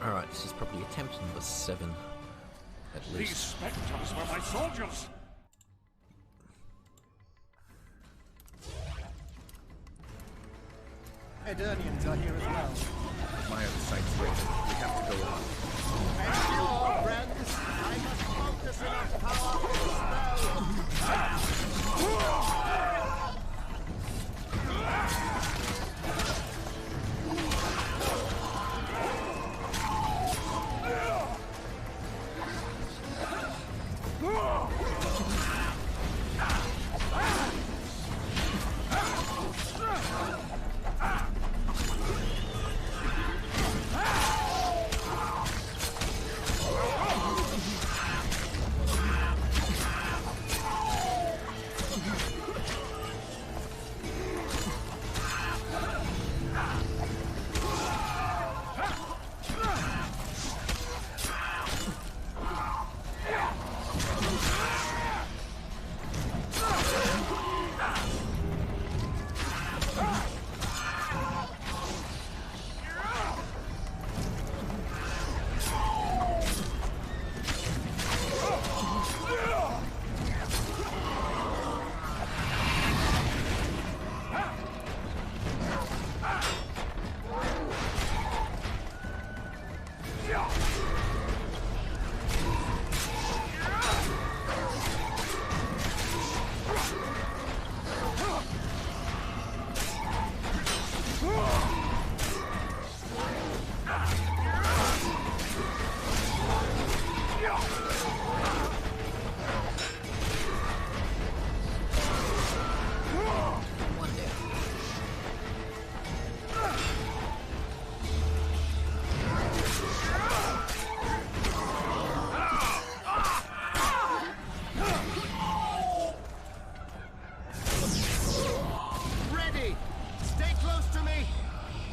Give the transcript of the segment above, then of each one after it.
Alright, this is probably attempt number 7, at These least. spectres were my soldiers. Edirnians are here as well. My other site's ready. We have to go on. Endure, friends. I must focus enough power for the spell.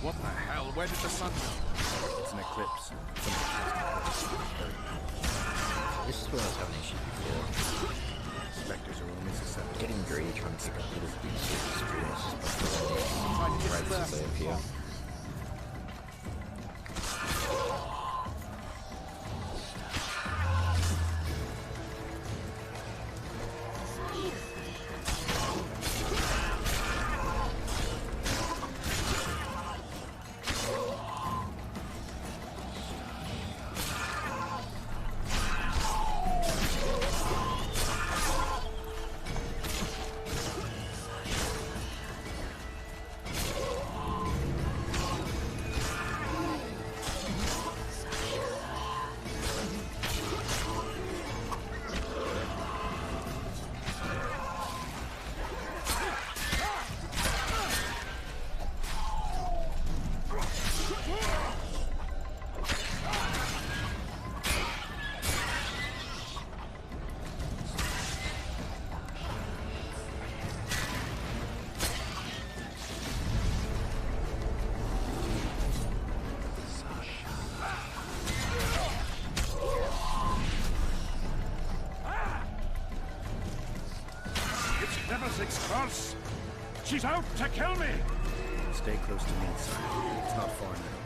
What the hell? Where did the sun go? It's an eclipse. This is where I was having an issue before. Spectres are only susceptible. Getting greedy trying to pick up little pieces of stress. Right, Right as they appear. Curse! She's out to kill me! Stay close to me, son. It's not far now.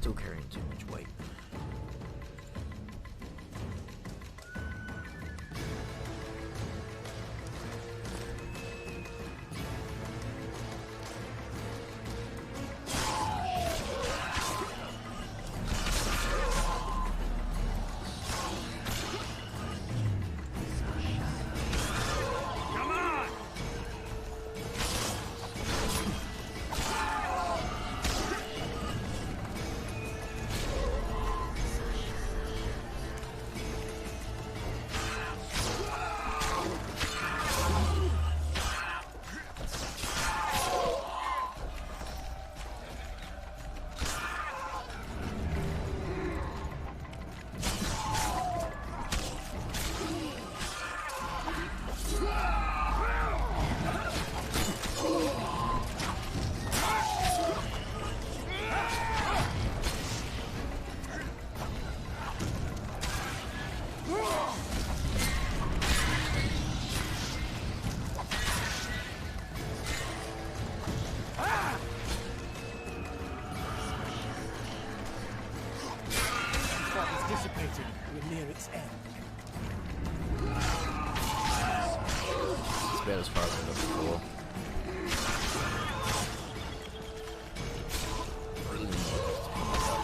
Still carrying too much weight. Dissipated. We're near its end. It's about as far as I got before. Really need to pick this up.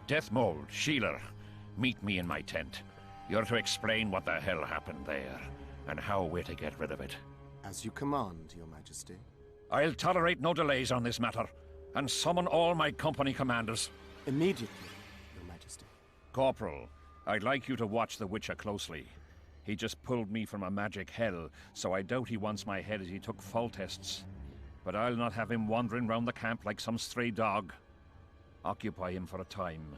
Death Mold, Shealer, meet me in my tent. You're to explain what the hell happened there, and how we're to get rid of it. As you command, Your Majesty. I'll tolerate no delays on this matter, and summon all my company commanders. Immediately, Your Majesty. Corporal, I'd like you to watch the Witcher closely. He just pulled me from a magic hell, so I doubt he wants my head as he took fall tests. But I'll not have him wandering round the camp like some stray dog. Occupy him for a time,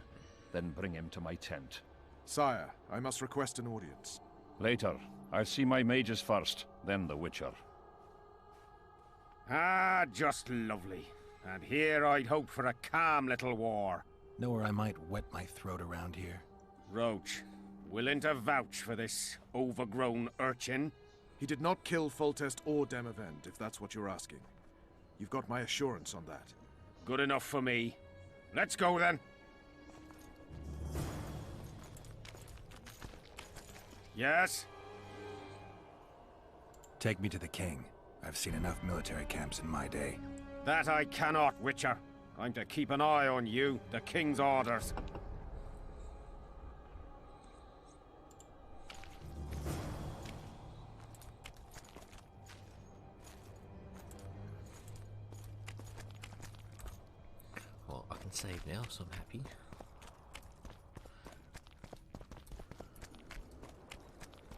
then bring him to my tent. Sire, I must request an audience. Later. I'll see my mages first, then the Witcher. Ah, just lovely. And here I'd hoped for a calm little war. Know where I might wet my throat around here? Roach, willing to vouch for this overgrown urchin? He did not kill Foltest or Demavend, if that's what you're asking. You've got my assurance on that. Good enough for me. Let's go then. Yes? Take me to the king. I've seen enough military camps in my day. That I cannot, Witcher. I'm to keep an eye on you, the king's orders. Well, I can save now, so I'm happy.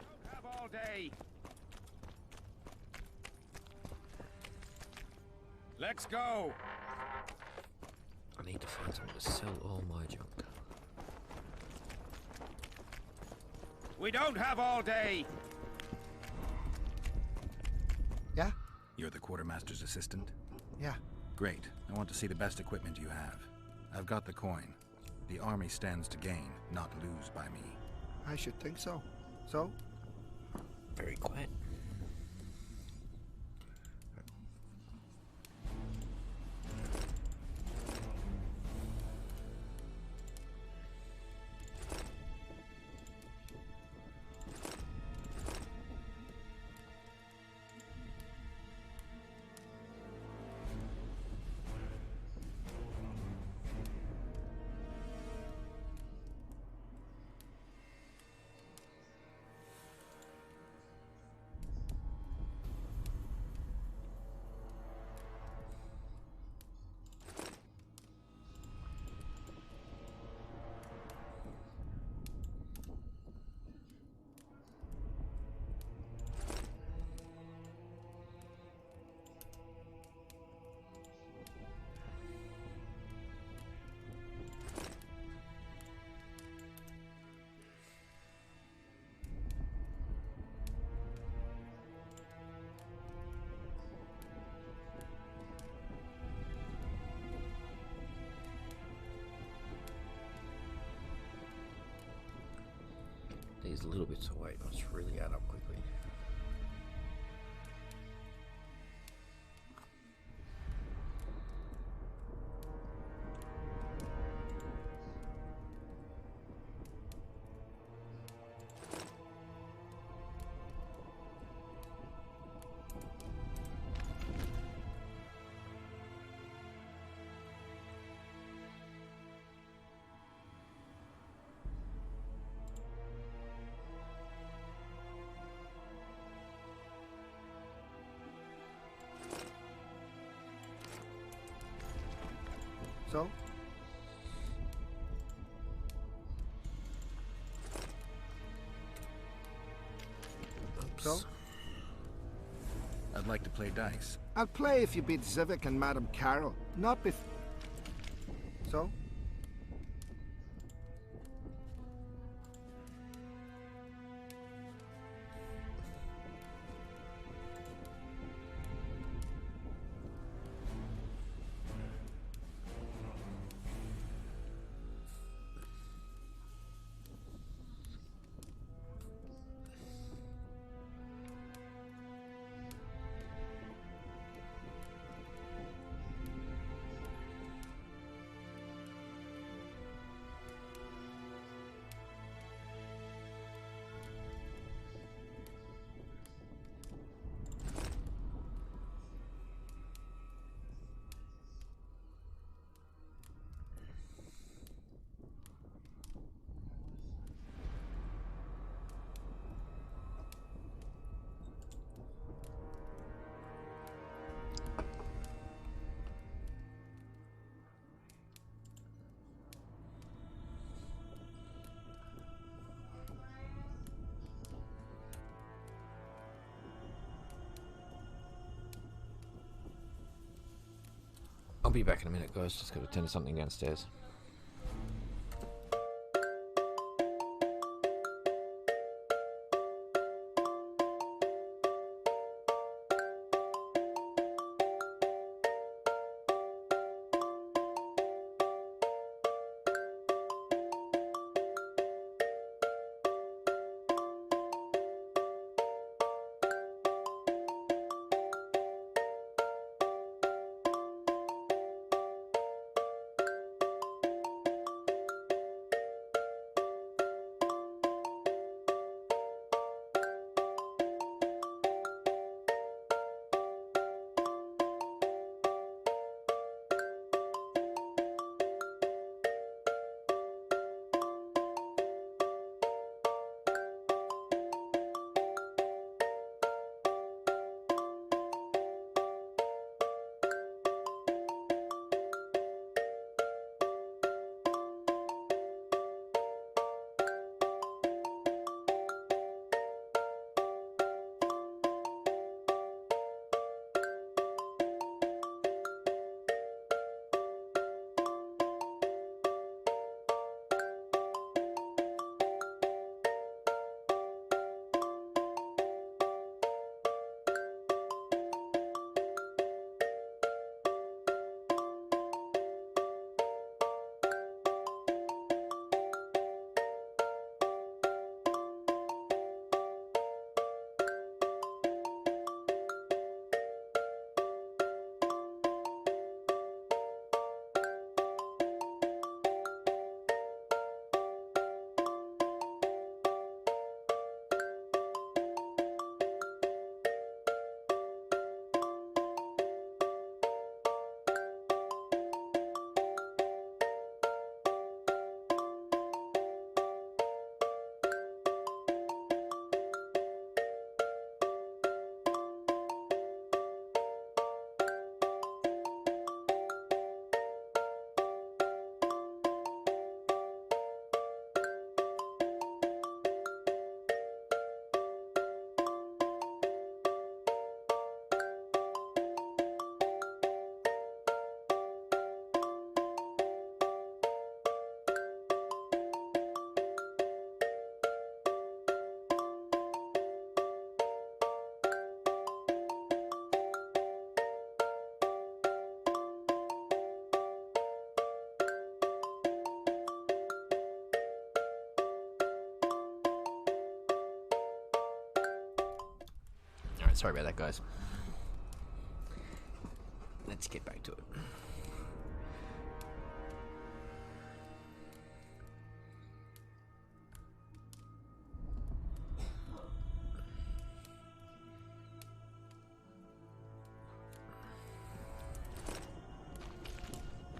Don't have all day. Let's go. I need to find something to sell all my junk. We don't have all day. Yeah? You're the quartermaster's assistant? Yeah. Great. I want to see the best equipment you have. I've got the coin. The army stands to gain, not lose by me. I should think so. So? Very quiet. These little bits of weight must really add up quickly. So? So? I'd like to play dice. I'll play if you beat Zivik and Madame Carroll. Not bef... So? I'll be back in a minute, guys. Just got to attend to something downstairs. Alright, sorry about that, guys. Let's get back to it.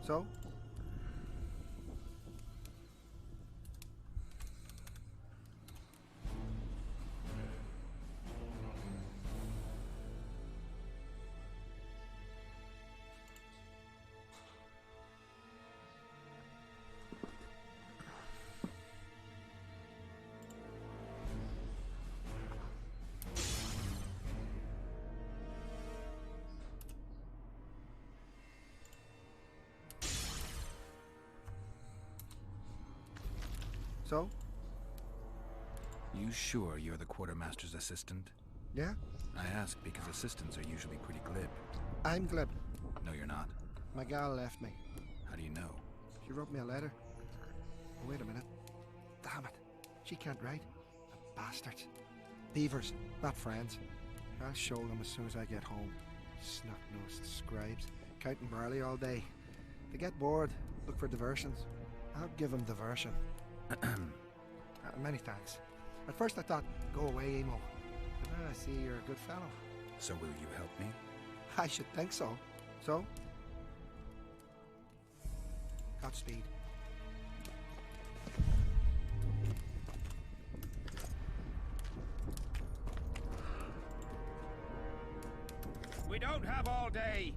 So? So? You sure you're the quartermaster's assistant? Yeah? I ask because assistants are usually pretty glib. I'm glib. No, you're not. My gal left me. How do you know? She wrote me a letter. Oh, wait a minute. Damn it. She can't write. The bastards. Beavers, not friends. I'll show them as soon as I get home. Snot-nosed scribes, counting barley all day. They get bored, look for diversions. I'll give them diversion. Many thanks. At first I thought, go away, Emo. But then I see you're a good fellow. So will you help me? I should think so. So? Godspeed. We don't have all day.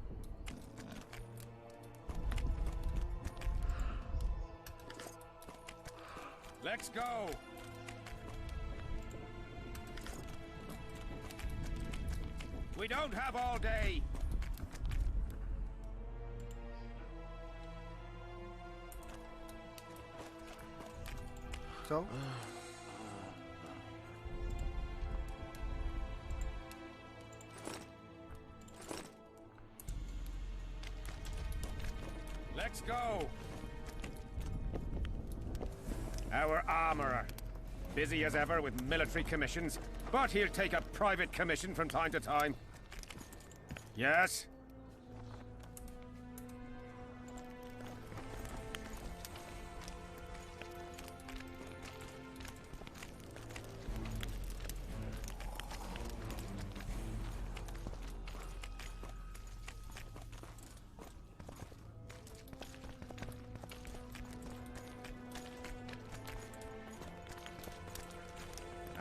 Let's go. We don't have all day. So? Let's go. Our armorer. Busy as ever with military commissions, but he'll take a private commission from time to time. Yes?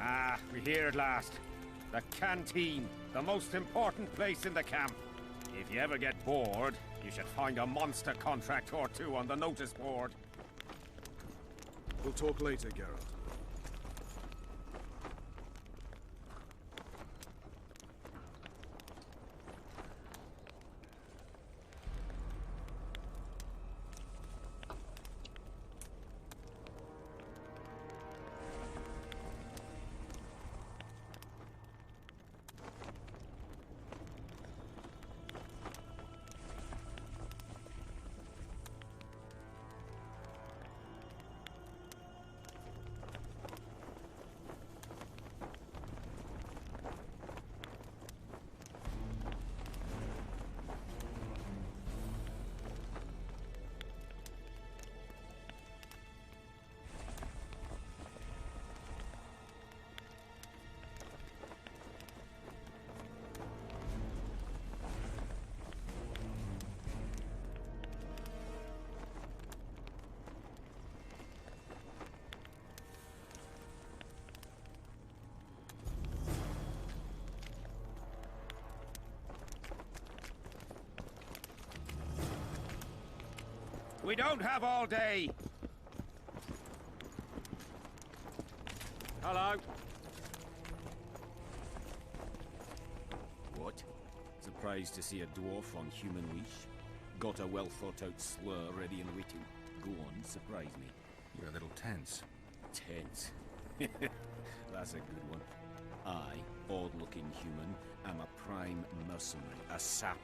Ah, we're here at last. The canteen, the most important place in the camp. If you ever get bored, you should find a monster contract or two on the notice board. We'll talk later, Geralt. We don't have all day. Hello. What? Surprised to see a dwarf on human leash? Got a well-thought-out slur ready and waiting. Go on, surprise me. You're a little tense. Tense. That's a good one. I, odd-looking human, am a prime mercenary, a sapper.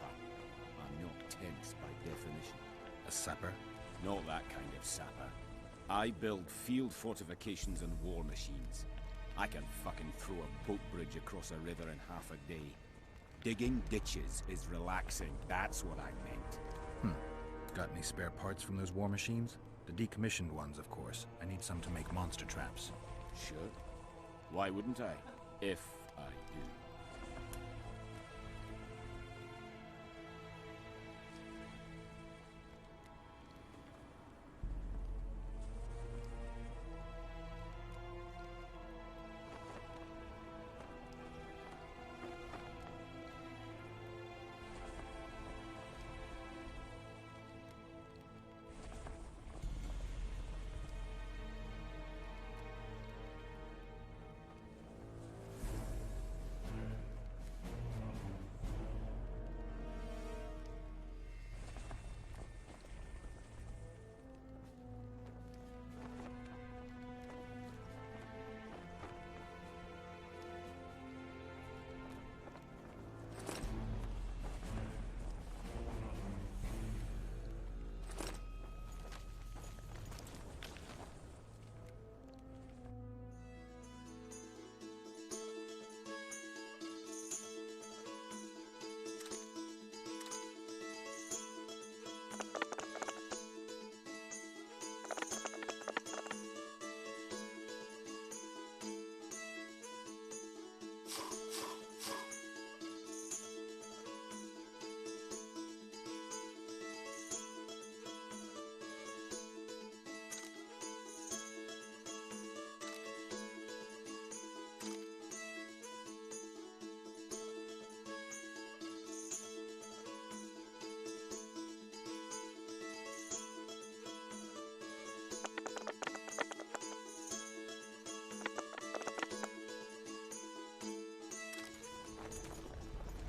I'm not tense by definition. A sapper? Not that kind of sapper. I build field fortifications and war machines. I can fucking throw a boat bridge across a river in half a day. Digging ditches is relaxing, that's what I meant. Got any spare parts from those war machines? The decommissioned ones, of course. I need some to make monster traps. Sure. Why wouldn't I? If I do.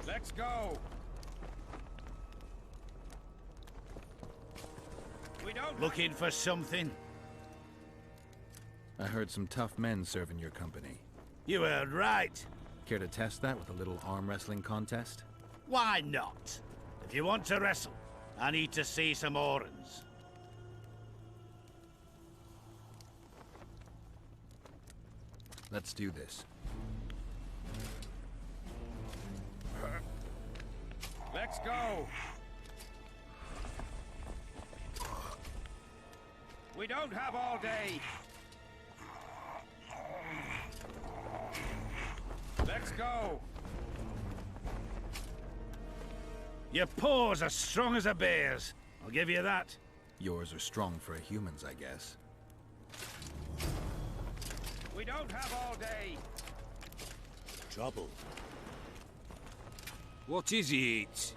Let's go! We don't... Looking for something? I heard some tough men serve in your company. You heard right. Care to test that with a little arm wrestling contest? Why not? If you want to wrestle, I need to see some horns. Let's do this. Let's go! We don't have all day! Let's go! Your paws are strong as a bear's. I'll give you that. Yours are strong for a human's, I guess. We don't have all day! Trouble. What is it?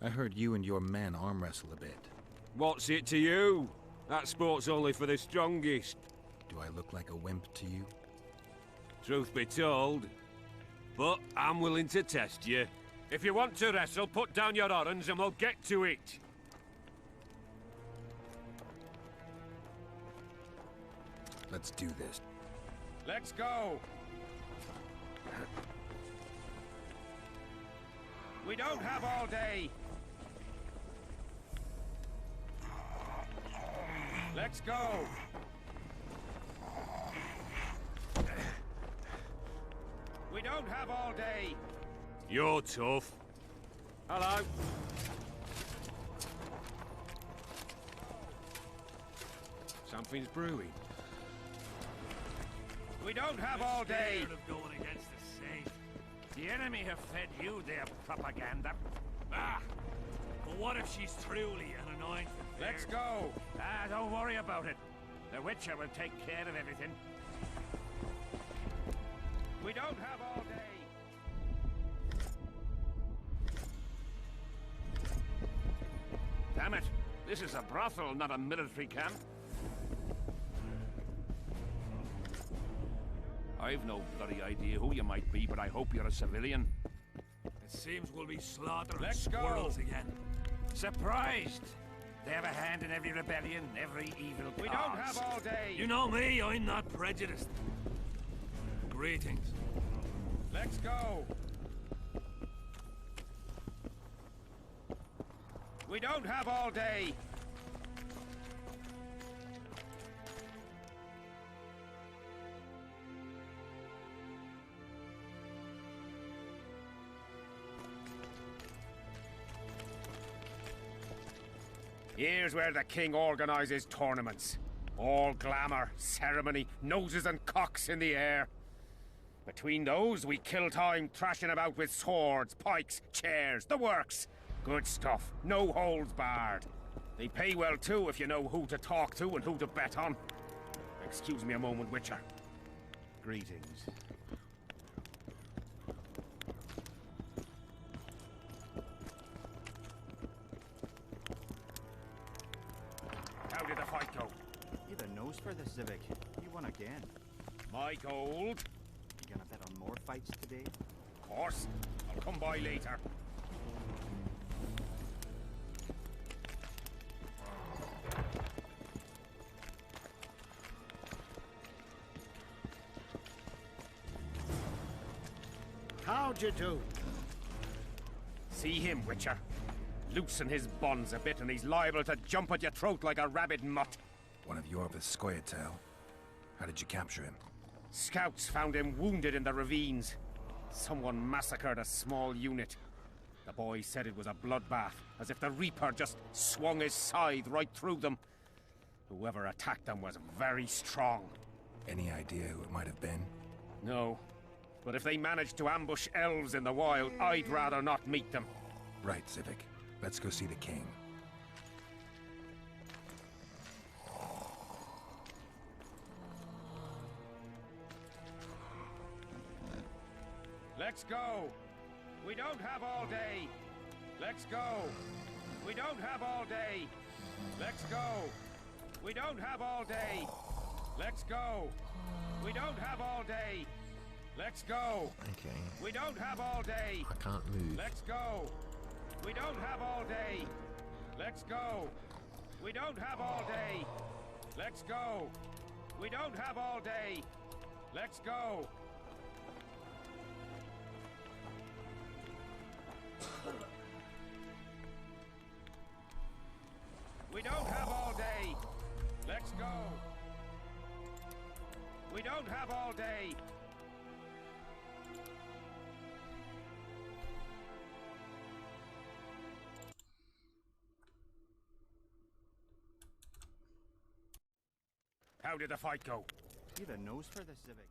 I heard you and your men arm wrestle a bit. What's it to you? That sport's only for the strongest. Do I look like a wimp to you? Truth be told. But I'm willing to test you. If you want to wrestle, put down your orange and we'll get to it. Let's do this. Let's go! We don't have all day! Let's go! We don't have all day! You're tough. Hello. Something's brewing. We don't have all day! Scared of going against the safe. The enemy have fed you their propaganda. Ah! But what if she's truly an anointed? Let's go! Don't worry about it. The Witcher will take care of everything. We don't have all day! Damn it. This is a brothel, not a military camp. I've no bloody idea who you might be, but I hope you're a civilian. It seems we'll be slaughtering Let's go. squirrels again. Surprised! They have a hand in every rebellion, every evil cause. We don't have all day! You know me, I'm not prejudiced. Greetings. Let's go! We don't have all day! Here's where the king organizes tournaments. All glamour, ceremony, noses and cocks in the air. Between those, we kill time thrashing about with swords, pikes, chairs, the works. Good stuff, no holds barred. They pay well too if you know who to talk to and who to bet on. Excuse me a moment, Witcher. Greetings. How did the fight go? You've a nose for this, Civic. You won again. My gold? You gonna bet on more fights today? Of course. I'll come by later. How'd you do? See him, Witcher. Loosen his bonds a bit and he's liable to jump at your throat like a rabid mutt. One of Yorva's Scoia'tael. How did you capture him? Scouts found him wounded in the ravines. Someone massacred a small unit. The boy said it was a bloodbath, as if the Reaper just swung his scythe right through them. Whoever attacked them was very strong. Any idea who it might have been? No. But if they managed to ambush elves in the wild, I'd rather not meet them. Right, Civic. Let's go see the king. Let's go. We don't have all day. Let's go. We don't have all day. Let's go. We don't have all day. Let's go. We don't have all day. Let's go. Okay. We don't have all day. I can't move. Let's go. We don't have all day. Let's go. We don't have all day. Let's go. We don't have all day. Let's go. We don't have all day. Let's go. We don't have all day. How did the fight go? You've a nose for this, Civic.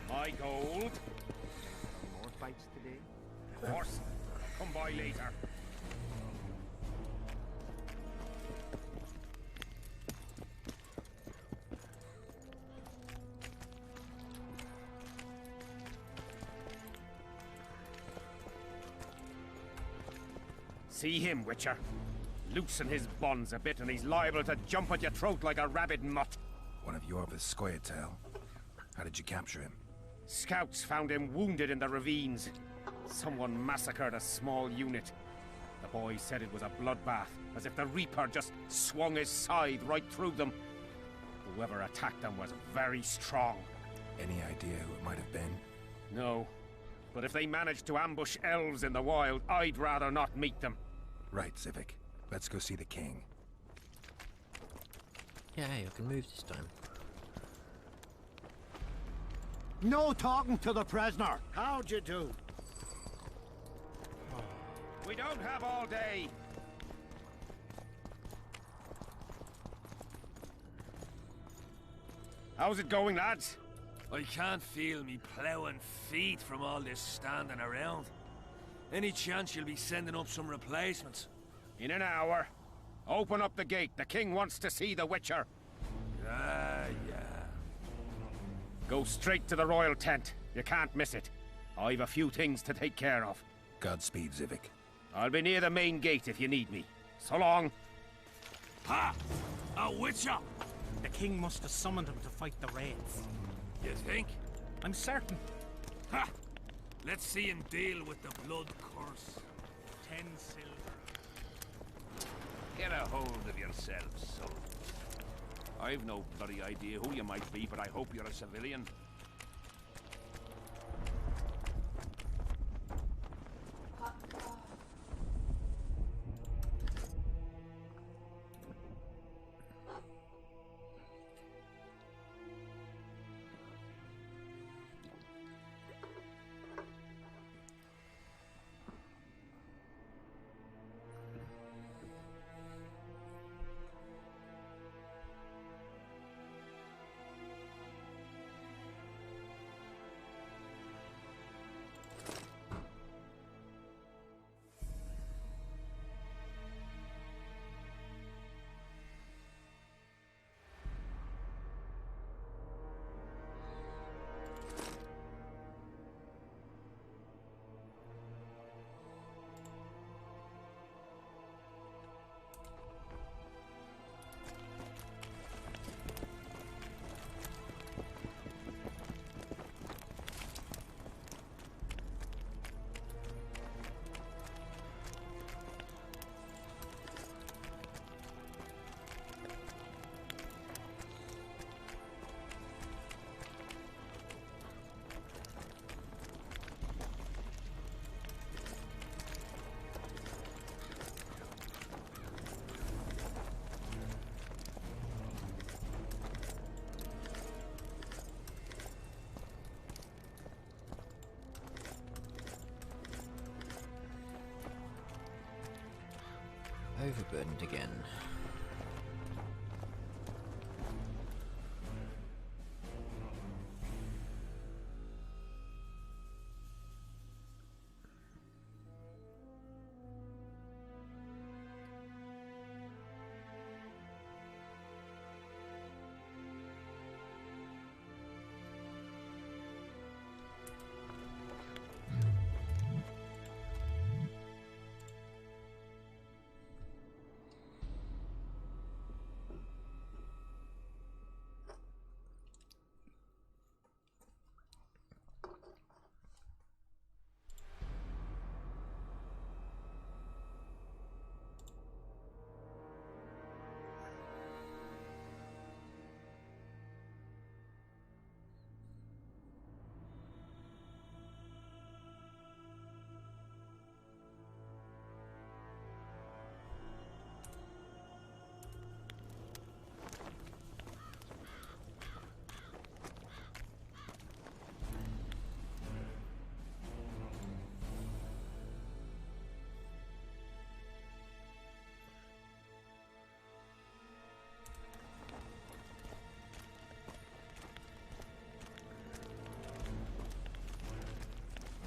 My gold. More fights today? Of course. Come by later. See him, Witcher? Loosen his bonds a bit and he's liable to jump at your throat like a rabid mutt. One of Yorva's Scoia'tael. How did you capture him? Scouts found him wounded in the ravines. Someone massacred a small unit. The boy said it was a bloodbath, as if the Reaper just swung his scythe right through them. Whoever attacked them was very strong. Any idea who it might have been? No. But if they managed to ambush elves in the wild, I'd rather not meet them. Right, Civic. Let's go see the king. Yeah, hey, I can move this time. No talking to the prisoner. How'd you do? We don't have all day. How's it going, lads? I can't feel me ploughing feet from all this standing around. Any chance you'll be sending up some replacements? In an hour. Open up the gate. The king wants to see the Witcher. Yeah. Go straight to the royal tent. You can't miss it. I've a few things to take care of. Godspeed, Civic. I'll be near the main gate if you need me. So long. Ha! A Witcher! The king must have summoned him to fight the Wraiths. You think? I'm certain. Ha! Let's see him deal with the blood curse. 10 silver. Get a hold of yourself, son. I've no bloody idea who you might be, but I hope you're a civilian. Overburdened again.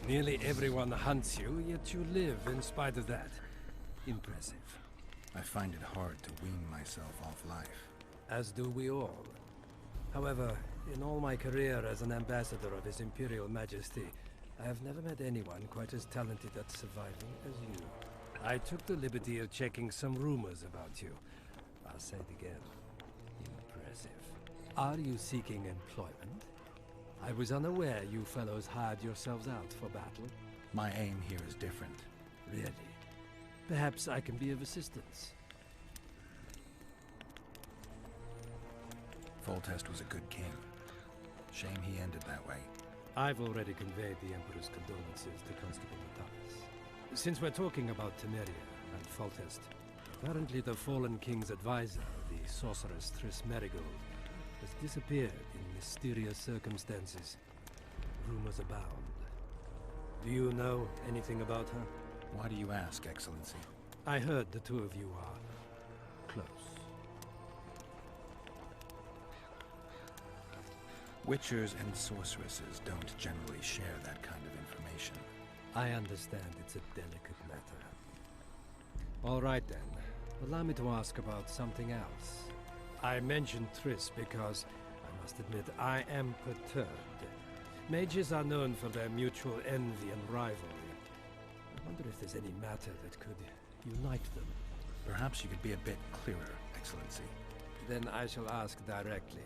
Nearly everyone hunts you, yet you live in spite of that. Impressive. I find it hard to wean myself off life. As do we all. However, in all my career as an ambassador of His Imperial Majesty, I have never met anyone quite as talented at surviving as you. I took the liberty of checking some rumors about you. I'll say it again. Impressive. Are you seeking employment? I was unaware you fellows hired yourselves out for battle. My aim here is different. Really? Perhaps I can be of assistance. Foltest was a good king. Shame he ended that way. I've already conveyed the Emperor's condolences to Constable Natalis. Since we're talking about Temeria and Foltest, apparently the fallen king's advisor, the sorceress Triss Merigold, has disappeared in mysterious circumstances. Rumors abound. Do you know anything about her? Why do you ask, Excellency? I heard the two of you are close. Witchers and sorceresses don't generally share that kind of information. I understand it's a delicate matter. All right then. Allow me to ask about something else. I mentioned Triss because, I must admit, I am perturbed. Mages are known for their mutual envy and rivalry. I wonder if there's any matter that could unite them. Perhaps you could be a bit clearer, Excellency. Then I shall ask directly.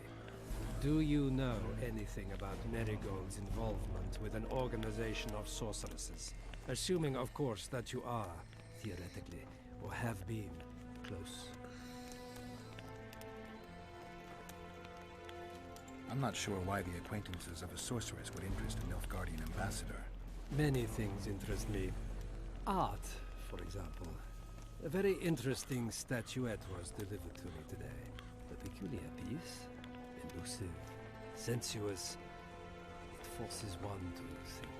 Do you know anything about Merigold's involvement with an organization of sorceresses? Assuming, of course, that you are, theoretically, or have been, close. I'm not sure why the acquaintances of a sorceress would interest a Nilfgaardian ambassador. Many things interest me. Art, for example. A very interesting statuette was delivered to me today. A peculiar piece. Elusive. Sensuous. It forces one to think.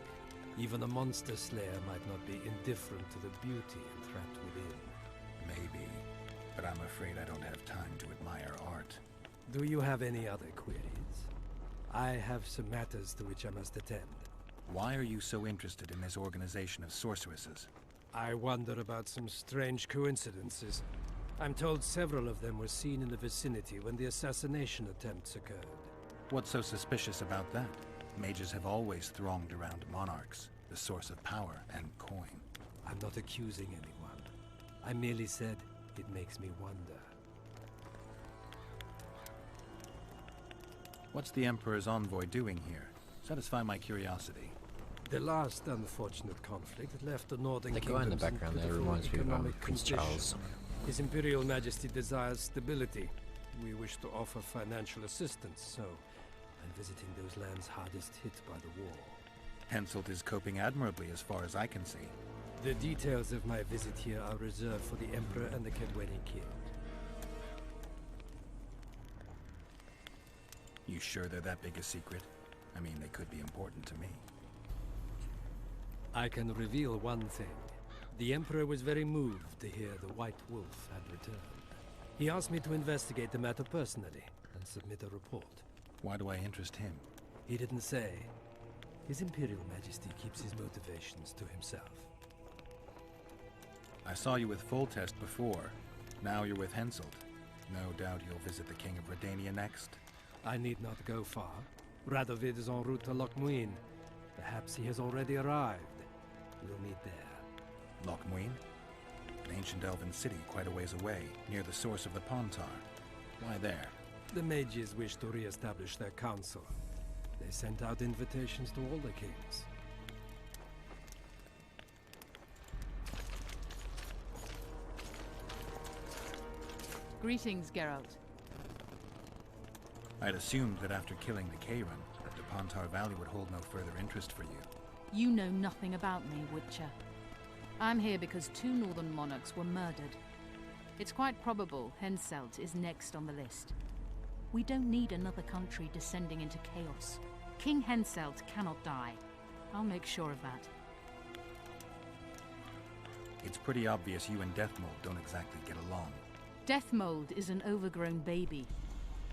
Even a monster slayer might not be indifferent to the beauty entrapped within. Maybe. But I'm afraid I don't have time to admire art. Do you have any other queries? I have some matters to which I must attend. Why are you so interested in this organization of sorceresses? I wonder about some strange coincidences. I'm told several of them were seen in the vicinity when the assassination attempts occurred. What's so suspicious about that? Mages have always thronged around monarchs, the source of power and coin. I'm not accusing anyone. I merely said it makes me wonder. What's the Emperor's envoy doing here? Satisfy my curiosity. The last unfortunate conflict left the northern The guy in the kingdoms background there pitiful reminds me of economic Prince condition. Charles. His Imperial Majesty desires stability. We wish to offer financial assistance, so I'm visiting those lands hardest hit by the war. Henselt is coping admirably as far as I can see. The details of my visit here are reserved for the Emperor and the Kedweni King. You sure they're that big a secret? I mean, they could be important to me. I can reveal one thing. The Emperor was very moved to hear the White Wolf had returned. He asked me to investigate the matter personally and submit a report. Why do I interest him? He didn't say. His Imperial Majesty keeps his motivations to himself. I saw you with Foltest before. Now you're with Henselt. No doubt you'll visit the King of Redania next. I need not go far. Radovid is en route to Lochmuin. Perhaps he has already arrived. We'll meet there. Lochmuin? An ancient elven city quite a ways away, near the source of the Pontar. Why there? The mages wish to re-establish their council. They sent out invitations to all the kings. Greetings, Geralt. I'd assumed that after killing the Kayran, the Pontar Valley would hold no further interest for you. You know nothing about me, Witcher. I'm here because 2 northern monarchs were murdered. It's quite probable Henselt is next on the list. We don't need another country descending into chaos. King Henselt cannot die. I'll make sure of that. It's pretty obvious you and Deathmold don't exactly get along. Deathmold is an overgrown baby.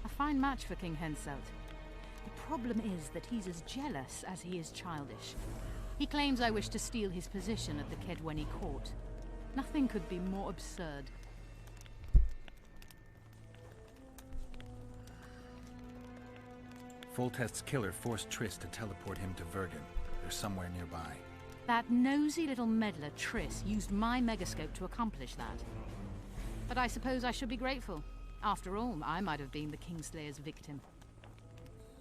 A fine match for King Henselt. The problem is that he's as jealous as he is childish. He claims I wish to steal his position at the Kedweni court. Nothing could be more absurd. Foltest's killer forced Triss to teleport him to Vergen. They're somewhere nearby. That nosy little meddler, Triss, used my megascope to accomplish that. But I suppose I should be grateful. After all, I might have been the Kingslayer's victim.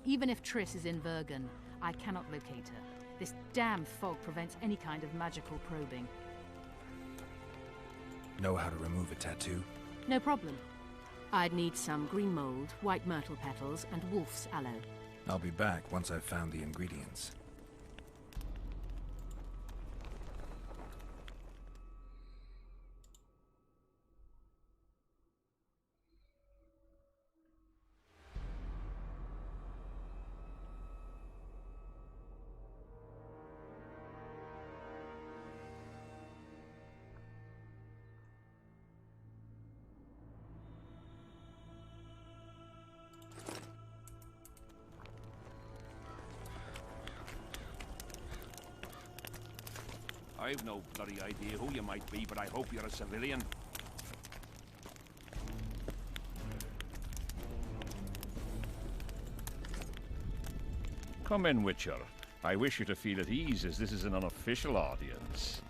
Even if Triss is in Vergen, I cannot locate her. This damn fog prevents any kind of magical probing. Know how to remove a tattoo? No problem. I'd need some green mold, white myrtle petals, and wolf's aloe. I'll be back once I've found the ingredients. I've no bloody idea who you might be, but I hope you're a civilian. Come in, Witcher. I wish you to feel at ease, as this is an unofficial audience.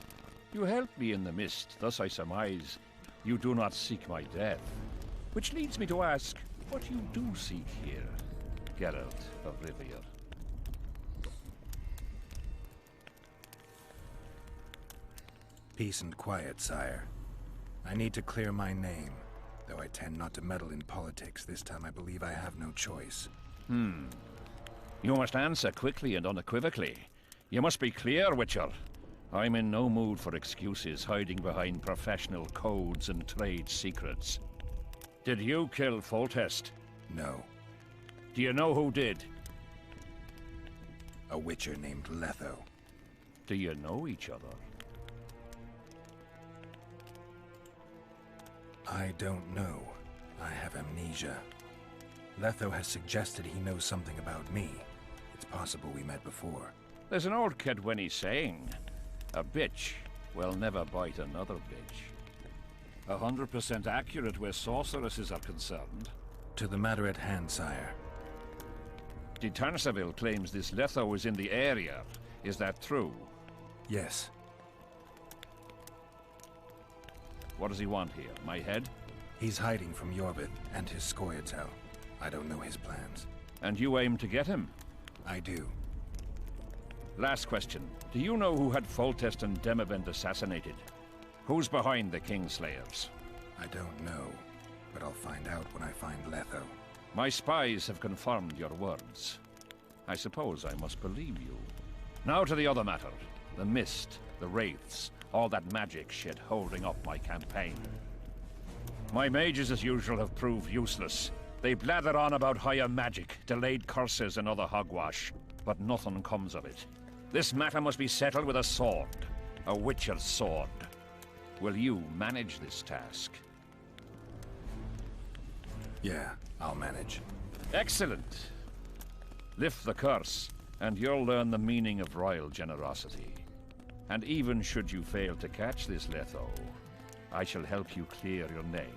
You helped me in the mist, thus I surmise you do not seek my death. Which leads me to ask what you do seek here, Geralt of Rivia. Peace and quiet, sire. I need to clear my name. Though I tend not to meddle in politics, this time I believe I have no choice. You must answer quickly and unequivocally. You must be clear, Witcher. I'm in no mood for excuses hiding behind professional codes and trade secrets. Did you kill Foltest? No. Do you know who did? A witcher named Letho. Do you know each other? I don't know. I have amnesia. Letho has suggested he knows something about me. It's possible we met before. There's an old Kedwenny saying, a bitch will never bite another bitch. 100% accurate where sorceresses are concerned. To the matter at hand, sire. De Tanseville claims this Letho is in the area. Is that true? Yes. What does he want here? My head? He's hiding from Yorvith and his Scoia'tael. I don't know his plans. And you aim to get him? I do. Last question. Do you know who had Foltest and Demavend assassinated? Who's behind the Kingslayers? I don't know, but I'll find out when I find Letho. My spies have confirmed your words. I suppose I must believe you. Now to the other matter. The mist, the wraiths, all that magic shit holding up my campaign. My mages, as usual, have proved useless. They blather on about higher magic, delayed curses and other hogwash, but nothing comes of it. This matter must be settled with a sword. A witcher's sword. Will you manage this task? Yeah, I'll manage. Excellent. Lift the curse, and you'll learn the meaning of royal generosity. And even should you fail to catch this Letho, I shall help you clear your name.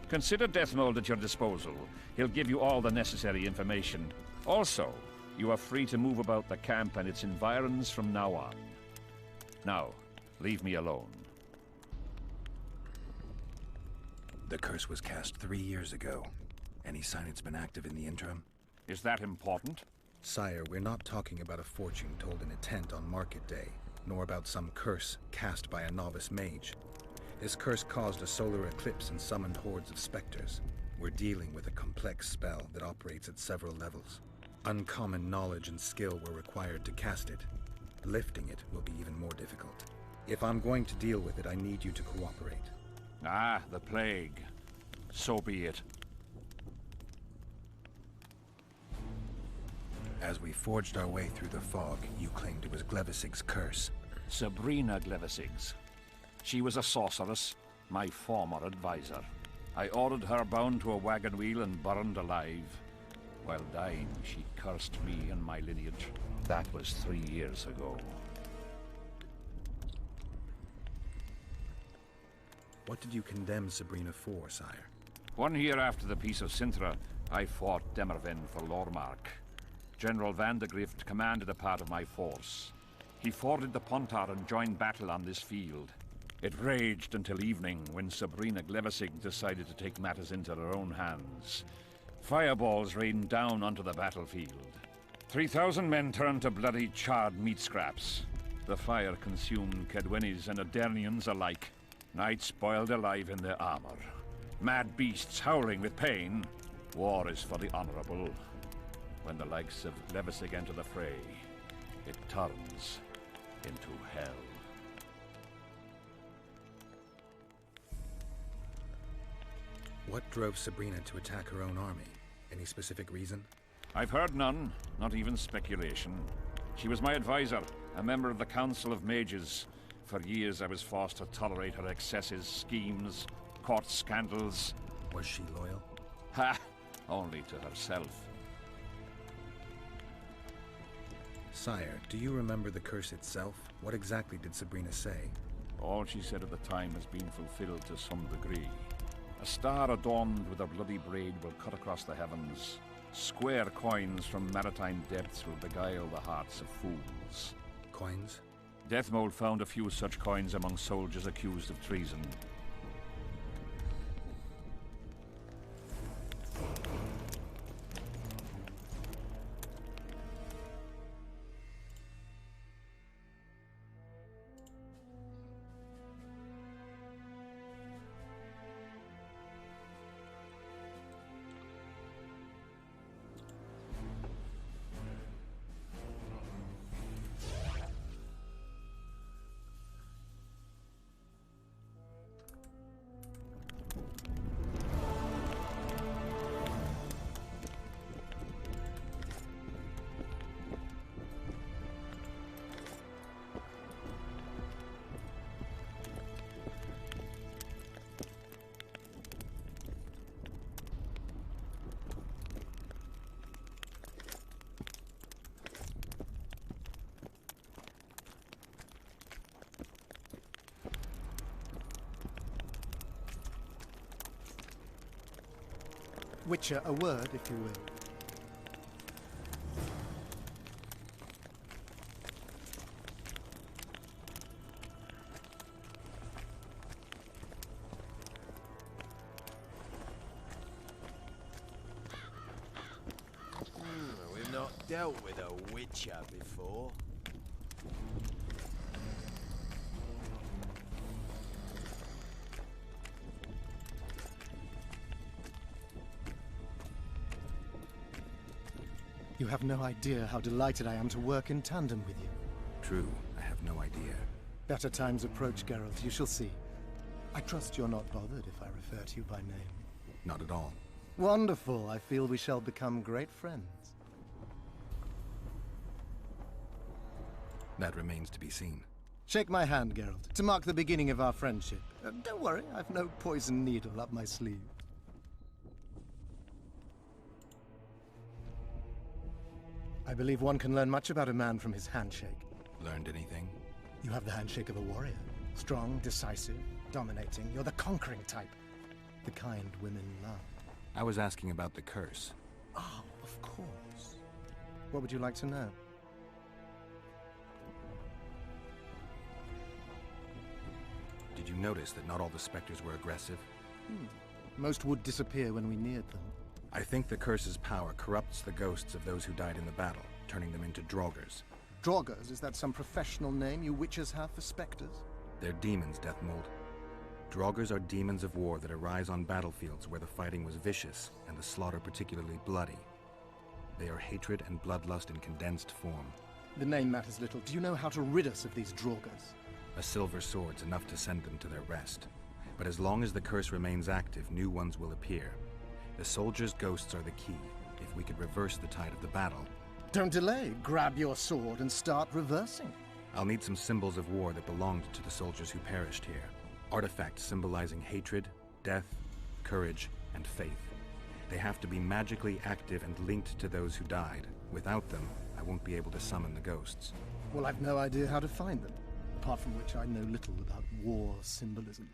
Consider Deathmold at your disposal. He'll give you all the necessary information. Also, you are free to move about the camp and its environs from now on. Now, leave me alone. The curse was cast 3 years ago. Any sign it's been active in the interim? Is that important? Sire, we're not talking about a fortune told in a tent on market day, nor about some curse cast by a novice mage. This curse caused a solar eclipse and summoned hordes of specters. We're dealing with a complex spell that operates at several levels. Uncommon knowledge and skill were required to cast it. Lifting it will be even more difficult. If I'm going to deal with it, I need you to cooperate. Ah, the plague. So be it. As we forged our way through the fog, you claimed it was Glevisig's curse. Sabrina Glevisig's. She was a sorceress, my former advisor. I ordered her bound to a wagon wheel and burned alive. While dying, she cursed me and my lineage. That was 3 years ago. What did you condemn Sabrina for, sire? 1 year after the Peace of Sintra, I fought Demerven for Lormark. General Vandegrift commanded a part of my force. He forded the Pontar and joined battle on this field. It raged until evening, when Sabrina Glevissig decided to take matters into her own hands. Fireballs rained down onto the battlefield. 3,000 men turned to bloody, charred meat scraps. The fire consumed Kedwenis and Adernians alike. Knights boiled alive in their armor. Mad beasts howling with pain. War is for the honorable. When the likes of Glevissig enter the fray, it turns into hell. What drove Sabrina to attack her own army? Any specific reason? I've heard none, not even speculation. She was my advisor, a member of the Council of Mages. For years I was forced to tolerate her excesses, schemes, court scandals. Was she loyal? Ha! Only to herself. Sire, do you remember the curse itself? What exactly did Sabrina say? All she said at the time has been fulfilled to some degree. A star adorned with a bloody braid will cut across the heavens. Square coins from maritime depths will beguile the hearts of fools. Coins? Deathmold found a few such coins among soldiers accused of treason. Witcher, a word, if you will. We've not dealt with a Witcher before. You have no idea how delighted I am to work in tandem with you. True, I have no idea. Better times approach, Geralt, you shall see. I trust you're not bothered if I refer to you by name. Not at all. Wonderful, I feel we shall become great friends. That remains to be seen. Shake my hand, Geralt, to mark the beginning of our friendship. Don't worry, I've no poison needle up my sleeve. I believe one can learn much about a man from his handshake. Learned anything? You have the handshake of a warrior. Strong, decisive, dominating. You're the conquering type. The kind women love. I was asking about the curse. Oh, of course. What would you like to know? Did you notice that not all the specters were aggressive? Most would disappear when we neared them. I think the curse's power corrupts the ghosts of those who died in the battle, turning them into Draugrs. Draugrs? Is that some professional name you witches have for specters? They're demons, Deathmold. Draugrs are demons of war that arise on battlefields where the fighting was vicious and the slaughter particularly bloody. They are hatred and bloodlust in condensed form. The name matters little. Do you know how to rid us of these Draugrs? A silver sword's enough to send them to their rest. But as long as the curse remains active, new ones will appear. The soldiers' ghosts are the key. If we could reverse the tide of the battle... Don't delay. Grab your sword and start reversing. I'll need some symbols of war that belonged to the soldiers who perished here. Artifacts symbolizing hatred, death, courage, and faith. They have to be magically active and linked to those who died. Without them, I won't be able to summon the ghosts. Well, I've no idea how to find them. Apart from which I know little about war symbolism.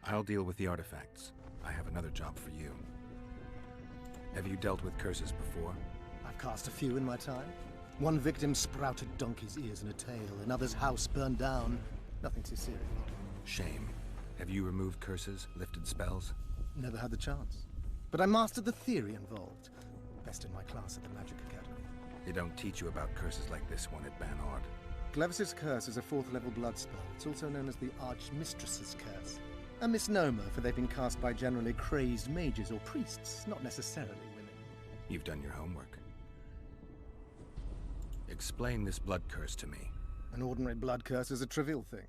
I'll deal with the artifacts. I have another job for you. Have you dealt with curses before? I've cast a few in my time. One victim sprouted donkey's ears and a tail, another's house burned down. Nothing too serious. Shame. Have you removed curses, lifted spells? Never had the chance. But I mastered the theory involved. Best in my class at the Magic Academy. They don't teach you about curses like this one at Banard. Glevis's curse is a 4th level blood spell. It's also known as the Archmistress's curse. A misnomer, for they've been cast by generally crazed mages or priests, not necessarily women. You've done your homework. Explain this blood curse to me. An ordinary blood curse is a trivial thing.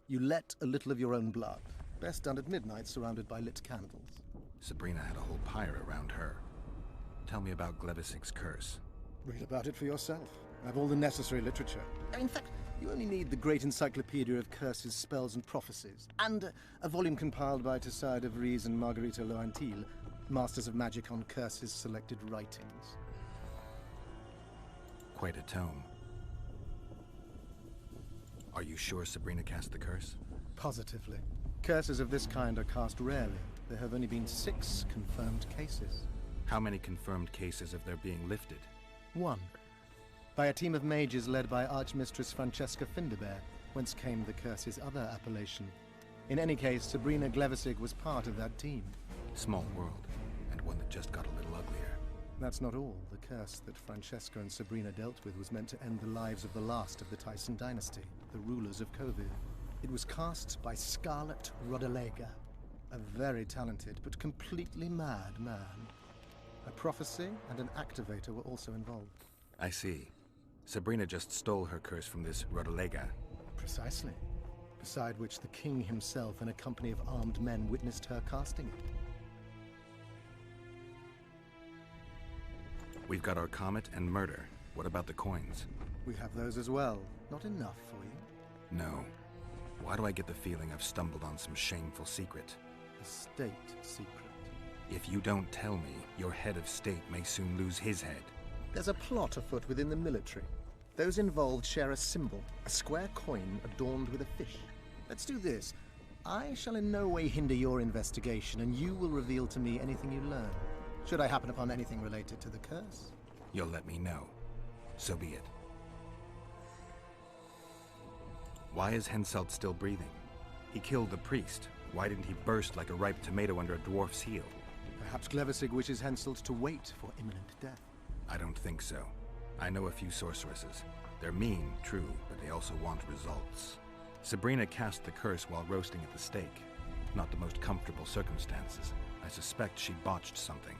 You let a little of your own blood. Best done at midnight, surrounded by lit candles. Sabrina had a whole pyre around her. Tell me about Glevis's curse. Read about it for yourself. I have all the necessary literature. In fact, you only need the Great Encyclopedia of Curses, Spells, and Prophecies, and a volume compiled by Tesside of Ries and Margarita Loantil, Masters of Magic on Curses Selected Writings. Quite a tome. Are you sure Sabrina cast the curse? Positively. Curses of this kind are cast rarely. There have only been 6 confirmed cases. How many confirmed cases of their being lifted? 1. By a team of mages led by Archmistress Francesca Finderbear, whence came the curse's other appellation. In any case, Sabrina Glevisig was part of that team. Small world, and one that just got a little uglier. That's not all. The curse that Francesca and Sabrina dealt with was meant to end the lives of the last of the Tyson dynasty, the rulers of Covil. It was cast by Scarlet Rodalega, a very talented but completely mad man. A prophecy and an activator were also involved. I see. Sabrina just stole her curse from this Rodalega. Precisely. Beside which the king himself and a company of armed men witnessed her casting it. We've got our comet and murder. What about the coins? We have those as well. Not enough for you? No. Why do I get the feeling I've stumbled on some shameful secret? A state secret. If you don't tell me, your head of state may soon lose his head. There's a plot afoot within the military. Those involved share a symbol, a square coin adorned with a fish. Let's do this. I shall in no way hinder your investigation, and you will reveal to me anything you learn. Should I happen upon anything related to the curse? You'll let me know. So be it. Why is Henselt still breathing? He killed the priest. Why didn't he burst like a ripe tomato under a dwarf's heel? Perhaps Glevisig wishes Henselt to wait for imminent death. I don't think so. I know a few sorceresses. They're mean, true, but they also want results. Sabrina cast the curse while roasting at the stake. Not the most comfortable circumstances. I suspect she botched something.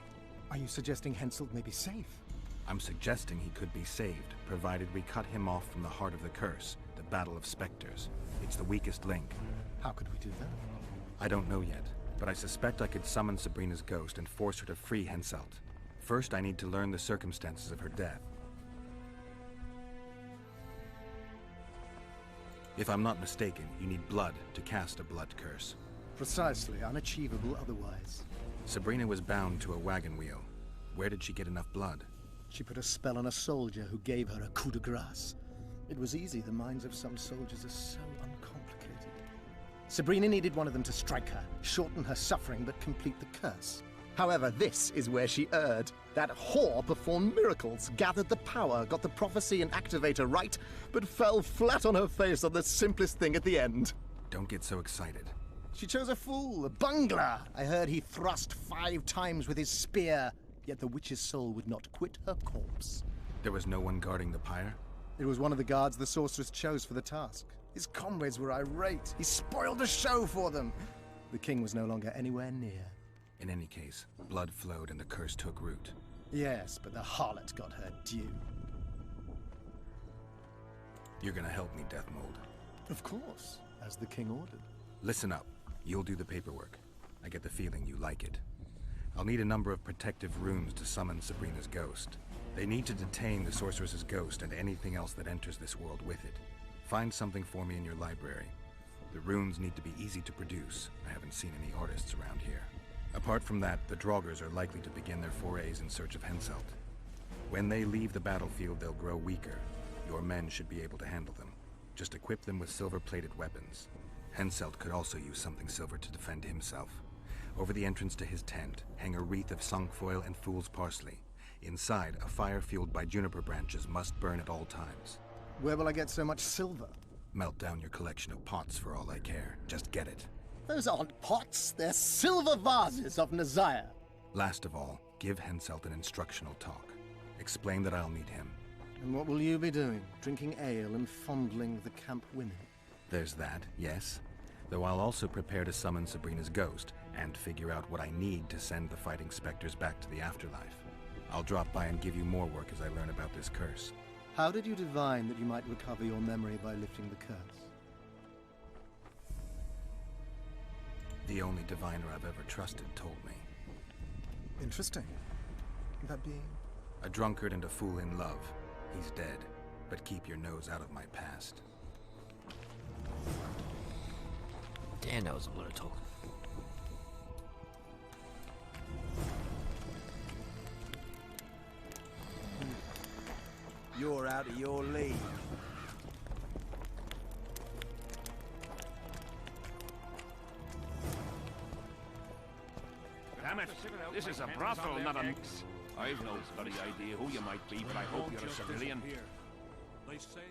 Are you suggesting Henselt may be safe? I'm suggesting he could be saved, provided we cut him off from the heart of the curse, the Battle of Spectres. It's the weakest link. How could we do that? I don't know yet, but I suspect I could summon Sabrina's ghost and force her to free Henselt. First, I need to learn the circumstances of her death. If I'm not mistaken, you need blood to cast a blood curse. Precisely, unachievable otherwise. Sabrina was bound to a wagon wheel. Where did she get enough blood? She put a spell on a soldier who gave her a coup de grace. It was easy, the minds of some soldiers are so uncomplicated. Sabrina needed one of them to strike her, shorten her suffering, but complete the curse. However, this is where she erred. That whore performed miracles, gathered the power, got the prophecy and activator right, but fell flat on her face on the simplest thing at the end. Don't get so excited. She chose a fool, a bungler. I heard he thrust 5 times with his spear, yet the witch's soul would not quit her corpse. There was no one guarding the pyre? It was one of the guards the sorceress chose for the task. His comrades were irate. He spoiled the show for them. The king was no longer anywhere near. In any case, blood flowed and the curse took root. Yes, but the harlot got her due. You're gonna help me, Deathmold. Of course, as the king ordered. Listen up. You'll do the paperwork. I get the feeling you like it. I'll need a number of protective runes to summon Sabrina's ghost. They need to detain the sorceress's ghost and anything else that enters this world with it. Find something for me in your library. The runes need to be easy to produce. I haven't seen any artists around here. Apart from that, the Draugrs are likely to begin their forays in search of Henselt. When they leave the battlefield, they'll grow weaker. Your men should be able to handle them. Just equip them with silver-plated weapons. Henselt could also use something silver to defend himself. Over the entrance to his tent, hang a wreath of cinquefoil and fool's parsley. Inside, a fire fueled by juniper branches must burn at all times. Where will I get so much silver? Melt down your collection of pots for all I care. Just get it. Those aren't pots, they're silver vases of Nazaya. Last of all, give Henselt an instructional talk. Explain that I'll meet him. And what will you be doing? Drinking ale and fondling the camp women? There's that, yes. Though I'll also prepare to summon Sabrina's ghost, and figure out what I need to send the fighting specters back to the afterlife. I'll drop by and give you more work as I learn about this curse. How did you divine that you might recover your memory by lifting the curse? The only diviner I've ever trusted told me. Interesting. That being? A drunkard and a fool in love. He's dead, but keep your nose out of my past. Dan knows I'm gonna talk. You're out of your league. Damn it! This is a brothel, not a... I've no bloody idea who you might be, but I hope you're a civilian. They sail.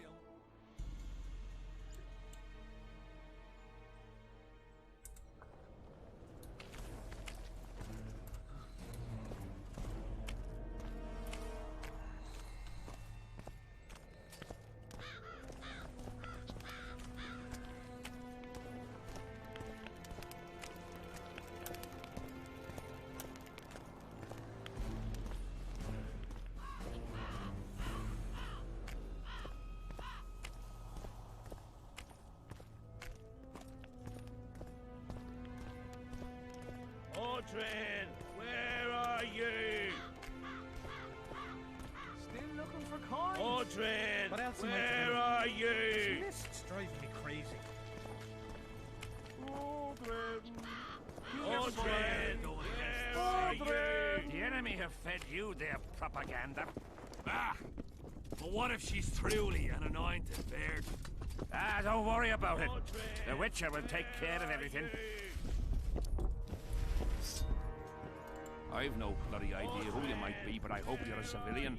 Audrin, where are you? Still looking for coins. Audrin, What else am I to where do? are you? This list's driving me crazy. Audrin, where are you? The enemy have fed you their propaganda. Ah! But what if she's truly an anointed bird? Ah, don't worry about it. The Witcher will take care of everything. I've no bloody idea who you might be, but I hope you're a civilian.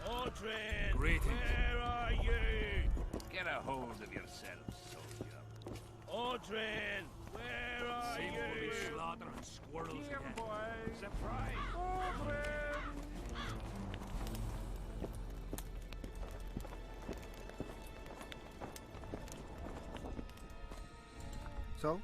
Audrin, Greetings. where are you? Get a hold of yourself, soldier. Audrin, where are Seem to be you? slaughtering squirrels again. Surprise! So?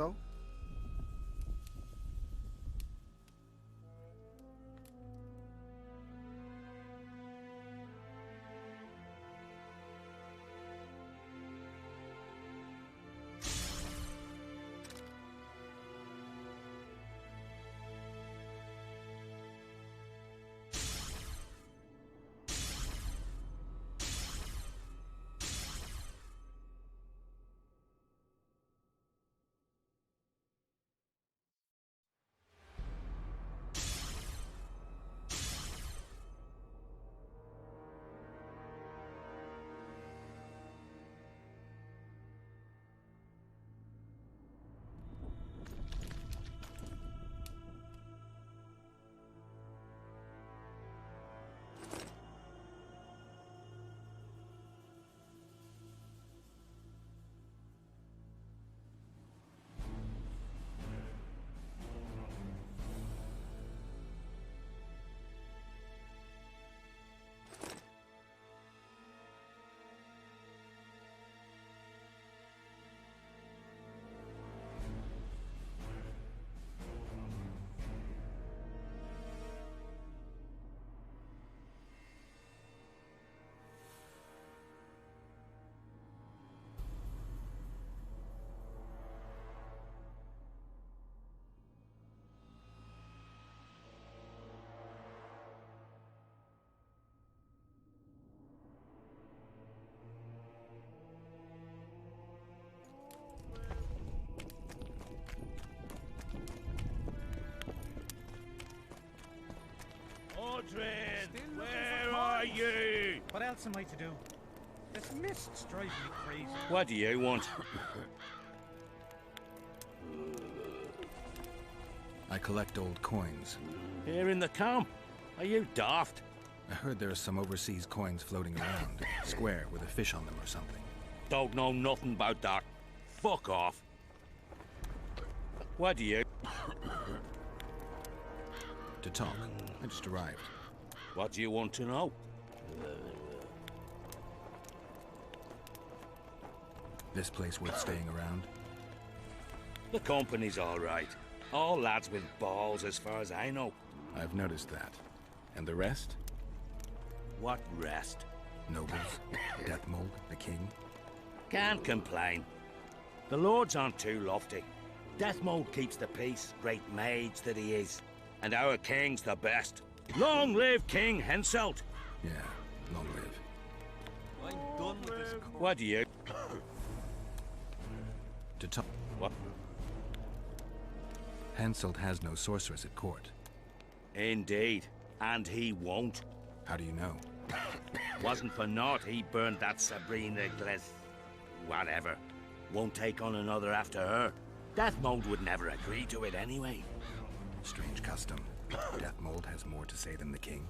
So? Mordred, where are you? What else am I to do? This mist's driving me crazy. What do you want? I collect old coins. Here in the camp? Are you daft? I heard there are some overseas coins floating around, square with a fish on them or something. Don't know nothing about that. Fuck off. What do you... To talk. I just arrived. What do you want to know? This place worth staying around? The company's all right. All lads with balls as far as I know. I've noticed that. And the rest? What rest? Nobles, Death Mold, the king. Can't complain. The Lords aren't too lofty. Death Mold keeps the peace, great mage that he is. And our king's the best. Long live King Henselt! Yeah, long live. I'm done with this. What do you... To talk. What? Henselt has no sorceress at court. Indeed. And he won't. How do you know? Wasn't for naught he burned that Sabrina Gles... whatever. Won't take on another after her. Death Mold would never agree to it anyway. Strange custom. Death Mold has more to say than the king.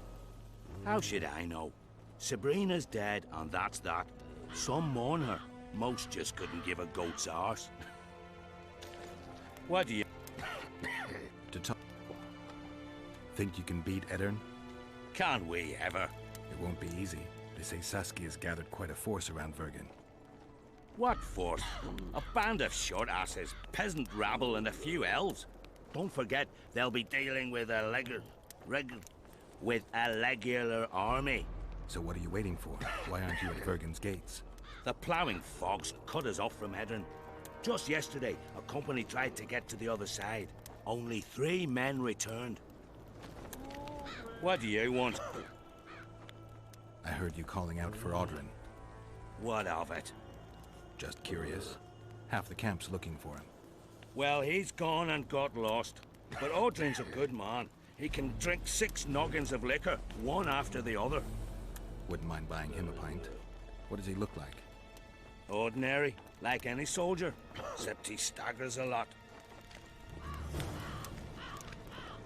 How should I know? Sabrina's dead, and that's that. Some mourn her. Most just couldn't give a goat's arse. What do you... To talk. Think you can beat Eddern? Can we ever? It won't be easy. They say Saskia's gathered quite a force around Vergen. What force? A band of short-asses, peasant rabble, and a few elves. Don't forget, they'll be dealing with a regular army. So what are you waiting for? Why aren't you at Vergen's gates? The ploughing fogs cut us off from Eddern. Just yesterday, a company tried to get to the other side. Only 3 men returned. What do you want? I heard you calling out for Audrin. What of it? Just curious. Half the camp's looking for him. Well, he's gone and got lost. But Audrin's a good man. He can drink 6 noggins of liquor, one after the other. Wouldn't mind buying him a pint. What does he look like? Ordinary, like any soldier, except he staggers a lot.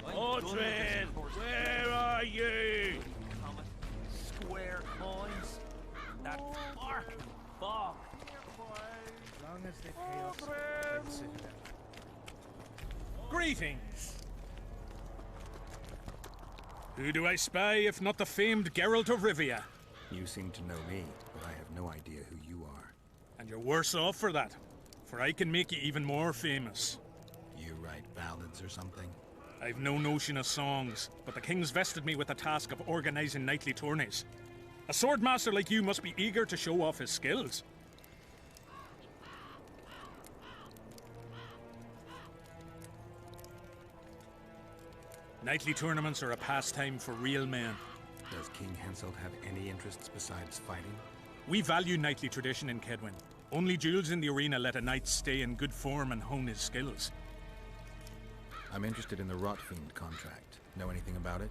Audrin, where are you? Square coins. That fucking fog. As long as they pay us, they'll sit it out. Greetings! Who do I spy if not the famed Geralt of Rivia? You seem to know me, but I have no idea who you are. And you're worse off for that. for I can make you even more famous. You write ballads or something? I've no notion of songs, but the king's vested me with the task of organizing knightly tourneys. A swordmaster like you must be eager to show off his skills. Knightly tournaments are a pastime for real men. Does King Henselt have any interests besides fighting? We value knightly tradition in Kedwin. Only duels in the arena let a knight stay in good form and hone his skills. I'm interested in the Rotfiend contract. Know anything about it?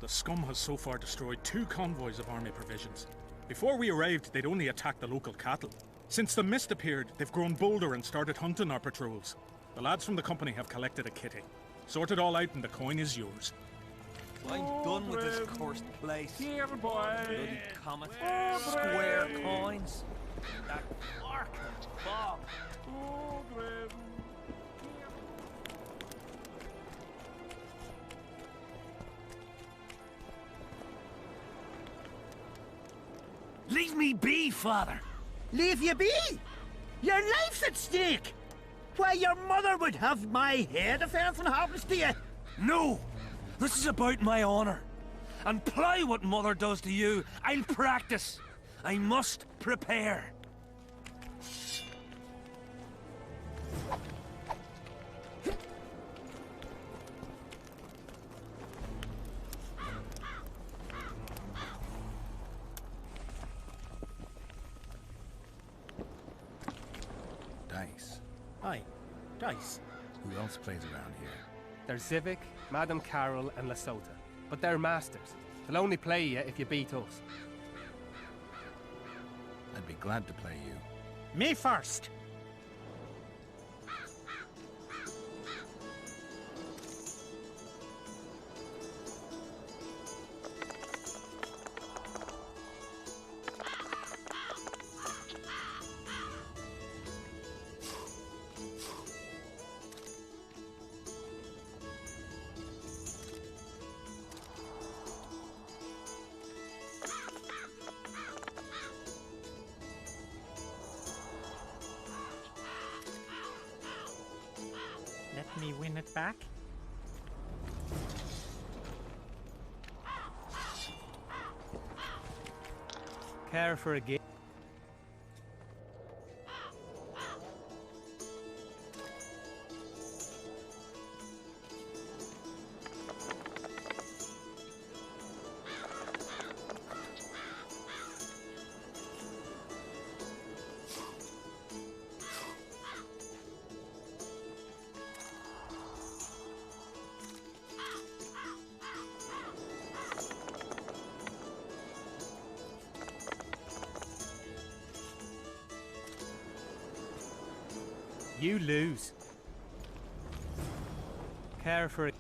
The scum has so far destroyed 2 convoys of army provisions. Before we arrived, they'd only attacked the local cattle. Since the mist appeared, they've grown bolder and started hunting our patrols. The lads from the company have collected a kitty. Sort it all out and the coin is yours. I'm done with this cursed place. Here, boy. Bloody comet. Square coins. That fucking bog. Leave me be, father. Leave you be? Your life's at stake. Why, your mother would have my head if anything happens to you. No! This is about my honor. And ply what mother does to you, I'll practice. I must prepare. Dice. Aye, dice. Who else plays around here? There's Civic, Madame Carol, and Lesota. But they're masters. They'll only play you if you beat us. I'd be glad to play you. Me first. Let me win it back. Care for a game? You lose. Care for it.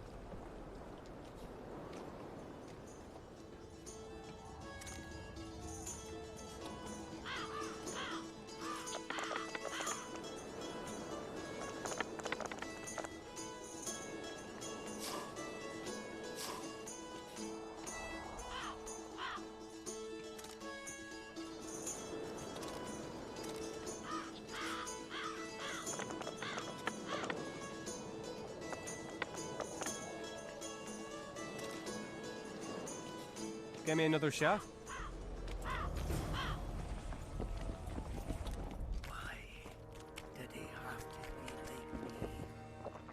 Give me another shot.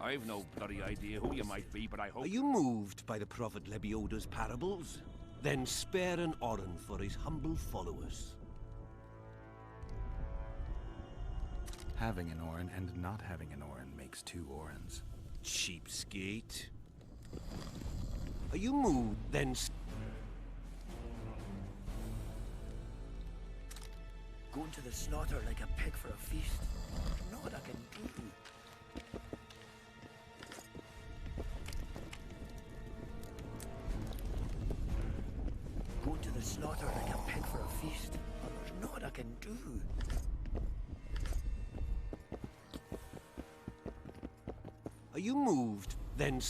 I've no bloody idea who you might be, but I hope... Are you moved by the Prophet Lebioda's parables? Then spare an oren for his humble followers. Having an oren and not having an oren makes 2 orens. Cheapskate. Are you moved? Then... Going to the slaughter like a pig for a feast. You know what I can do? Going to the slaughter like a pig for a feast. You know what I can do? Are you moved? Then...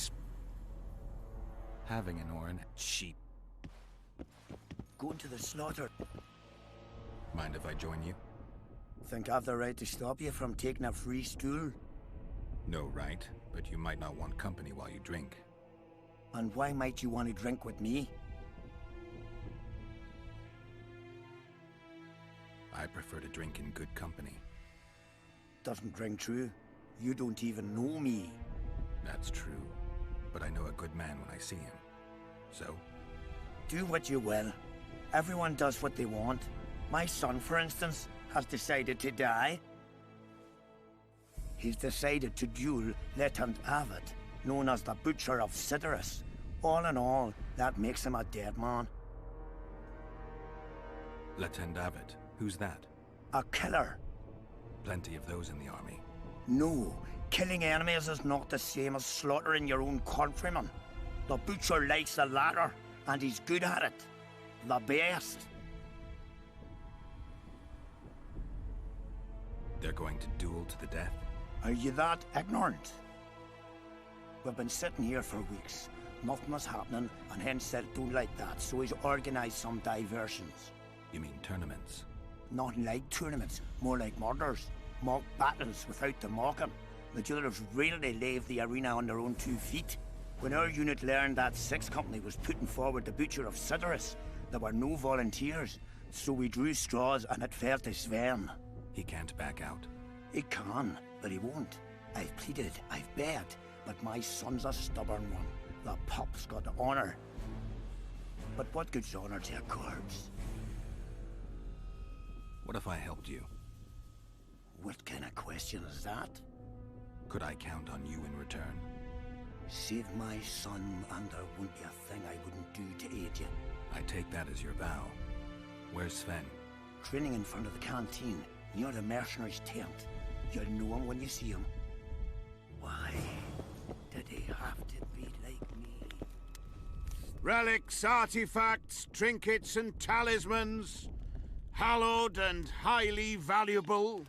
Having an oren... Cheap. Going to the slaughter. Mind if I join you? Think I've the right to stop you from taking a free stool? No right, but you might not want company while you drink. And why might you want to drink with me? I prefer to drink in good company. Doesn't ring true. You don't even know me. That's true, but I know a good man when I see him. So? Do what you will. Everyone does what they want. My son, for instance, has decided to die. He's decided to duel Lieutenant Avid, known as the Butcher of Cidaris. All in all, that makes him a dead man. Lieutenant Avid, who's that? A killer. Plenty of those in the army. No, killing enemies is not the same as slaughtering your own countrymen. The Butcher likes the latter, and he's good at it. The best. They're going to duel to the death? Are you that ignorant? We've been sitting here for weeks. Nothing was happening, and Hensel don't like that, so he's organised some diversions. You mean tournaments? Not like tournaments, more like murders. Mock battles without the mocking. The duellers really leave the arena on their own 2 feet. When our unit learned that 6th Company was putting forward the Butcher of Cidaris, there were no volunteers, so we drew straws and it fell to Sven. He can't back out. He can, but he won't. I've pleaded, I've begged, but my son's a stubborn one. The pup's got honor. But what good's honor to a corpse? What if I helped you? What kind of question is that? Could I count on you in return? Save my son, and there wouldn't be a thing I wouldn't do to aid you. I take that as your vow. Where's Sven? Training in front of the canteen, near the mercenaries' tent. You'll know him when you see him. Why did he have to be like me? Relics, artifacts, trinkets and talismans. Hallowed and highly valuable.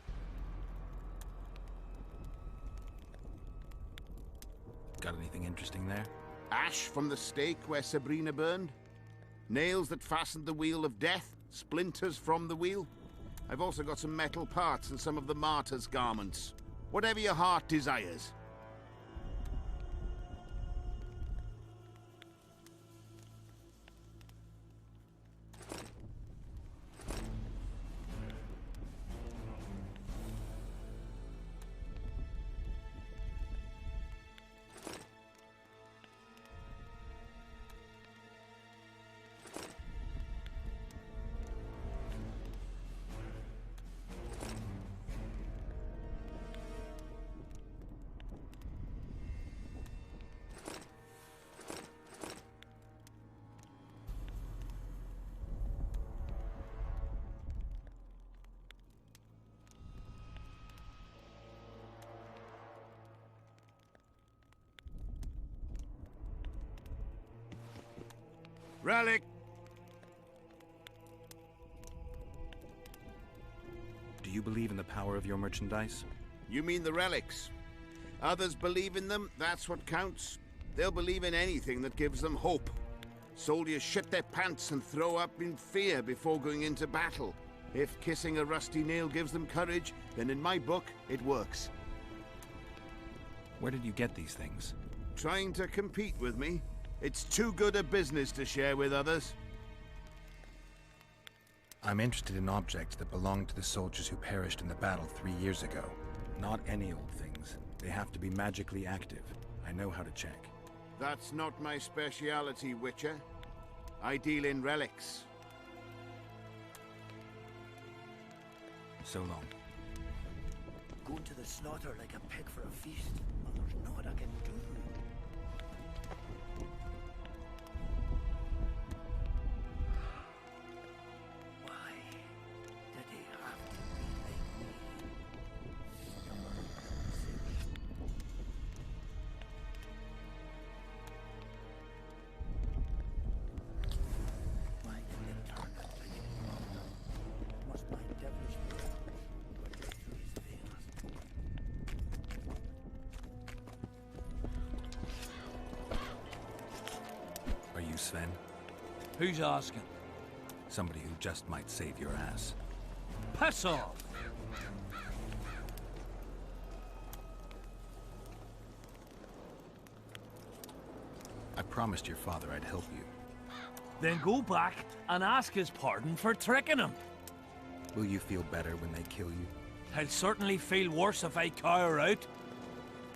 Got anything interesting there? Ash from the stake where Sabrina burned. Nails that fastened the wheel of death. Splinters from the wheel. I've also got some metal parts and some of the martyr's garments. Whatever your heart desires. Relic. Do you believe in the power of your merchandise? You mean the relics? Others believe in them, that's what counts. They'll believe in anything that gives them hope. Soldiers shit their pants and throw up in fear before going into battle. If kissing a rusty nail gives them courage, then in my book, it works. Where did you get these things? Trying to compete with me? It's too good a business to share with others. I'm interested in objects that belong to the soldiers who perished in the battle 3 years ago. Not any old things. They have to be magically active. I know how to check. That's not my speciality, Witcher. I deal in relics. So long. Going to the slaughter like a pig for a feast. Well, there's naught I can do. Are you Sven? Who's asking? Somebody who just might save your ass. Pass off! I promised your father I'd help you. Then go back and ask his pardon for tricking him. Will you feel better when they kill you? I'll certainly feel worse if I cower out.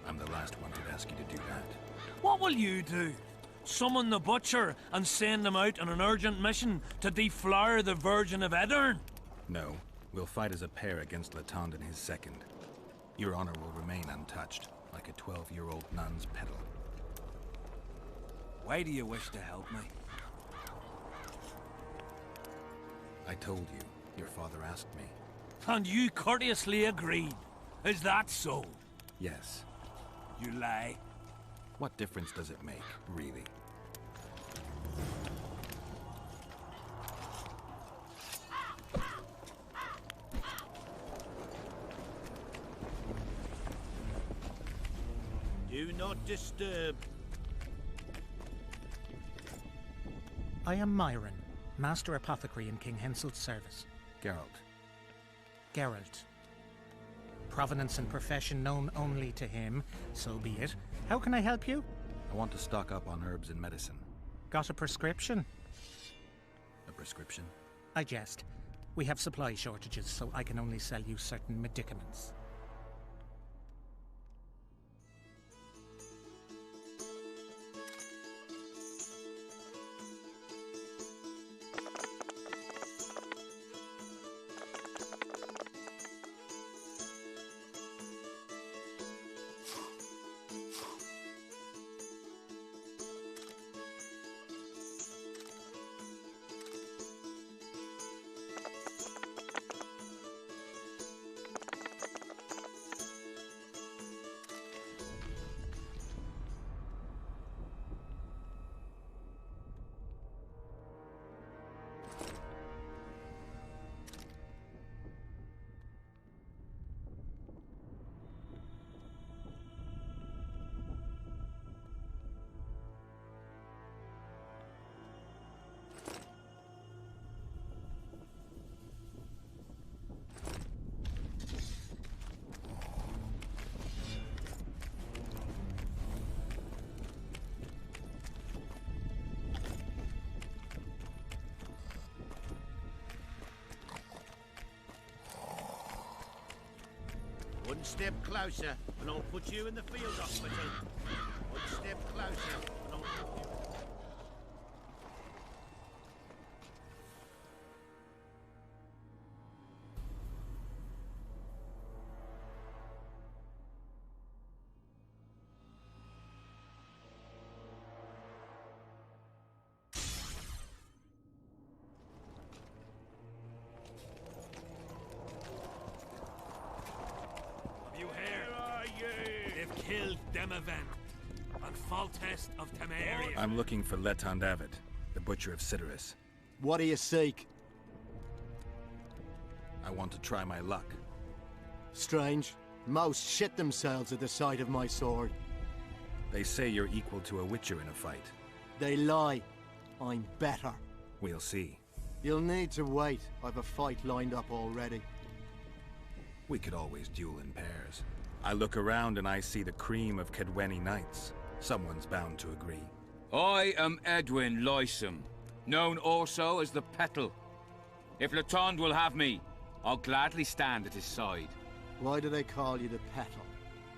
I'm the last one who'd ask you to do that. What will you do? Summon the butcher and send him out on an urgent mission to deflower the Virgin of Edern? No. We'll fight as a pair against Latond and his second. Your honor will remain untouched, like a 12-year-old nun's petal. Why do you wish to help me? I told you. Your father asked me. And you courteously agreed. Is that so? Yes. You lie. What difference does it make, really? Do not disturb. I am Myron, Master Apothecary in King Henselt's service. Geralt. Geralt. Provenance and profession known only to him, so be it. How can I help you? I want to stock up on herbs and medicine. Got a prescription? A prescription? I jest. We have supply shortages, so I can only sell you certain medicaments. One step closer, and I'll put you in the field hospital. One step closer, and I'll put you... You hear? They've killed Demavent on Foltest of Temeria. I'm looking for Letond Avid, the Butcher of Cidaris. What do you seek? I want to try my luck. Strange. Most shit themselves at the sight of my sword. They say you're equal to a Witcher in a fight. They lie. I'm better. We'll see. You'll need to wait. I've a fight lined up already. We could always duel in pairs. I look around and I see the cream of Kedweni knights. Someone's bound to agree. I am Edwin Lysum, known also as the Petal. If Latond will have me, I'll gladly stand at his side. Why do they call you the Petal?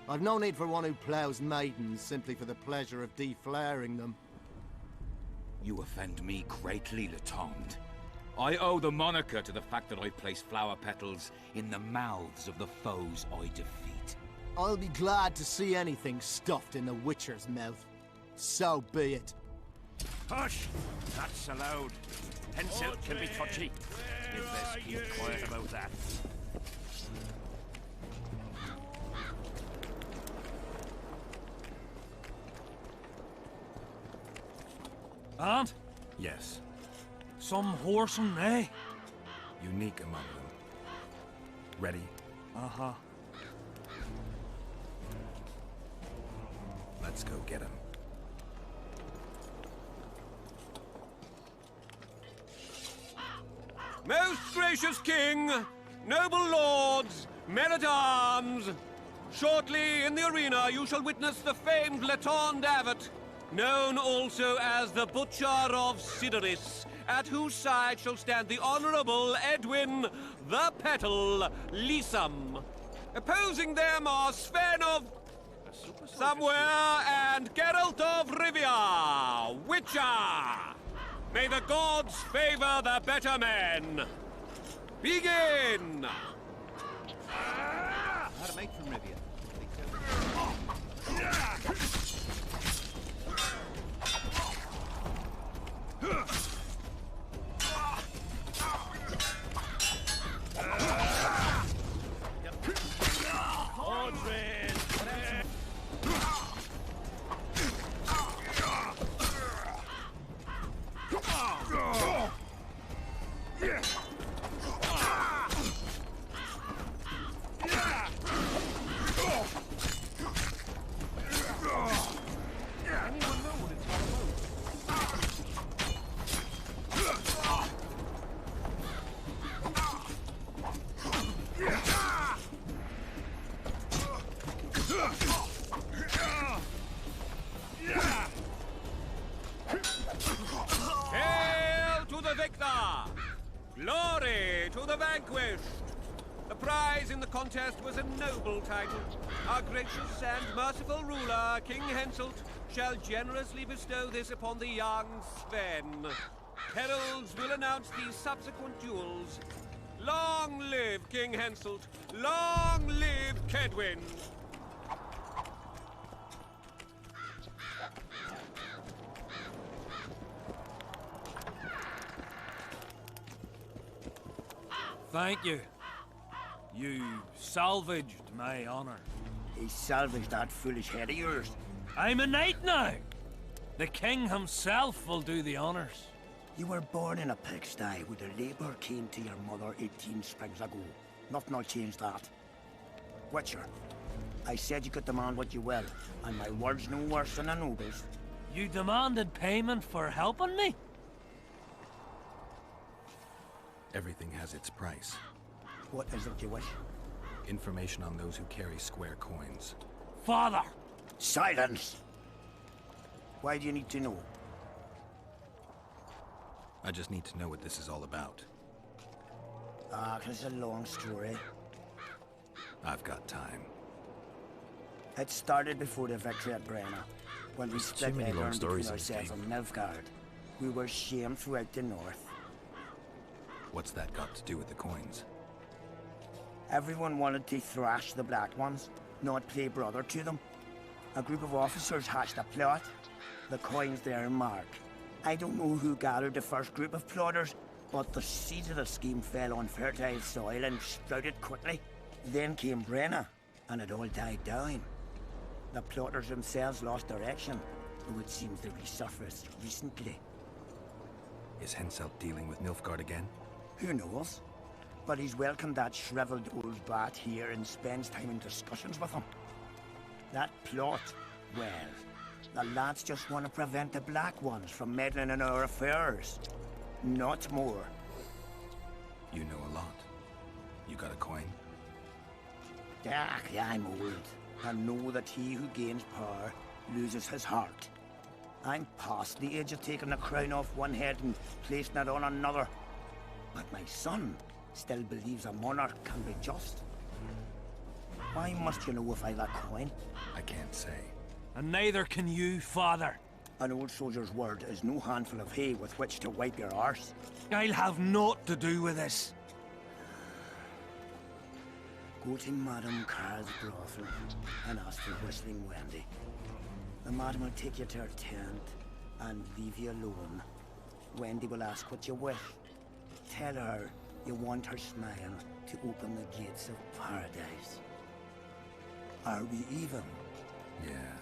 I've no need for one who ploughs maidens simply for the pleasure of deflaring them. You offend me greatly, Latond. I owe the moniker to the fact that I place flower petals in the mouths of the foes I defeat. I'll be glad to see anything stuffed in the Witcher's mouth. So be it. Hush! That's allowed. Henselt can be touchy. You'd best keep quiet about that. And? Yes. Some whoreson, eh? Unique among them. Ready? Uh-huh. Let's go get him. Most gracious king, noble lords, Men-at-arms! Shortly in the arena you shall witness the famed Letond Abbot, known also as the Butcher of Sidoris, at whose side shall stand the Honourable Edwin the Petal Lysam. Opposing them are Sven of Somewhere and Geralt of Rivia, Witcher! May the gods favour the better men! Begin! How to make from Rivia? Hail to the victor! Glory to the vanquished! The prize in the contest was a noble title. Our gracious and merciful ruler, King Henselt, shall generously bestow this upon the young Sven. Heralds will announce the subsequent duels. Long live King Henselt! Long live Kedwin! Thank you. You salvaged my honor. He salvaged that foolish head of yours. I'm a knight now. The king himself will do the honors. You were born in a pigsty where the labour came to your mother 18 springs ago. Nothing will change that. Witcher, I said you could demand what you will, and my word's no worse than a noble's. You demanded payment for helping me? Everything has its price. What is it you wish? Information on those who carry square coins. Father! Silence! Why do you need to know? I just need to know what this is all about. Ah, it's a long story. I've got time. It started before the victory at Brenna, when we split many long Edirn stories between in this ourselves and Nilfgaard. We were shamed throughout the north. What's that got to do with the coins? Everyone wanted to thrash the Black Ones, not play brother to them. A group of officers hatched a plot. The coins their mark. I don't know who gathered the first group of plotters, but the seeds of the scheme fell on fertile soil and sprouted quickly. Then came Brenna, and it all died down. The plotters themselves lost direction, though it seems they resurfaced recently. Is Henselt dealing with Nilfgaard again? Who knows? But he's welcomed that shriveled old bat here and spends time in discussions with him. That plot, well, the lads just want to prevent the Black Ones from meddling in our affairs. Not more. You know a lot. You got a coin? Yeah, I'm old, and know that he who gains power loses his heart. I'm past the age of taking the crown off one head and placing it on another. But my son still believes a monarch can be just. Why must you know if I've a coin? I can't say. And neither can you, father. An old soldier's word is no handful of hay with which to wipe your arse. I'll have naught to do with this. Go to Madame Carl's brothel and ask for Whistling Wendy. The madam will take you to her tent and leave you alone. Wendy will ask what you wish. Tell her you want her smile to open the gates of paradise. Are we even? Yeah.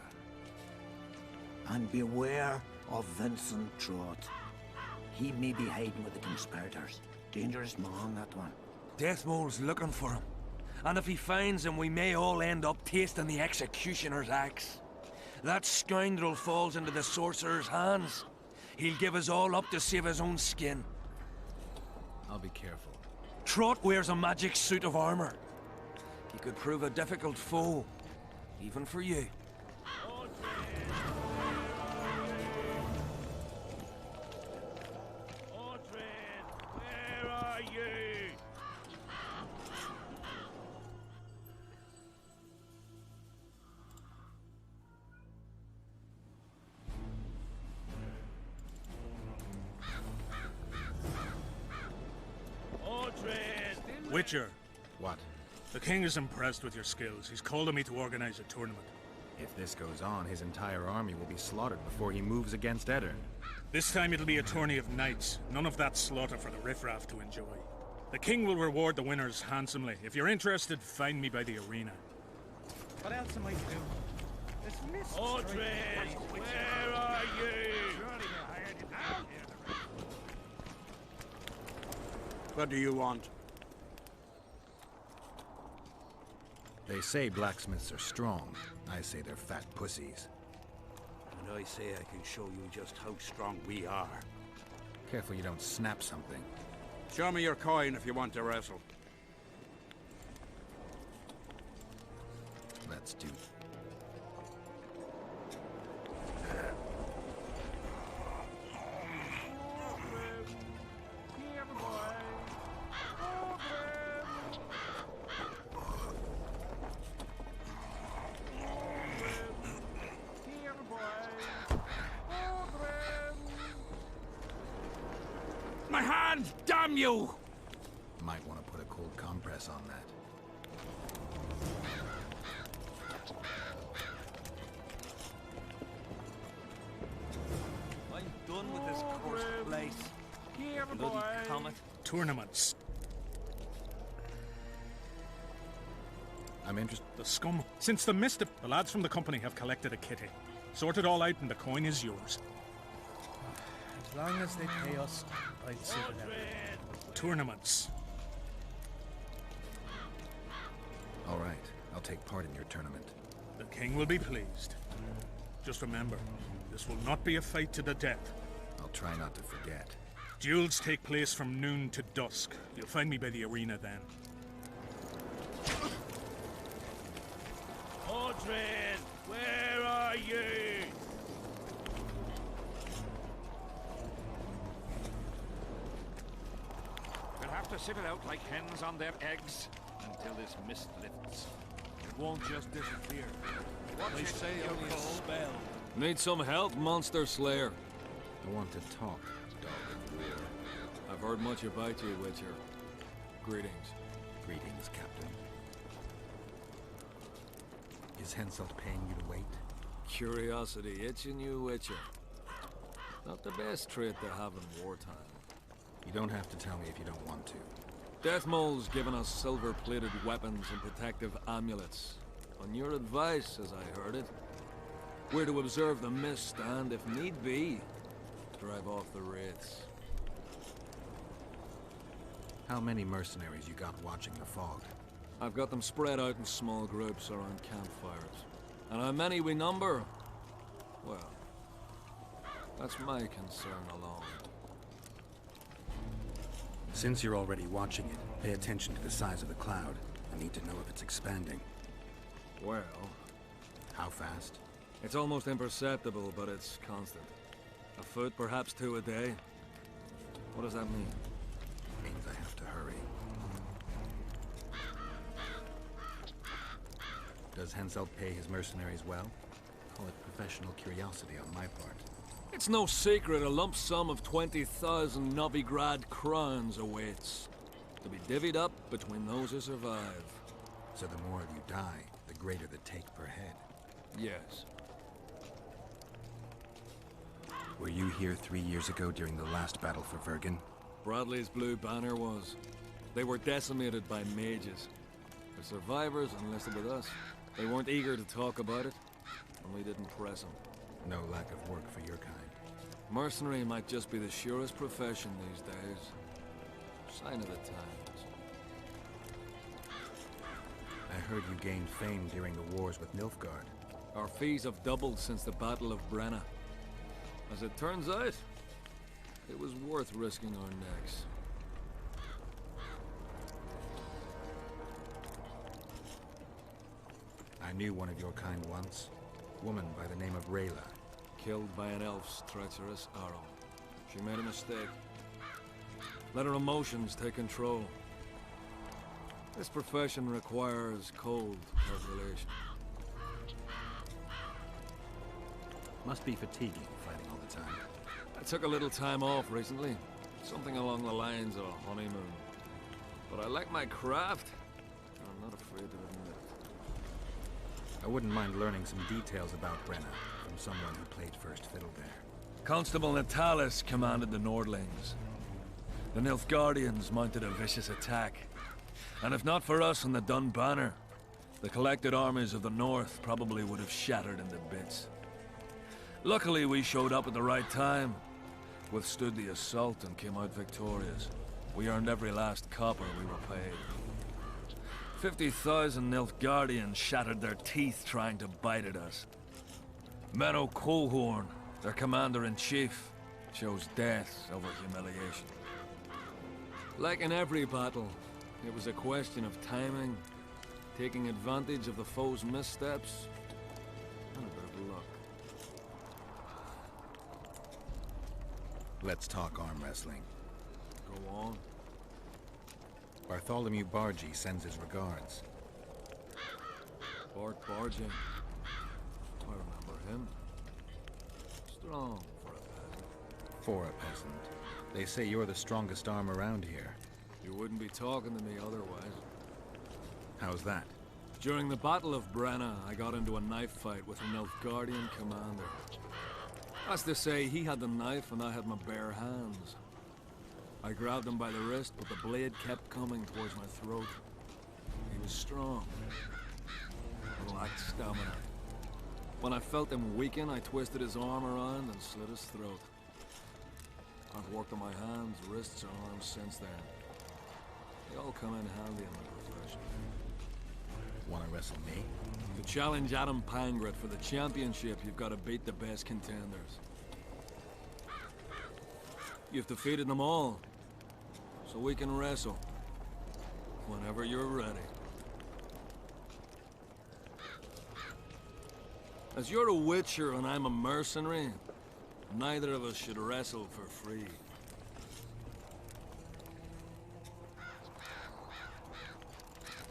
And beware of Vincent Trott. He may be hiding with the conspirators. Dangerous man, that one. Deathmole's looking for him. And if he finds him, we may all end up tasting the executioner's axe. That scoundrel falls into the sorcerer's hands. He'll give us all up to save his own skin. I'll be careful. Trott wears a magic suit of armor. He could prove a difficult foe, even for you. Where are you? Witcher. What? The king is impressed with your skills. He's called on me to organize a tournament. If this goes on, his entire army will be slaughtered before he moves against Eddard. This time it'll be a tourney of knights. None of that slaughter for the riffraff to enjoy. The king will reward the winners handsomely. If you're interested, find me by the arena. What else am I to do? This mist. Audrey, where are you? What do you want? They say blacksmiths are strong. I say they're fat pussies. And I say I can show you just how strong we are. Careful you don't snap something. Show me your coin if you want to wrestle. Let's do. My hand! Damn you! Might want to put a cold compress on that. I'm done with this cursed place. Bloody comet. Tournaments. I'm interested. The scum. Since the mist of... The lads from the company have collected a kitty. Sort it all out and the coin is yours. As long as they pay us, I'd see them. Tournaments. All right, I'll take part in your tournament. The king will be pleased. Just remember, this will not be a fight to the death. I'll try not to forget. Duels take place from noon to dusk. You'll find me by the arena then. Audrey, where are you? We'll have to sit it out like hens on their eggs until this mist lifts. It won't just disappear. They say only a spell. Need some help, Monster Slayer? I want to talk, dog of war. I've heard much about you, Witcher. Greetings. Greetings, Captain. Is Henselt paying you to wait? Curiosity itching you, Witcher. Not the best trait to have in wartime. You don't have to tell me if you don't want to. Deathmole's given us silver-plated weapons and protective amulets. On your advice, as I heard it. We're to observe the mist and, if need be, drive off the wraiths. How many mercenaries you got watching the fog? I've got them spread out in small groups around campfires. And how many we number? Well, that's my concern alone. Since you're already watching it, pay attention to the size of the cloud. I need to know if it's expanding. Well... How fast? It's almost imperceptible, but it's constant. A foot, perhaps 2 a day. What does that mean? Means I have to hurry. Does Henselt pay his mercenaries well? Call it professional curiosity on my part. It's no secret a lump sum of 20,000 Novigrad crowns awaits. To be divvied up between those who survive. So the more of you die, the greater the take per head. Yes. Were you here 3 years ago during the last battle for Vergen? Bradley's Blue Banner was. They were decimated by mages. The survivors enlisted with us. They weren't eager to talk about it, and we didn't press them. No lack of work for your kind. Mercenary might just be the surest profession these days. Sign of the times. I heard you gained fame during the wars with Nilfgaard. Our fees have doubled since the Battle of Brenna. As it turns out, it was worth risking our necks. I knew one of your kind once. Woman by the name of Rayla. Killed by an elf's treacherous arrow. She made a mistake. Let her emotions take control. This profession requires cold calculation. Must be fatiguing fighting all the time. I took a little time off recently. Something along the lines of a honeymoon. But I like my craft. And I'm not afraid to admit it. I wouldn't mind learning some details about Brenna from someone who played first fiddle there. Constable Natalis commanded the Nordlings. The Nilfgaardians mounted a vicious attack. And if not for us and the Dun Banner, the collected armies of the North probably would have shattered into bits. Luckily, we showed up at the right time, withstood the assault and came out victorious. We earned every last copper we were paid. 50,000 Nilfgaardians shattered their teeth trying to bite at us. Menno Colehorn, their commander-in-chief, chose death over humiliation. Like in every battle, it was a question of timing, taking advantage of the foe's missteps, and a bit of luck. Let's talk arm wrestling. Go on. Bartholomew Bargy sends his regards. Bart Bargy. I remember him. Strong for a peasant. For a peasant. They say you're the strongest arm around here. You wouldn't be talking to me otherwise. How's that? During the Battle of Brenna, I got into a knife fight with a Nilfgaardian commander. That's to say, he had the knife and I had my bare hands. I grabbed him by the wrist, but the blade kept coming towards my throat. He was strong. Lacked stamina. When I felt him weaken, I twisted his arm around and slit his throat. I've worked on my hands, wrists, and arms since then. They all come in handy in my profession. Wanna wrestle me? To challenge Adam Pangret for the championship, you've got to beat the best contenders. You've defeated them all, so we can wrestle. Whenever you're ready. As you're a witcher and I'm a mercenary, neither of us should wrestle for free.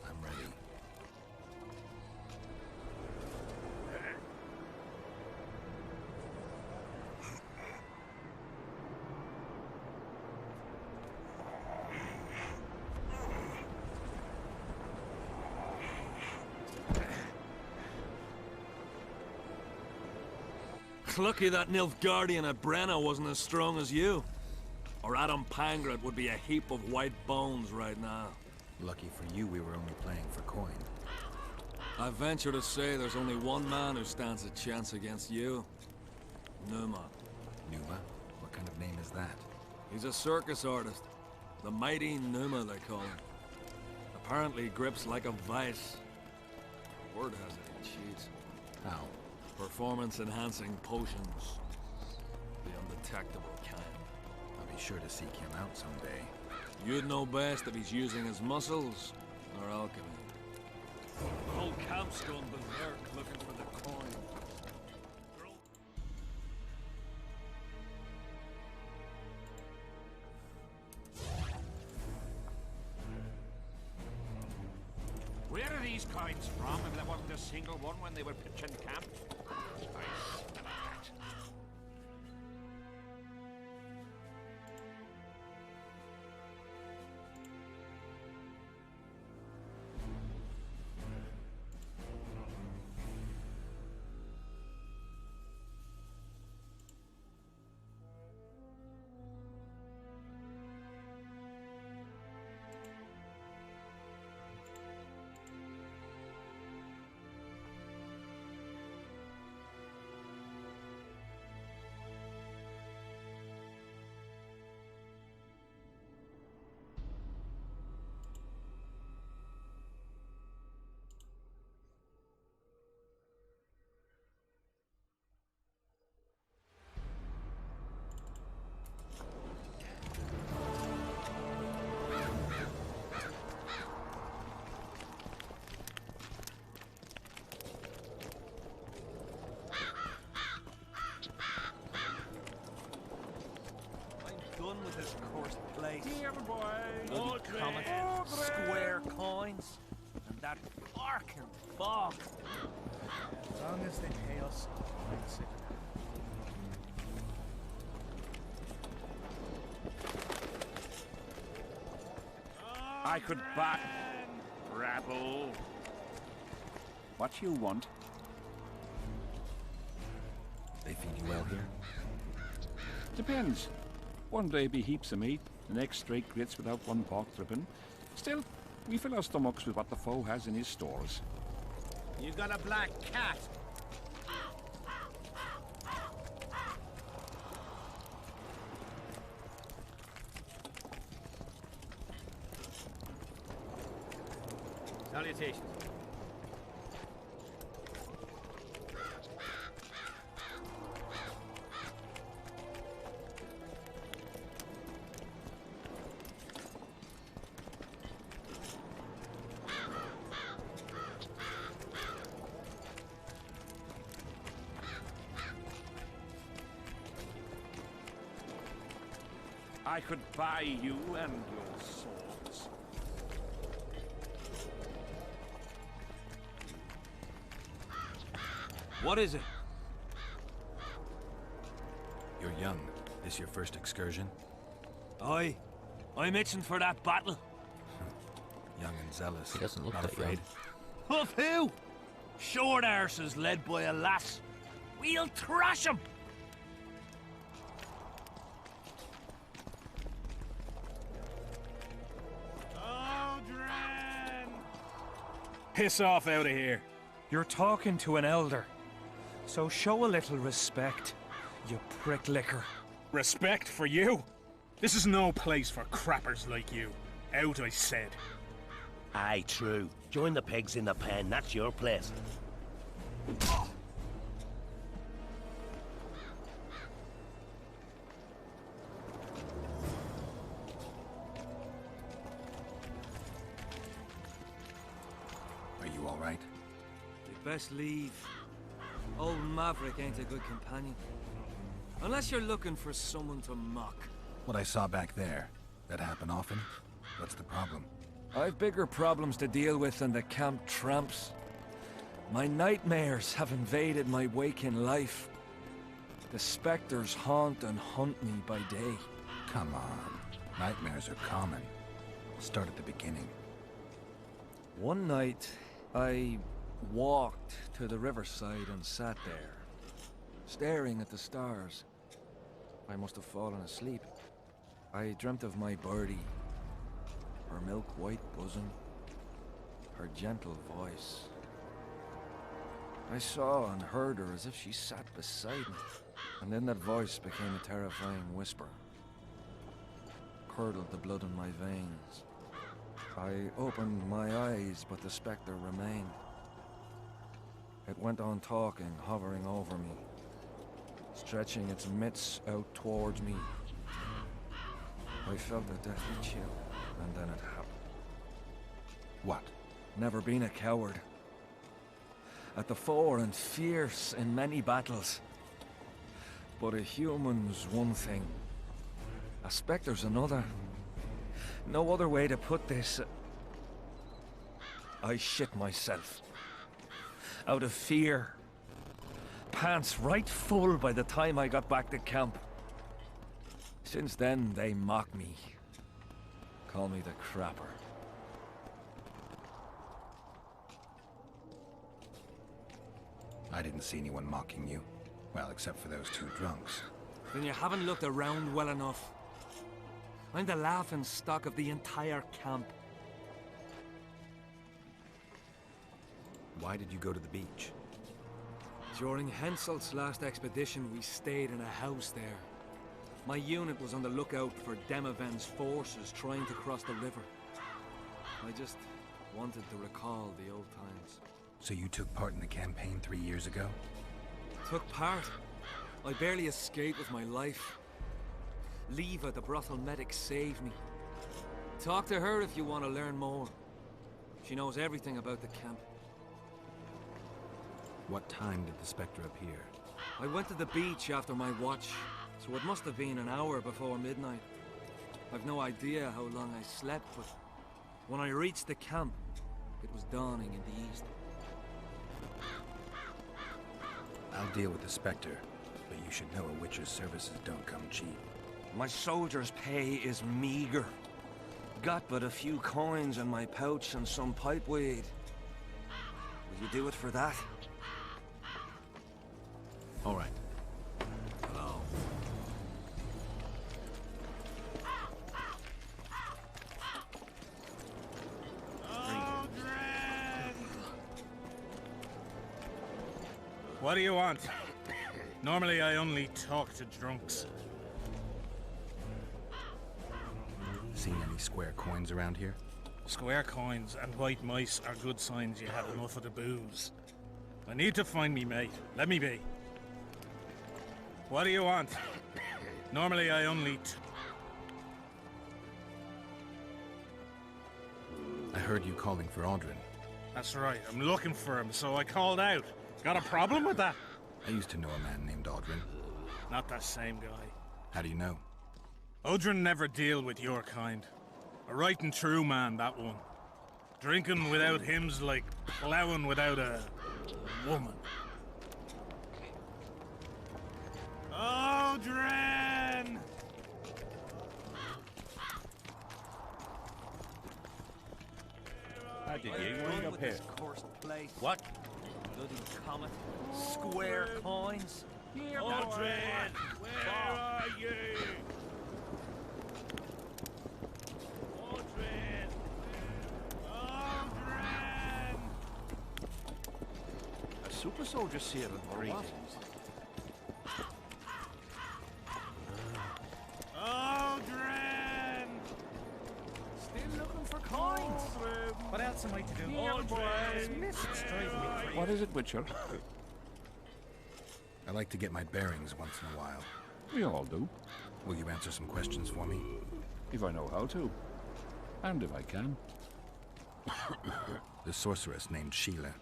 I'm ready. Lucky that Nilfgaardian at Brenna wasn't as strong as you. Or Adam Pangret would be a heap of white bones right now. Lucky for you, we were only playing for coin. I venture to say there's only one man who stands a chance against you. Numa. Numa? What kind of name is that? He's a circus artist. The mighty Numa, they call him. Apparently grips like a vice. Word has it he cheats. How? Performance-enhancing potions. The undetectable kind. I'll be sure to seek him out someday. You'd know best if he's using his muscles or alchemy. The whole camp's gone berserk looking for the coin. Where are these coins from if there wasn't a single one when they were pitching camp? I smell that. Bloody comet, square coins, and that fucking fog. As long as they pay us, I'm sick of I could buy... Rabble. What you want? They feed you well here? Depends. One day be heaps of meat, the next straight grits without one pork dripping. Still, we fill our stomachs with what the foe has in his stores. You got a black cat. Salutations. I could buy you and your swords. What is it? You're young. This your first excursion? Aye. I'm itching for that battle. Young and zealous. He doesn't look Not that afraid. Of who? Short arses led by a lass. We'll thrash him! Piss off out of here. You're talking to an elder, so show a little respect, you prick licker. Respect for you? This is no place for crappers like you. Out, I said. Aye, true. Join the pigs in the pen, that's your place. Are you all right? You'd best leave. Old Maverick ain't a good companion. Unless you're looking for someone to mock. What I saw back there, that happen often? What's the problem? I've bigger problems to deal with than the camp tramps. My nightmares have invaded my waking life. The specters haunt and hunt me by day. Come on. Nightmares are common. Start at the beginning. One night, I walked to the riverside and sat there, staring at the stars. I must have fallen asleep. I dreamt of my birdie, her milk-white bosom, her gentle voice. I saw and heard her as if she sat beside me, and then that voice became a terrifying whisper. Curdled the blood in my veins. I opened my eyes, but the spectre remained. It went on talking, hovering over me, stretching its mitts out towards me. I felt a deathly chill, and then it happened. What? Never been a coward. At the fore and fierce in many battles. But a human's one thing. A spectre's another. No other way to put this. I shit myself. Out of fear. Pants right full by the time I got back to camp. Since then, they mock me. Call me the crapper. I didn't see anyone mocking you. Well, except for those two drunks. Then you haven't looked around well enough. I'm the laughing stock of the entire camp. Why did you go to the beach? During Henselt's last expedition, we stayed in a house there. My unit was on the lookout for Demaven's forces trying to cross the river. I just wanted to recall the old times. So you took part in the campaign 3 years ago? Took part? I barely escaped with my life. Leva, the brothel medic, saved me. Talk to her if you want to learn more. She knows everything about the camp. What time did the Spectre appear? I went to the beach after my watch, so it must have been an hour before midnight. I've no idea how long I slept, but when I reached the camp, it was dawning in the east. I'll deal with the Spectre, but you should know a witcher's services don't come cheap. My soldier's pay is meager. Got but a few coins in my pouch and some pipeweed. Will you do it for that? All right. Hello. What do you want? Normally I only talk to drunks. Seen any square coins around here? Square coins and white mice are good signs you have enough of the booze. I need to find me mate. Let me be. What do you want? Normally I only I heard you calling for Audrin. That's right, I'm looking for him, so I called out. Got a problem with that? I used to know a man named Audrin. Not that same guy. How do you know? Audrin never deal with your kind. A right and true man, that one. Drinking without him's like plowing without a woman. Audrin! How did you wind up here? What? Bloody comet. Square coins. Audrin, where are you? Audrin! Audrin! A super soldier here and greetings. Audrin! Still looking for coins. What else am I to do? This mist is driving me crazy. What is it, Witcher? I like to get my bearings once in a while. We all do. Will you answer some questions for me? If I know how to. And if I can. The sorceress named Sheila.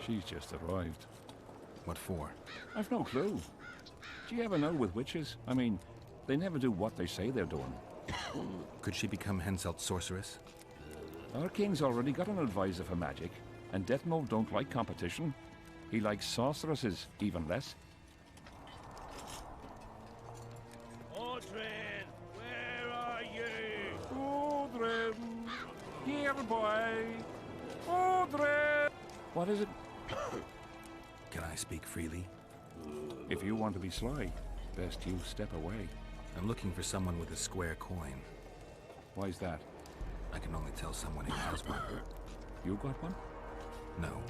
She's just arrived. What for? I've no clue. Do you ever know with witches? I mean, they never do what they say they're doing. Could she become Henselt's sorceress? Our king's already got an advisor for magic, and Detmold don't like competition. He likes sorceresses, even less. Audrin, where are you? Audrin, here, boy. Audrin! What is it? Can I speak freely? If you want to be sly, best you step away. I'm looking for someone with a square coin. Why's that? I can only tell someone who has one. You got one? No.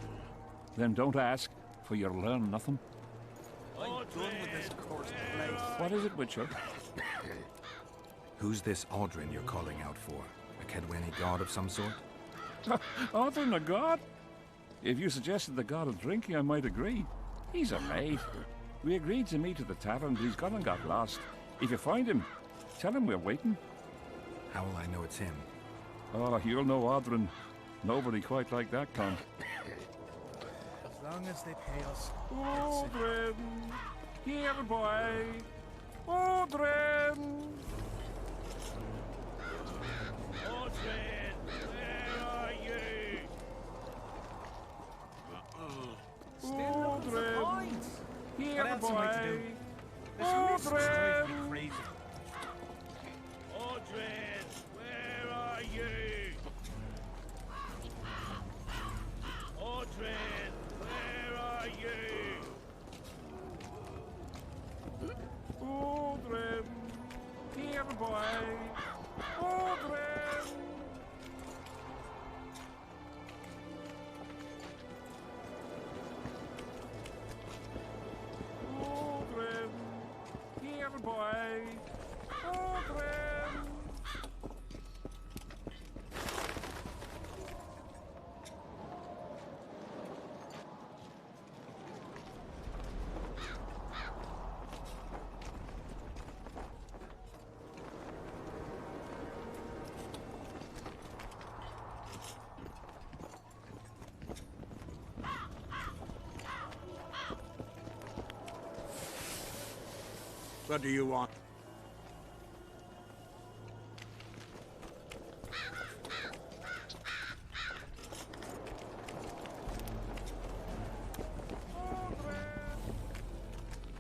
Then don't ask, for you'll learn nothing. I'm done with this cursed place. What is it, Witcher? Who's this Audrin you're calling out for? A Kedweni god of some sort? Audrin, a god? If you suggested the god of drinking, I might agree. He's a mate. We agreed to meet at the tavern, but he's gone and got lost. If you find him, tell him we're waiting. How will I know it's him? Oh, you'll know Audrin. Nobody quite like that cunt. As long as they pay us. Audrin! Here, boy! Audrin! Audrin, where are you? Still looking for coins. Here, What else boy! am I to do? This mist is driving me crazy. Audrin, where are you? Audrin, where are you? Audrin, here, boy! Audrin! Audrin, here, boy! Audrin! What do you want?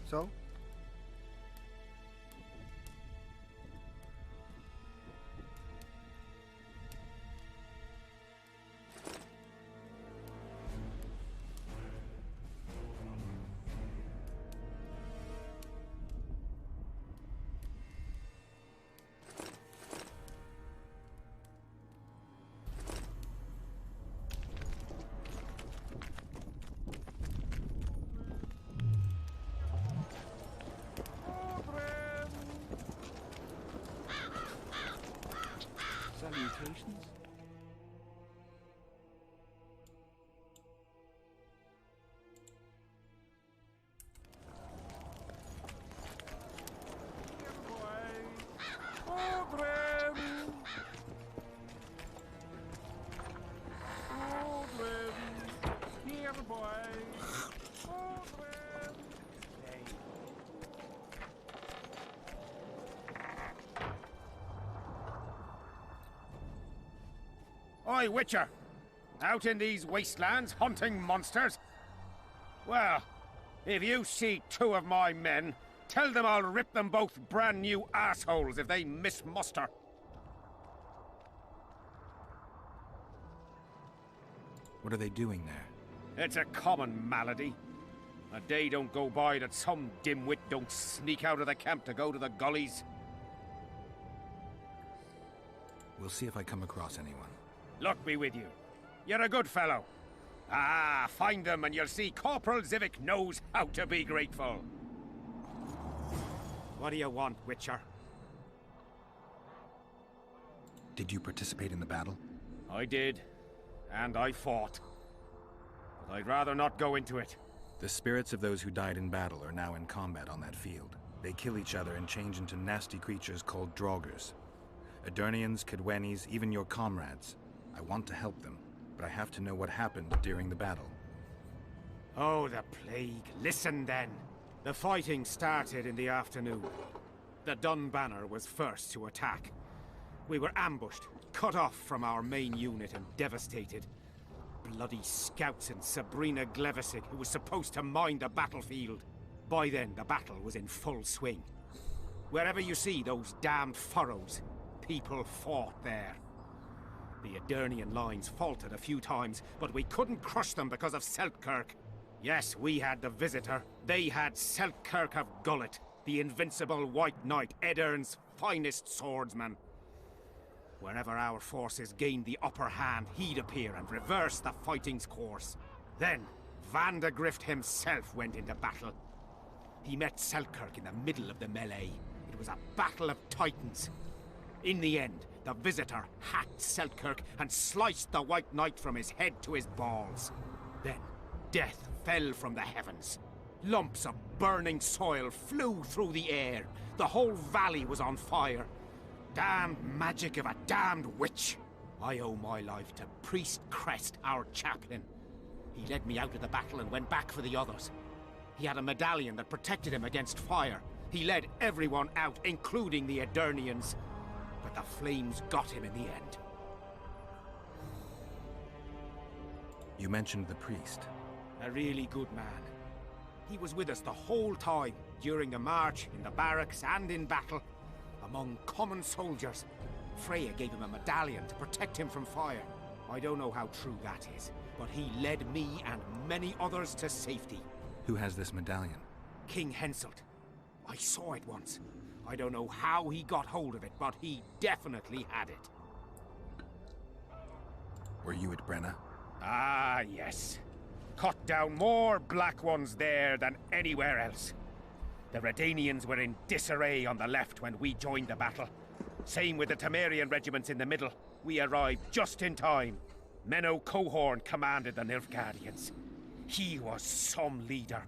So? Salutations. Oi, Witcher! Out in these wastelands hunting monsters? Well, if you see two of my men, tell them I'll rip them both brand new assholes if they miss muster. What are they doing there? It's a common malady. A day don't go by that some dimwit don't sneak out of the camp to go to the gullies. We'll see if I come across anyone. Luck be with you. You're a good fellow. Ah, find them and you'll see Corporal Zivik knows how to be grateful. What do you want, Witcher? Did you participate in the battle? I did. And I fought. But I'd rather not go into it. The spirits of those who died in battle are now in combat on that field. They kill each other and change into nasty creatures called Draugrs. Eternians, Cadwenis, even your comrades. I want to help them, but I have to know what happened during the battle. Oh, the plague. Listen then. The fighting started in the afternoon. The Dun Banner was first to attack. We were ambushed, cut off from our main unit and devastated. Bloody scouts and Sabrina Glevisic, who was supposed to mind the battlefield. By then, the battle was in full swing. Wherever you see those damned furrows, people fought there. The Edirnian lines faltered a few times, but we couldn't crush them because of Seltkirk. Yes, we had the Visitor. They had Seltkirk of Gullet, the invincible White Knight, Edern's finest swordsman. Wherever our forces gained the upper hand, he'd appear and reverse the fighting's course. Then, Vandegrift himself went into battle. He met Seltkirk in the middle of the melee. It was a battle of titans. In the end, the Visitor hacked Seltkirk and sliced the White Knight from his head to his balls. Then, death fell from the heavens. Lumps of burning soil flew through the air. The whole valley was on fire. Damned magic of a damned witch. I owe my life to Priest Crest, our chaplain. He led me out of the battle and went back for the others. He had a medallion that protected him against fire. He led everyone out, including the Edirnians. But the flames got him in the end. You mentioned the priest. A really good man. He was with us the whole time, during the march, in the barracks, and in battle. Among common soldiers. Freya gave him a medallion to protect him from fire. I don't know how true that is, but he led me and many others to safety. Who has this medallion? King Henselt. I saw it once. I don't know how he got hold of it, but he definitely had it. Were you at Brenna? Ah, yes. Cut down more Black Ones there than anywhere else. The Redanians were in disarray on the left when we joined the battle. Same with the Temerian regiments in the middle. We arrived just in time. Menno Cohorn commanded the Nilfgaardians. He was some leader.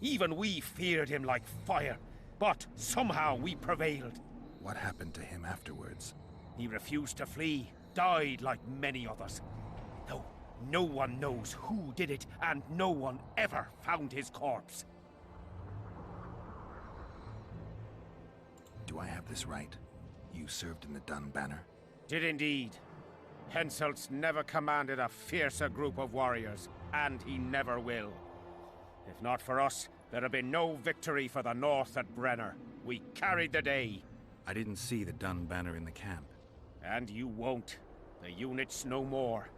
Even we feared him like fire. But somehow we prevailed. What happened to him afterwards? He refused to flee, died like many others. No one knows who did it, and no one ever found his corpse. Do I have this right? You served in the Dun Banner? Did indeed. Henselt's never commanded a fiercer group of warriors, and he never will. If not for us, there'd have been no victory for the North at Brenner. We carried the day. I didn't see the Dun banner in the camp. And you won't. The unit's no more.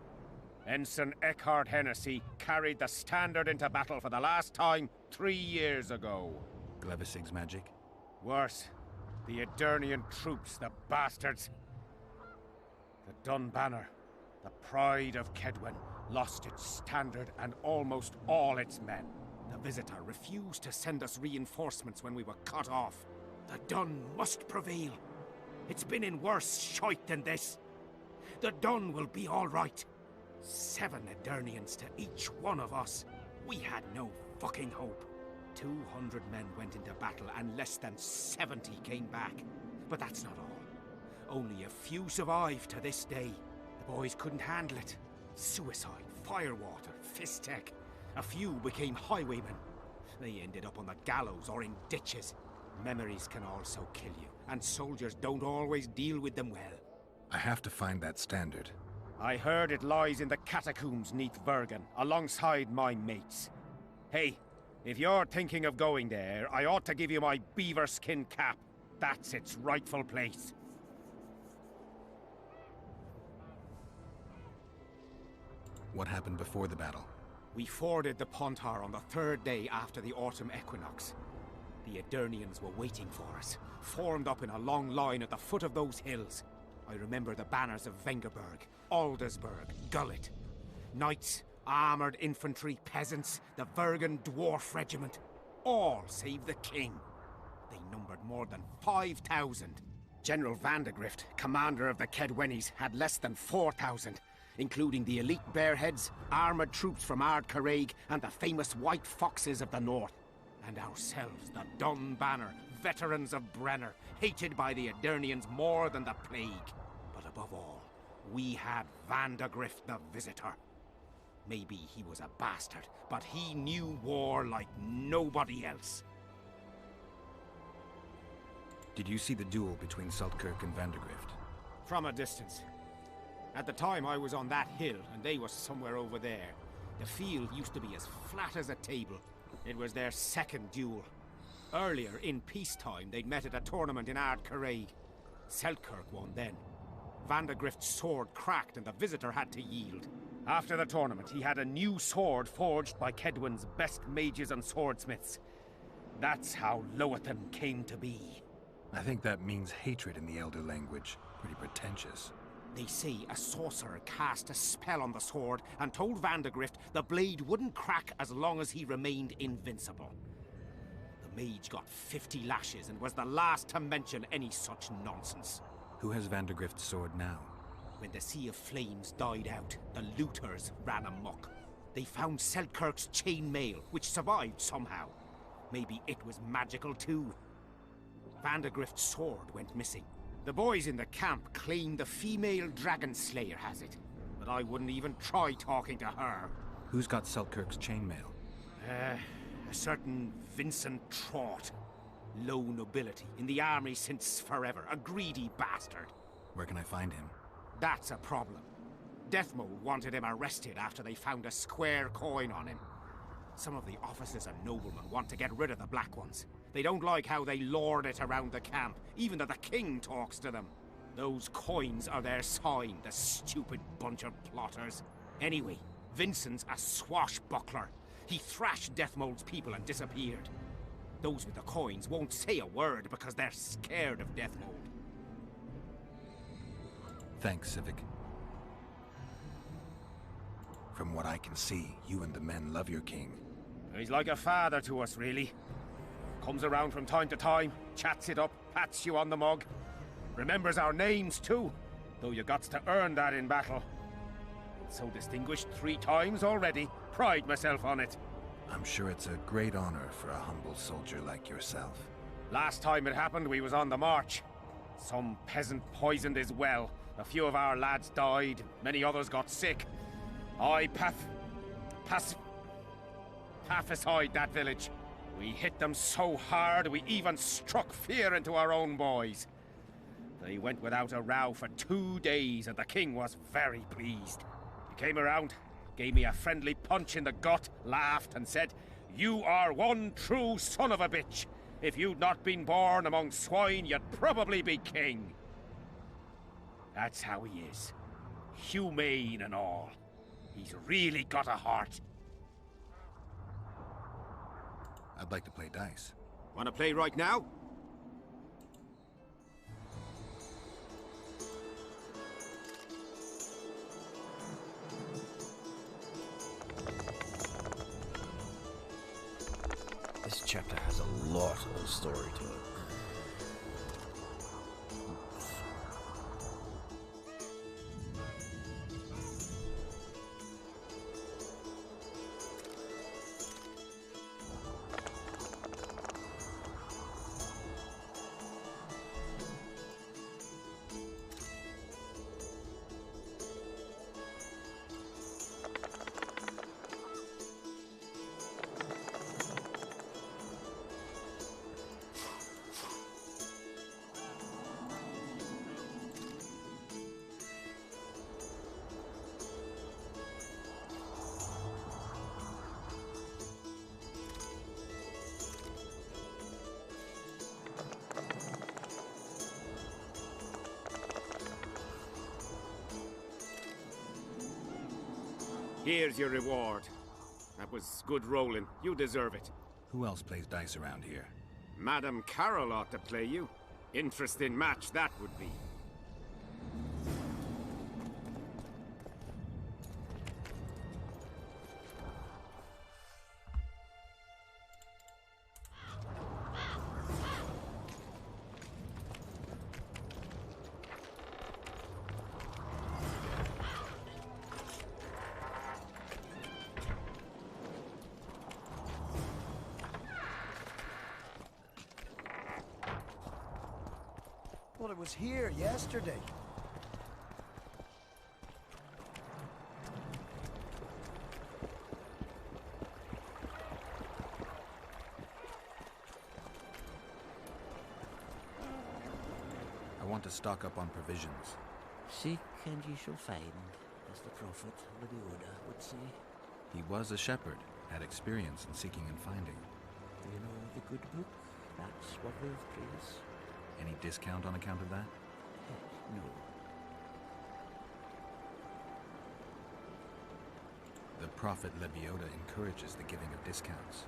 Ensign Eckhart Hennessy carried the standard into battle for the last time 3 years ago. Glevisig's magic? Worse. The Edirnian troops, the bastards. The Dun banner, the pride of Kedwen, lost its standard and almost all its men. The Visitor refused to send us reinforcements when we were cut off. The Dun must prevail. It's been in worse shite than this. The Dun will be all right. 7 Edirnians to each one of us. We had no fucking hope. 200 men went into battle and less than 70 came back. But that's not all. Only a few survived to this day. The boys couldn't handle it. Suicide, firewater, fistek. A few became highwaymen. They ended up on the gallows or in ditches. Memories can also kill you, and soldiers don't always deal with them well. I have to find that standard. I heard it lies in the catacombs neath Bergen, alongside my mates. Hey, if you're thinking of going there, I ought to give you my beaver skin cap. That's its rightful place. What happened before the battle? We forded the Pontar on the 3rd day after the autumn equinox. The Edirnians were waiting for us, formed up in a long line at the foot of those hills. I remember the banners of Vengerberg, Aldersburg, Gullet. Knights, armoured infantry, peasants, the Vergen Dwarf Regiment. All save the king. They numbered more than 5,000. General Vandegrift, commander of the Kedwenis, had less than 4,000, including the elite Bearheads, armoured troops from Ard Caraig, and the famous White Foxes of the North. And ourselves, the Dun Banner, veterans of Brenner, hated by the Edirnians more than the plague. But above all, we had Vandegrift the Visitor. Maybe he was a bastard, but he knew war like nobody else. Did you see the duel between Seltkirk and Vandegrift? From a distance. At the time I was on that hill, and they were somewhere over there. The field used to be as flat as a table. It was their second duel. Earlier, in peacetime, they'd met at a tournament in Ard Caraig. Seltkirk won then. Vandegrift's sword cracked and the Visitor had to yield. After the tournament, he had a new sword forged by Kedwen's best mages and swordsmiths. That's how Loathan came to be. I think that means hatred in the Elder language. Pretty pretentious. They say a sorcerer cast a spell on the sword and told Vandegrift the blade wouldn't crack as long as he remained invincible. The mage got 50 lashes and was the last to mention any such nonsense. Who has Vandegrift's sword now? When the Sea of Flames died out, the looters ran amok. They found Seltkirk's chainmail, which survived somehow. Maybe it was magical too. Vandegrift's sword went missing. The boys in the camp claim the female dragon slayer has it, but I wouldn't even try talking to her. Who's got Seltkirk's chainmail? A certain Vincent Trott. Low nobility, in the army since forever, a greedy bastard. Where can I find him? That's a problem. Deathmold wanted him arrested after they found a square coin on him. Some of the officers and noblemen want to get rid of the black ones. They don't like how they lord it around the camp, even though the king talks to them. Those coins are their sign, the stupid bunch of plotters. Anyway, Vincent's a swashbuckler. He thrashed Deathmold's people and disappeared. Those with the coins won't say a word because they're scared of Deathmold. Thanks, Civic. From what I can see, you and the men love your king. He's like a father to us, really. Comes around from time to time, chats it up, pats you on the mug. Remembers our names, too, though you gots to earn that in battle. Been so distinguished 3 times already. Pride myself on it. I'm sure it's a great honor for a humble soldier like yourself. Last time it happened, we was on the march. Some peasant poisoned his well. A few of our lads died, many others got sick. I pacified that village. We hit them so hard, we even struck fear into our own boys. They went without a row for 2 days, and the king was very pleased. He came around, gave me a friendly punch in the gut, laughed, and said, You are one true son of a bitch. If you'd not been born among swine, you'd probably be king. That's how he is. Humane and all. He's really got a heart. I'd like to play dice. Wanna play right now? This chapter has a lot of story to it. Here's your reward. That was good rolling. You deserve it. Who else plays dice around here? Madam Carol ought to play you. Interesting match that would be. Well, it was here yesterday. I want to stock up on provisions. Seek and ye shall find, as the prophet Lebeoda would say. He was a shepherd, had experience in seeking and finding. Do you know the good book? That's what we'll praise. Any discount on account of that? No. The prophet Lebeoda encourages the giving of discounts.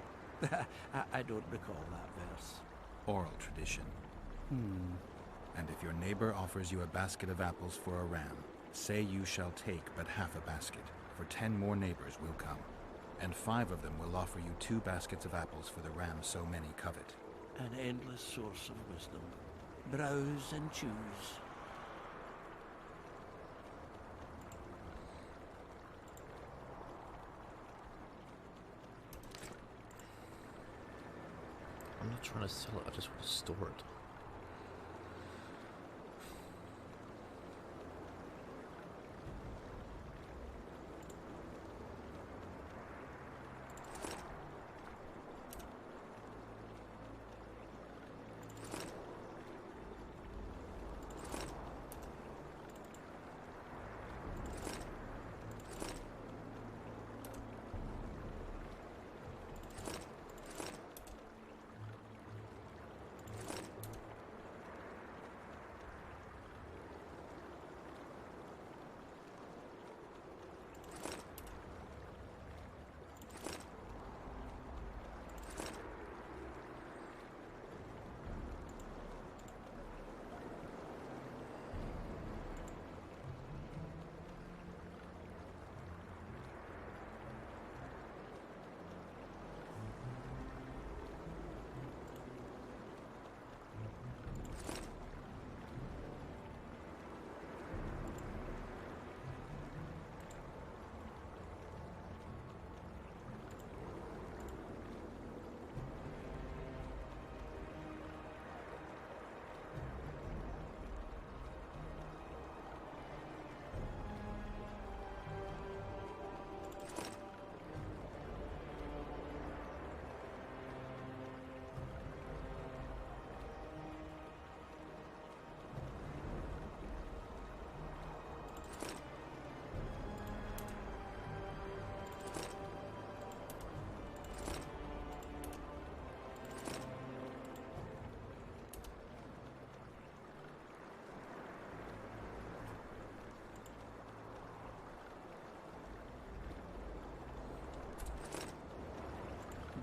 I don't recall that verse. Oral tradition. And if your neighbor offers you a basket of apples for a ram, say you shall take but half a basket, for 10 more neighbors will come, and 5 of them will offer you 2 baskets of apples for the ram so many covet. An endless source of wisdom. Browse and choose. I'm not trying to sell it, I just want to store it.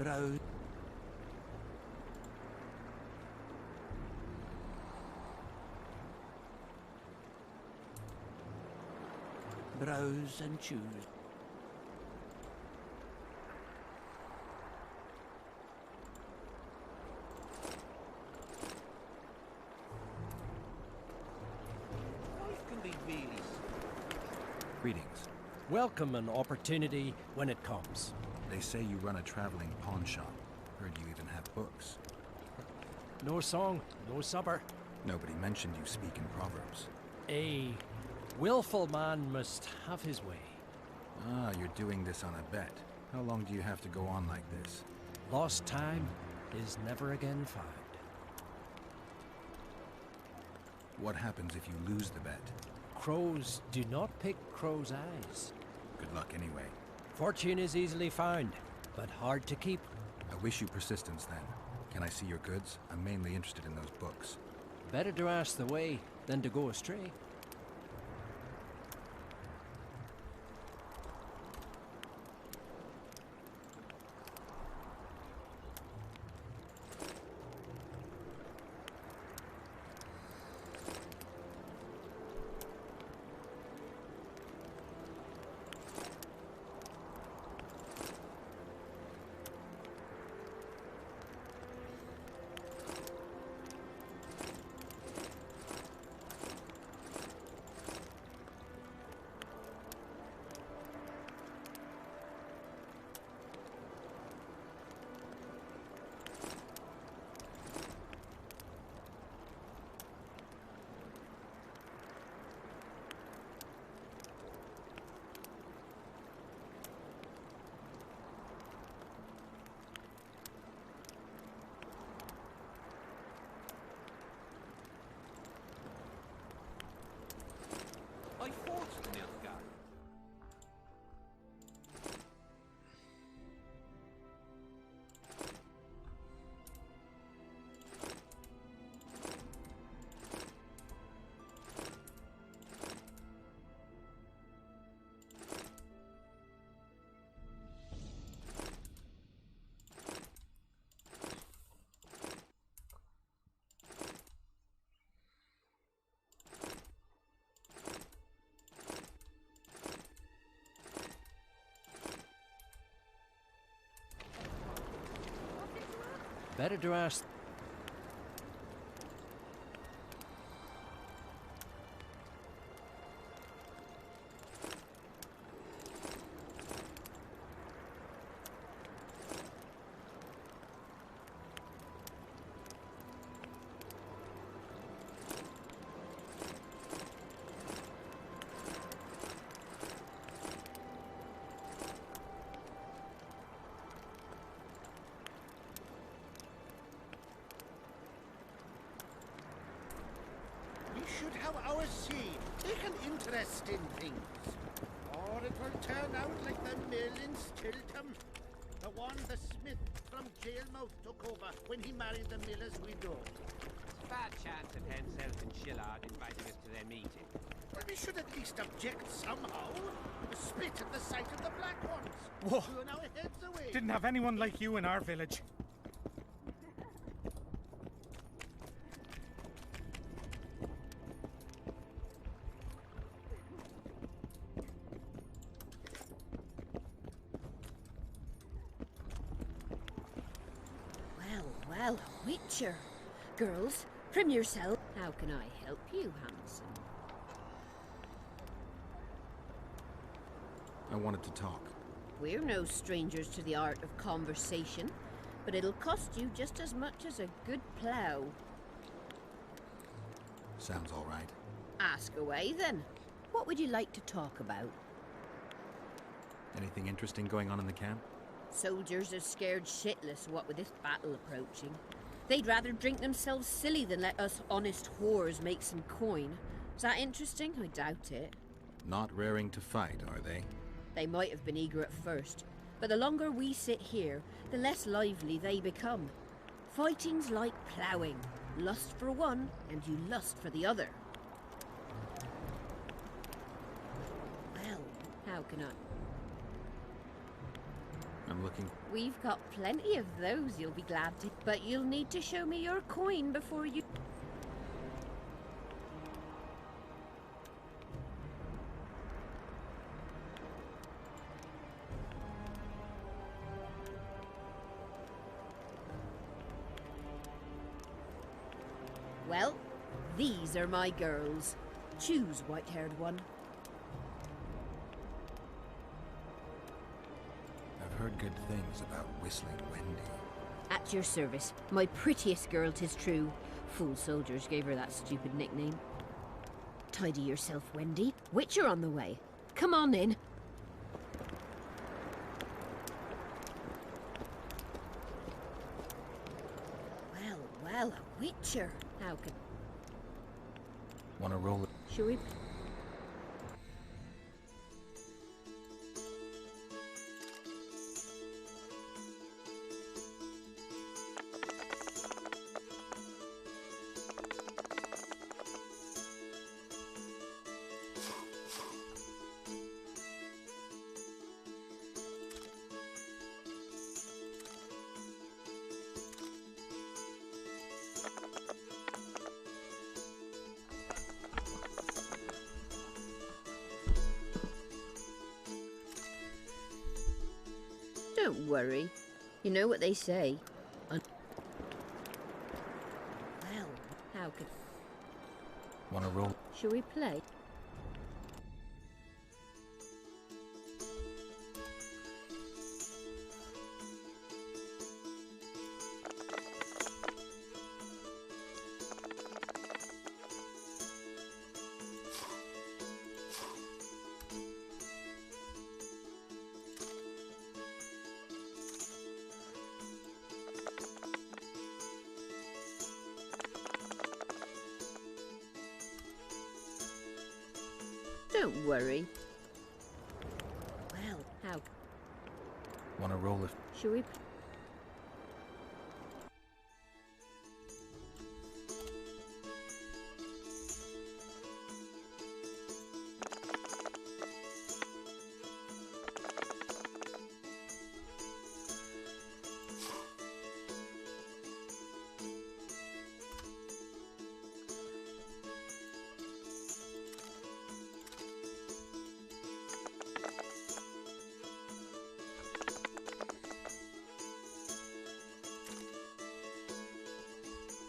Brow. Browse and choose. Life can be really... Greetings. Welcome an opportunity when it comes. They say you run a traveling pawn shop. Heard you even have books. No song, no supper. Nobody mentioned you speak in proverbs. A willful man must have his way. Ah, you're doing this on a bet. How long do you have to go on like this? Lost time is never again found. What happens if you lose the bet? Crows do not pick crows' eyes. Good luck anyway. Fortune is easily found, but hard to keep. I wish you persistence then. Can I see your goods? I'm mainly interested in those books. Better to ask the way than to go astray. I fought the Nilfgaard. Better to ask. We should have our seed. Take an interest in things. Or it will turn out like the mill in Stilton. The one the smith from Jailmouth took over when he married the miller's widow. Bad chance of Henselt and Shillard inviting us to their meeting. Well, we should at least object somehow. Spit at the sight of the black ones. Whoa. Turn our heads away. Didn't have anyone like you in our village. Well, Witcher. Girls, prim yourself. How can I help you, Hanson? I wanted to talk. We're no strangers to the art of conversation, but it'll cost you just as much as a good plough. Sounds all right. Ask away, then. What would you like to talk about? Anything interesting going on in the camp? Soldiers are scared shitless, what with this battle approaching. They'd rather drink themselves silly than let us honest whores make some coin. Is that interesting? I doubt it. Not raring to fight, are they? They might have been eager at first, but the longer we sit here, the less lively they become. Fighting's like ploughing. Lust for one, and you lust for the other. Well, how can I... I'm looking. We've got plenty of those, you'll be glad to. But you'll need to show me your coin before you... Well, these are my girls. Choose, white-haired one. I've heard good things about Whistling Wendy. At your service. My prettiest girl, 'tis true. Fool soldiers gave her that stupid nickname. Tidy yourself, Wendy. Witcher on the way. Come on in. Well, well, a Witcher. How could... Wanna roll it? Shall we... Don't worry. You know what they say. Well, how could... Wanna roll? Shall we play? Don't worry. Well, how... Wanna roll it? Shall we...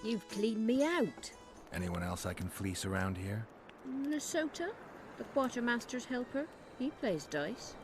You've cleaned me out. Anyone else I can fleece around here? Lesota, the quartermaster's helper. He plays dice.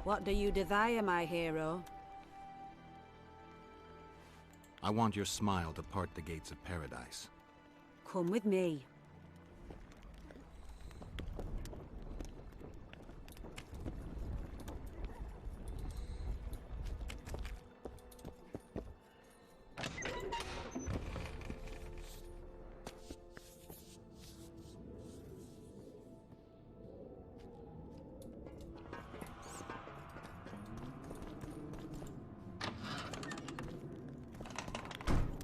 What do you desire, my hero? I want your smile to part the gates of paradise. Come with me.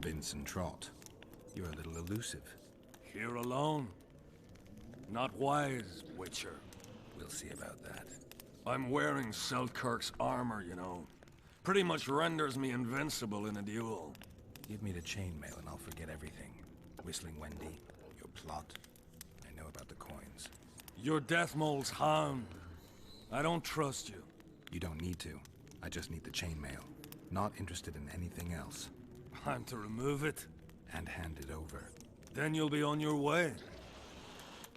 Vincent Trott, you're a little elusive. Here alone. Not wise, Witcher. We'll see about that. I'm wearing Selkirk's armor, you know. Pretty much renders me invincible in a duel. Give me the chainmail and I'll forget everything. Whistling Wendy, your plot. I know about the coins. You're Deathmole's hound. I don't trust you. You don't need to. I just need the chainmail. Not interested in anything else. I'm to remove it? And hand it over. Then you'll be on your way.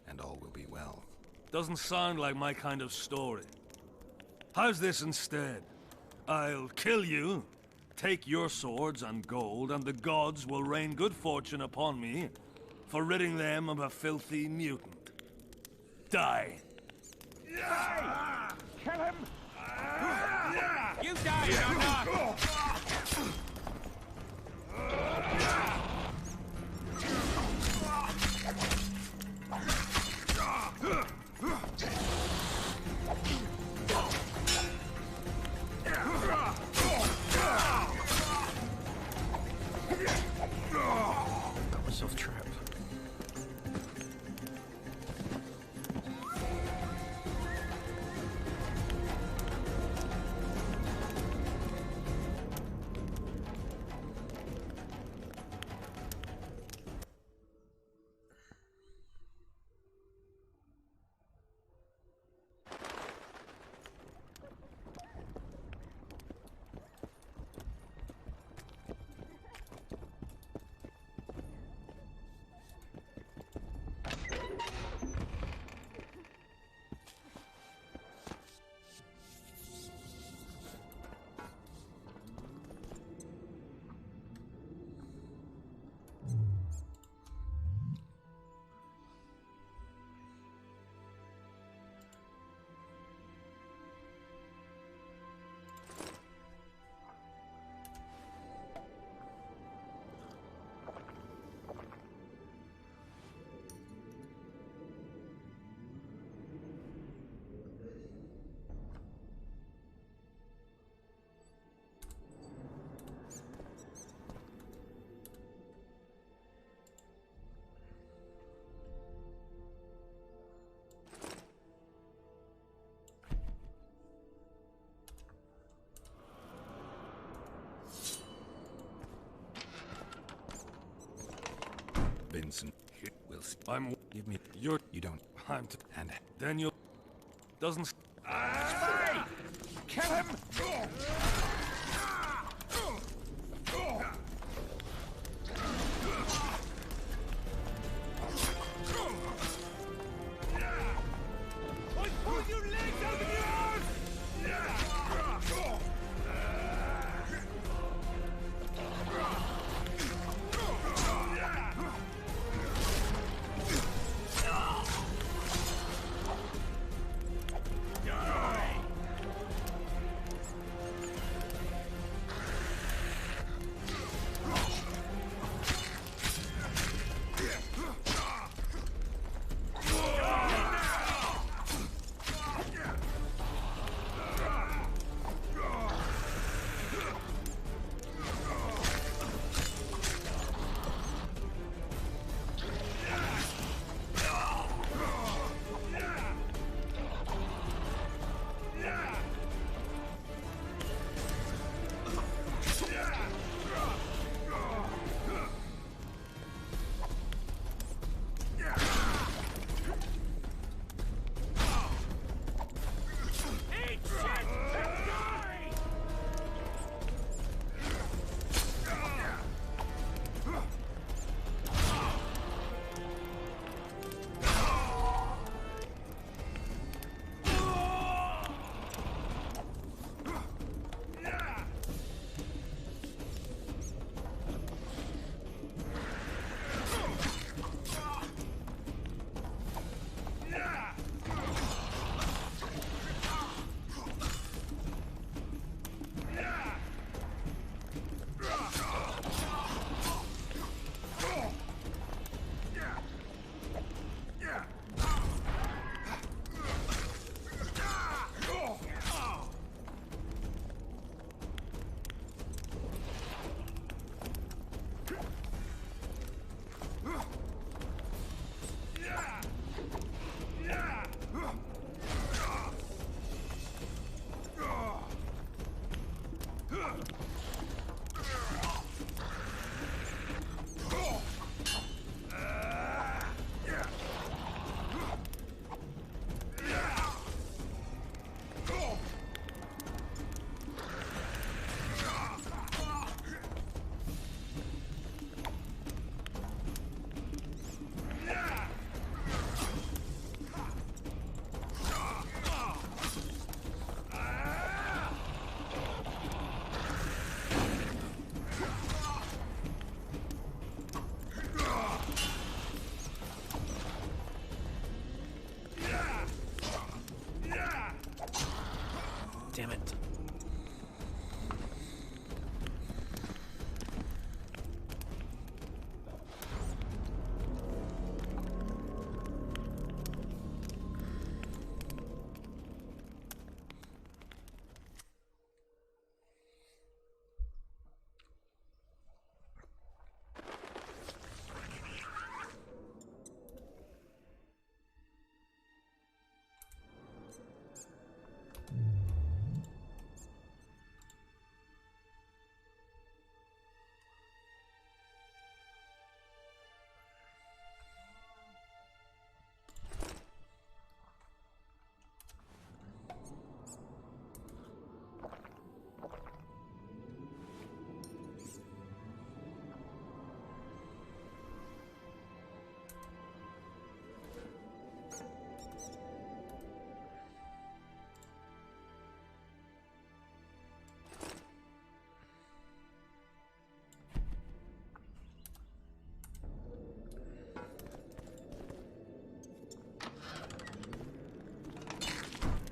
And all will be well. Doesn't sound like my kind of story. How's this instead? I'll kill you, take your swords and gold, and the gods will rain good fortune upon me for ridding them of a filthy mutant. Die! Kill him! You die, tough trap. Vincent, we'll see. Give me. You're. You don't. I'm. And. Then you'll. Doesn't. Spy! Kill him! I pull your legs out of your arms!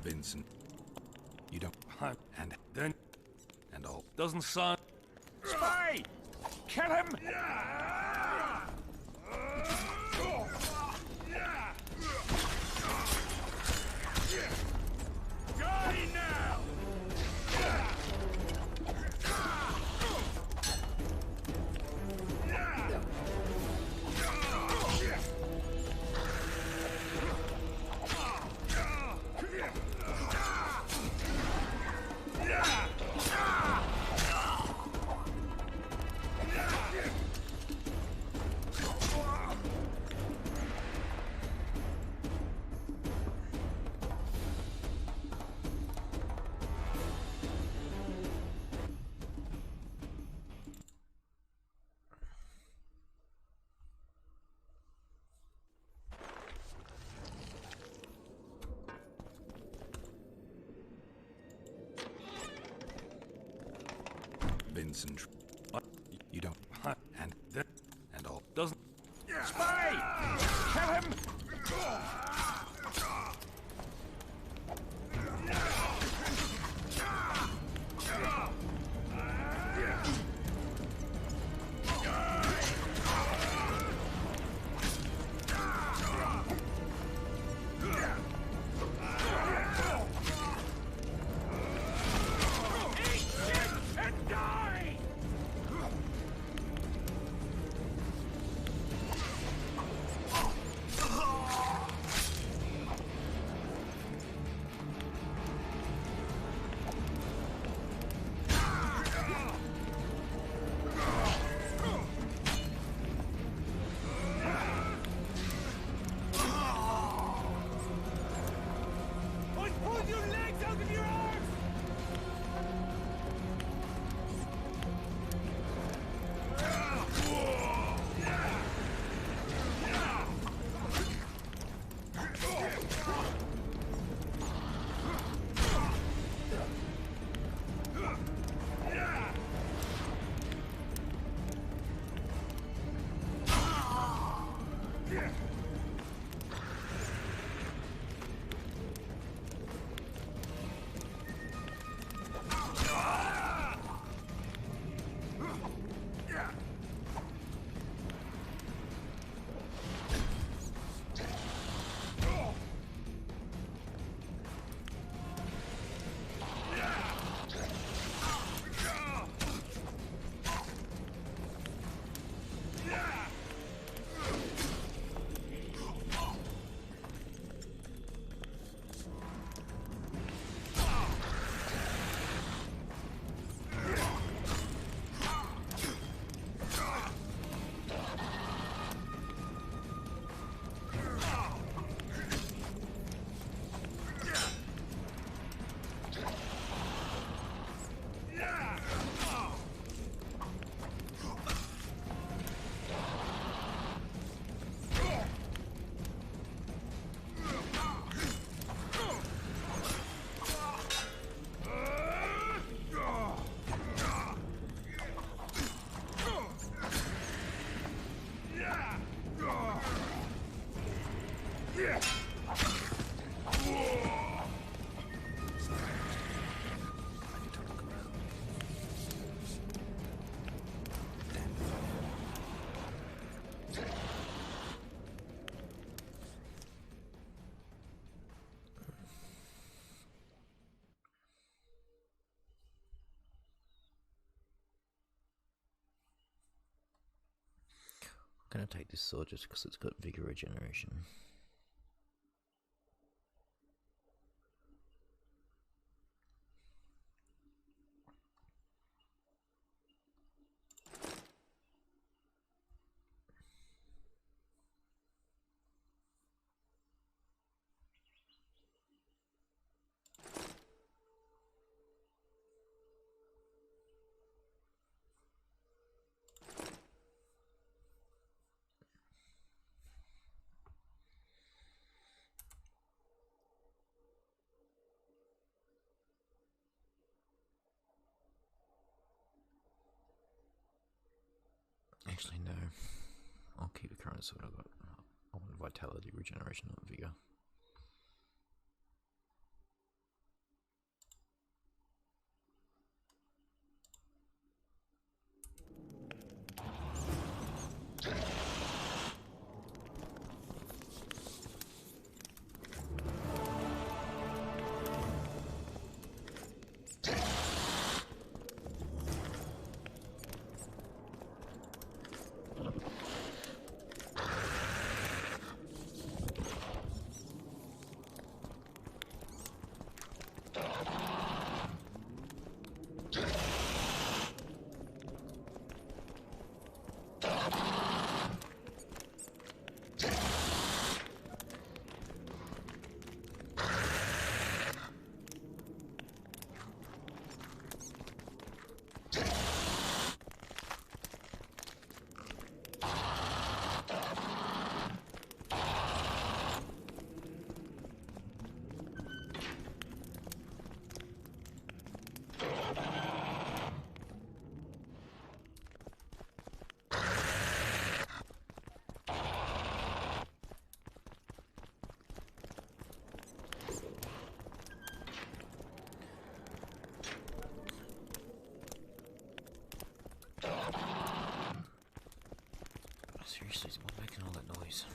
Vincent. You don't... And... Then... And all. Doesn't sound... Spy! Kill him! Die now! Vincent. You don't... And... And all. Doesn't... Spy! Kill him! I'm gonna take this sword just because it's got vigor regeneration. Actually, no. I'll keep the current sword I've got. I want vitality, regeneration, not vigor. Seriously, what's making all that noise?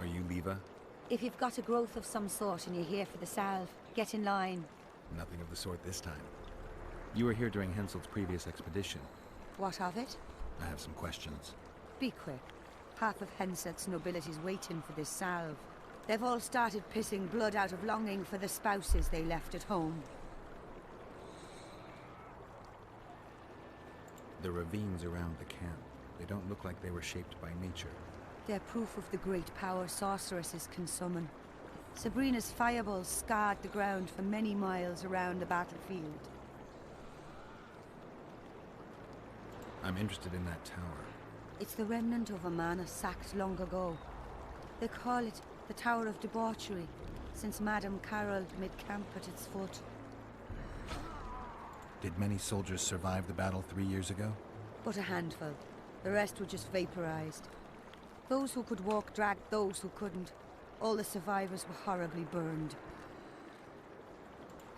Are you Leva? If you've got a growth of some sort and you're here for the salve, get in line. Nothing of the sort this time. You were here during Henselt's previous expedition. What of it? I have some questions. Be quick. Half of Henselt's nobility's waiting for this salve. They've all started pissing blood out of longing for the spouses they left at home. The ravines around the camp, they don't look like they were shaped by nature. They're proof of the great power sorceresses can summon. Sabrina's fireballs scarred the ground for many miles around the battlefield. I'm interested in that tower. It's the remnant of a manor sacked long ago. They call it the Tower of Debauchery, since Madame Carol made camp at its foot. Did many soldiers survive the battle 3 years ago? But a handful. The rest were just vaporized. Those who could walk dragged those who couldn't. All the survivors were horribly burned.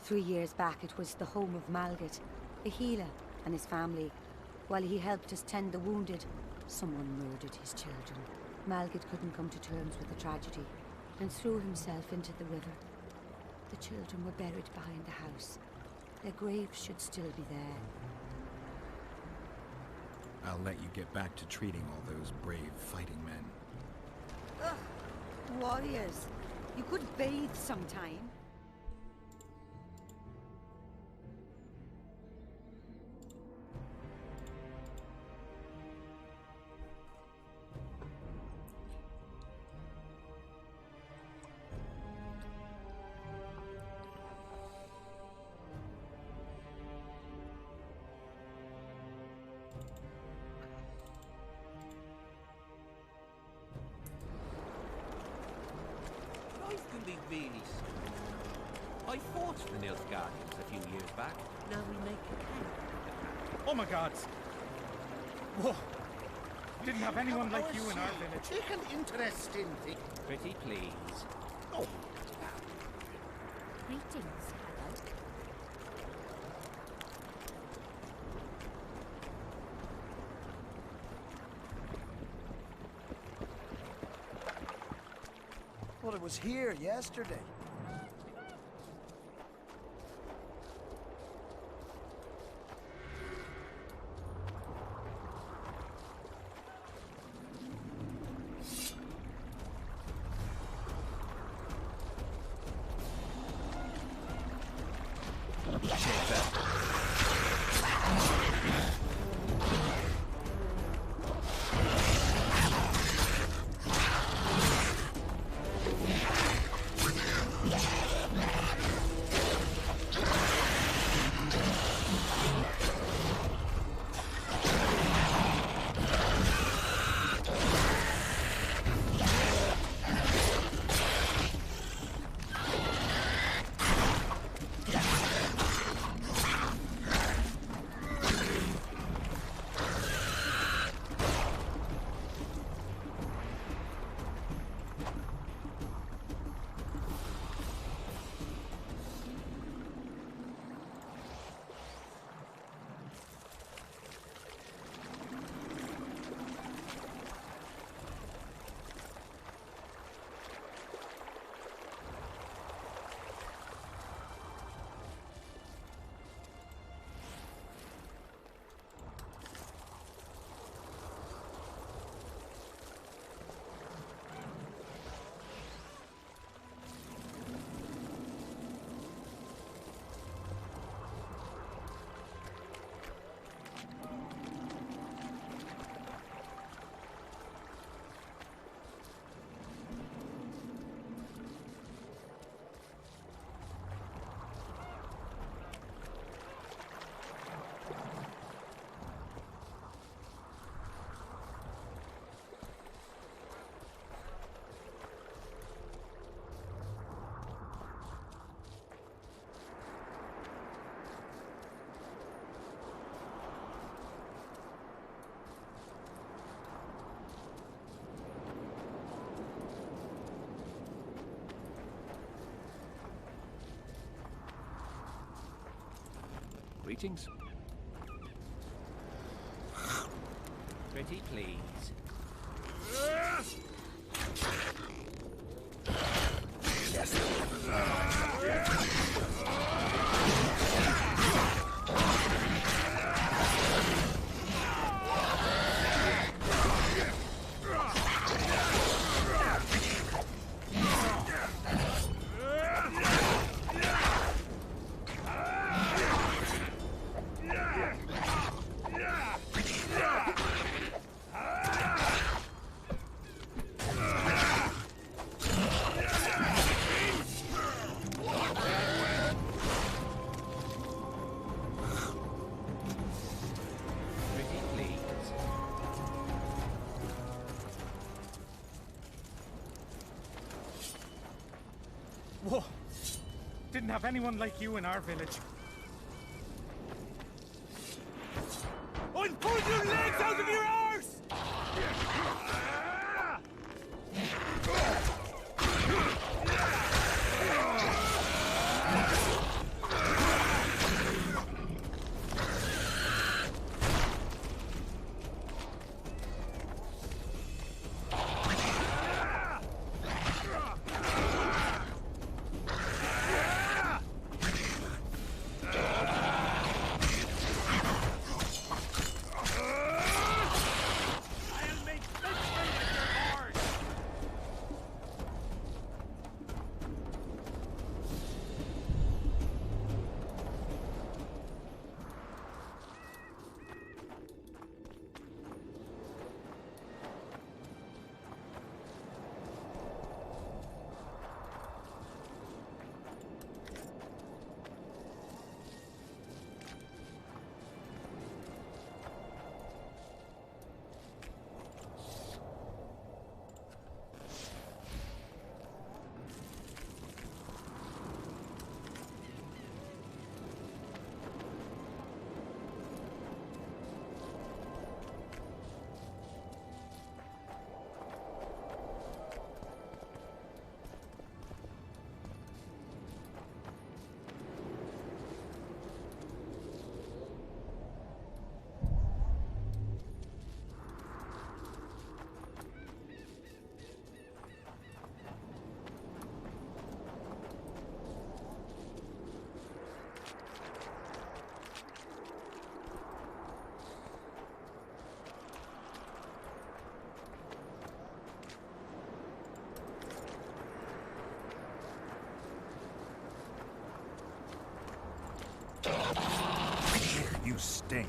3 years back, it was the home of Malgat, a healer, and his family. While he helped us tend the wounded, someone murdered his children. Malgat couldn't come to terms with the tragedy and threw himself into the river. The children were buried behind the house. Their graves should still be there. I'll let you get back to treating all those brave fighting men. Ugh, warriors. You could bathe sometime. Life can be really slow. I fought the Nilfgaardians a few years back. Now we make a camp. Oh my god! Whoa! Didn't have anyone like you in our village. Take an interest in things. Pretty please. Oh. Greetings, hello. Well, it was here yesterday. Greetings. Pretty please. Whoa! Didn't have anyone like you in our village. I'll pull your legs out of your arse! You stink.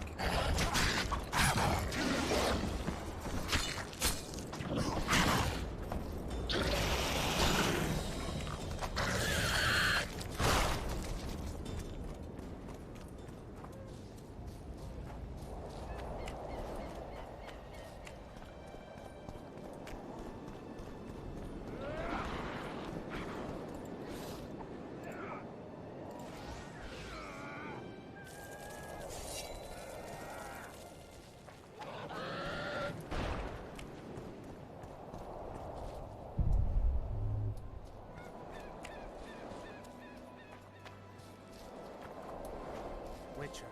Witcher.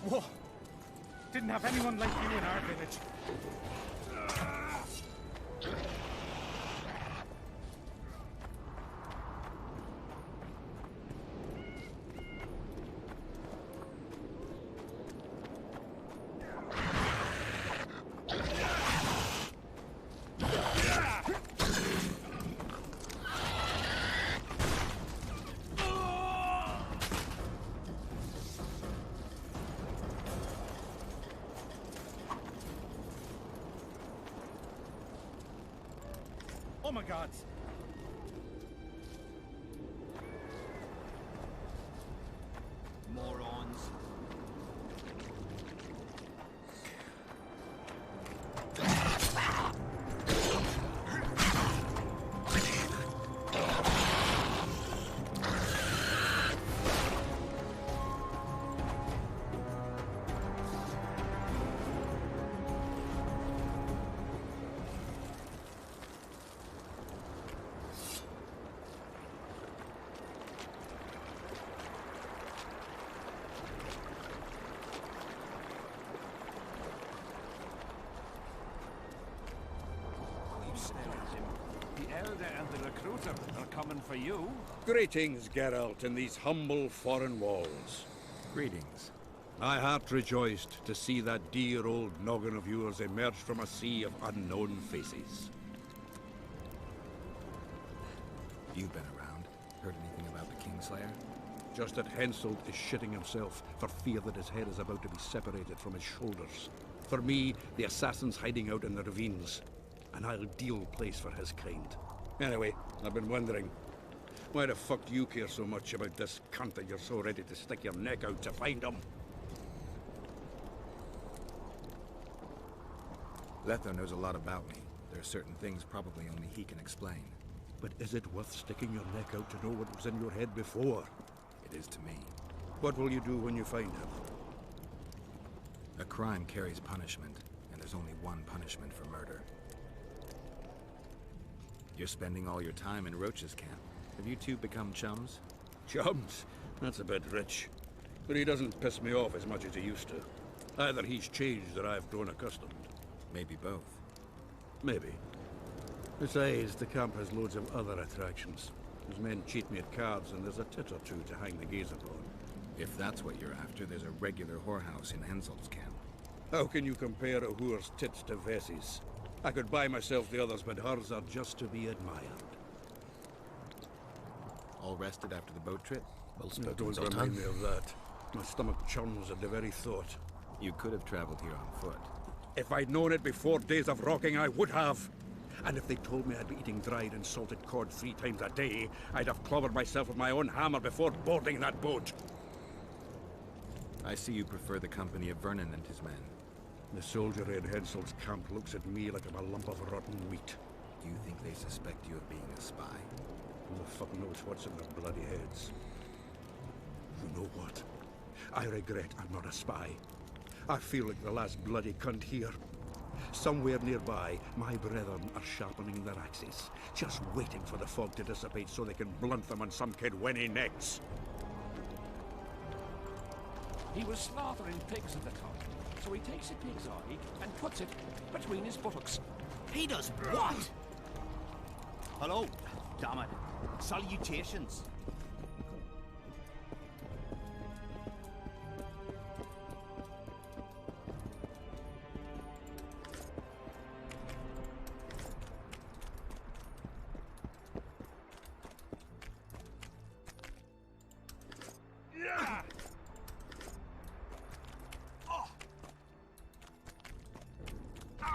Whoa! Didn't have anyone like you in our village. Oh my God! Morons. and the recruiter are coming for you. Greetings, Geralt, in these humble foreign walls. Greetings. My heart rejoiced to see that dear old noggin of yours emerge from a sea of unknown faces. You've been around. Heard anything about the Kingslayer? Just that Henselt is shitting himself for fear that his head is about to be separated from his shoulders. For me, the assassin's hiding out in the ravines. An ideal place for his kind. Anyway, I've been wondering, why the fuck do you care so much about this cunt that you're so ready to stick your neck out to find him? Letho knows a lot about me. There are certain things probably only he can explain. But is it worth sticking your neck out to know what was in your head before? It is to me. What will you do when you find him? A crime carries punishment, and there's only one punishment for murder. You're spending all your time in Roach's camp. Have you two become chums? Chums? That's a bit rich. But he doesn't piss me off as much as he used to. Either he's changed or I've grown accustomed. Maybe both. Maybe. Besides, the camp has loads of other attractions. His men cheat me at cards, and there's a tit or two to hang the gaze upon. If that's what you're after, there's a regular whorehouse in Henselt's camp. How can you compare a whore's tits to Vessi's? I could buy myself the others, but hers are just to be admired. All rested after the boat trip? Well spoken, Don't Zoltan. remind me of that. My stomach churns at the very thought. You could have traveled here on foot. If I'd known it before days of rocking, I would have. And if they told me I'd be eating dried and salted cod 3 times a day, I'd have clobbered myself with my own hammer before boarding that boat. I see you prefer the company of Vernon and his men. The soldiery in Henselt's camp looks at me like I'm a lump of rotten wheat. Do you think they suspect you of being a spy? Who the fuck knows what's in their bloody heads? You know what? I regret I'm not a spy. I feel like the last bloody cunt here. Somewhere nearby, my brethren are sharpening their axes, just waiting for the fog to dissipate so they can blunt them on some kid-wenny necks. He was slaughtering pigs at the time, so he takes a pig's eye and puts it between his buttocks. He does what? Hello? Damn it. Salutations.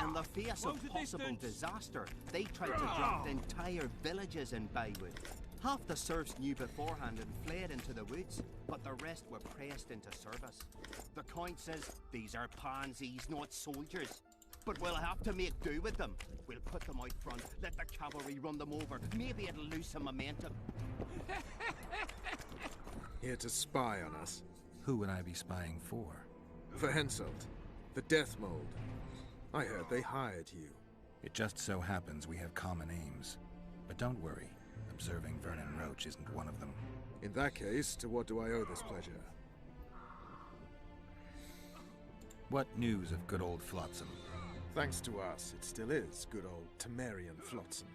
In the face of possible disaster, they tried to drop entire villages in Baywood. Half the serfs knew beforehand and fled into the woods, but the rest were pressed into service. The Count says these are pansies, not soldiers. But we'll have to make do with them. We'll put them out front, let the cavalry run them over. Maybe it'll lose some momentum. Here to spy on us. Who would I be spying for? For Henselt, the Death Mold. I heard they hired you. It just so happens we have common aims. But don't worry, observing Vernon Roach isn't one of them. In that case, to what do I owe this pleasure? What news of good old Flotsam? Thanks to us, it still is good old Temerian Flotsam.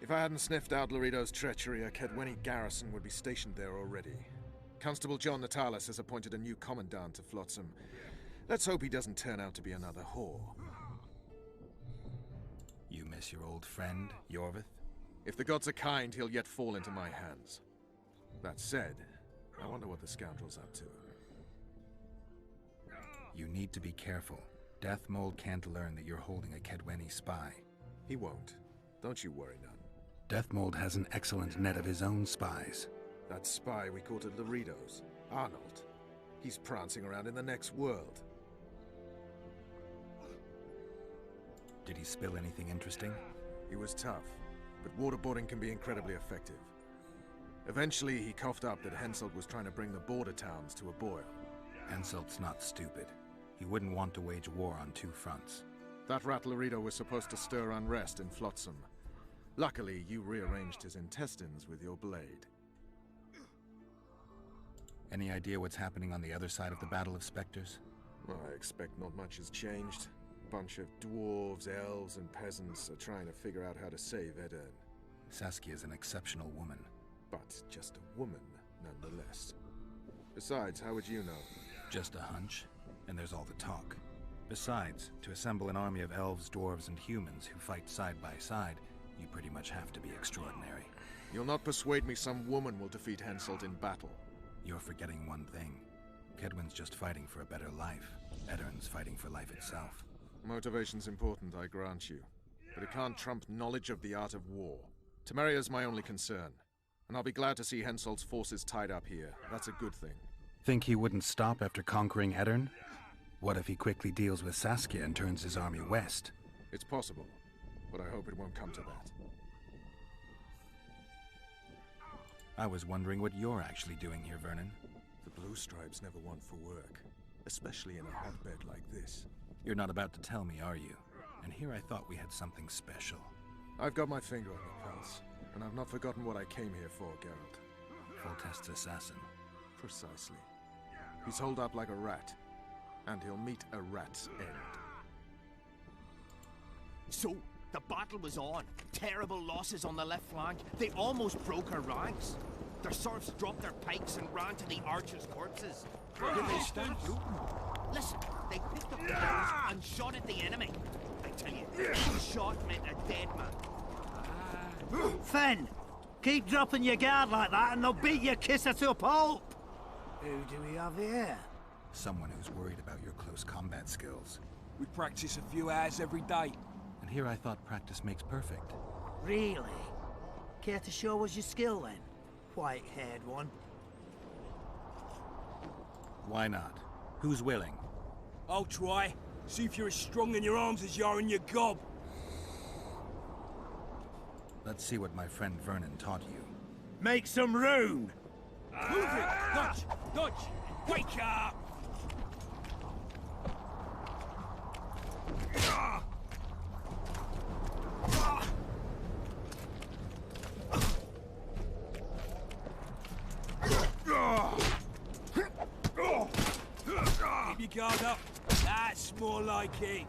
If I hadn't sniffed out Laredo's treachery, a Kedwenny garrison would be stationed there already. Constable John Natalis has appointed a new commandant to Flotsam. Let's hope he doesn't turn out to be another whore. You miss your old friend, Yorvith? If the gods are kind, he'll yet fall into my hands. That said, I wonder what the scoundrel's up to. You need to be careful. Death Mold can't learn that you're holding a Kedwenny spy. He won't. Don't you worry none. Death Mold has an excellent net of his own spies. That spy we caught at Laredo's, Arnold. He's prancing around in the next world. Did he spill anything interesting? He was tough, but waterboarding can be incredibly effective. Eventually, he coughed up that Henselt was trying to bring the border towns to a boil. Henselt's not stupid. He wouldn't want to wage war on 2 fronts. That rat Laredo was supposed to stir unrest in Flotsam. Luckily, you rearranged his intestines with your blade. Any idea what's happening on the other side of the Battle of Spectres? I expect not much has changed. A bunch of dwarves, elves, and peasants are trying to figure out how to save Edirn. Saskia's an exceptional woman. But just a woman, nonetheless. Besides, how would you know? Just a hunch, and there's all the talk. Besides, to assemble an army of elves, dwarves, and humans who fight side by side, you pretty much have to be extraordinary. You'll not persuade me some woman will defeat Henselt in battle. You're forgetting one thing. Kedwen's just fighting for a better life. Eddern's fighting for life itself. Motivation's important, I grant you. But it can't trump knowledge of the art of war. Temeria's my only concern. And I'll be glad to see Henselt's forces tied up here. That's a good thing. Think he wouldn't stop after conquering Eddern? What if he quickly deals with Saskia and turns his army west? It's possible, but I hope it won't come to that. I was wondering what you're actually doing here, Vernon. The Blue Stripes never want for work, especially in a hotbed like this. You're not about to tell me, are you? And here I thought we had something special. I've got my finger on the pulse, and I've not forgotten what I came here for, Geralt. Foltest's assassin. Precisely. He's holed up like a rat, and he'll meet a rat's end. So, the battle was on. Terrible losses on the left flank. They almost broke our ranks. Their serfs dropped their pikes and ran to the archers' corpses. Did they start looting? Listen, they picked up the bows and shot at the enemy. I tell you, each shot meant a dead man. Fen, keep dropping your guard like that and they'll beat your kisser to a pulp. Who do we have here? Someone who's worried about your close combat skills. We practice a few hours every day. And here I thought practice makes perfect. Really? Care to show us your skill then? White-haired one. Why not? Who's willing? I'll try. See if you're as strong in your arms as you are in your gob. Let's see what my friend Vernon taught you. Make some room! Move it! Dodge! Dodge! Wake up! Keep your guard up. That's more like it.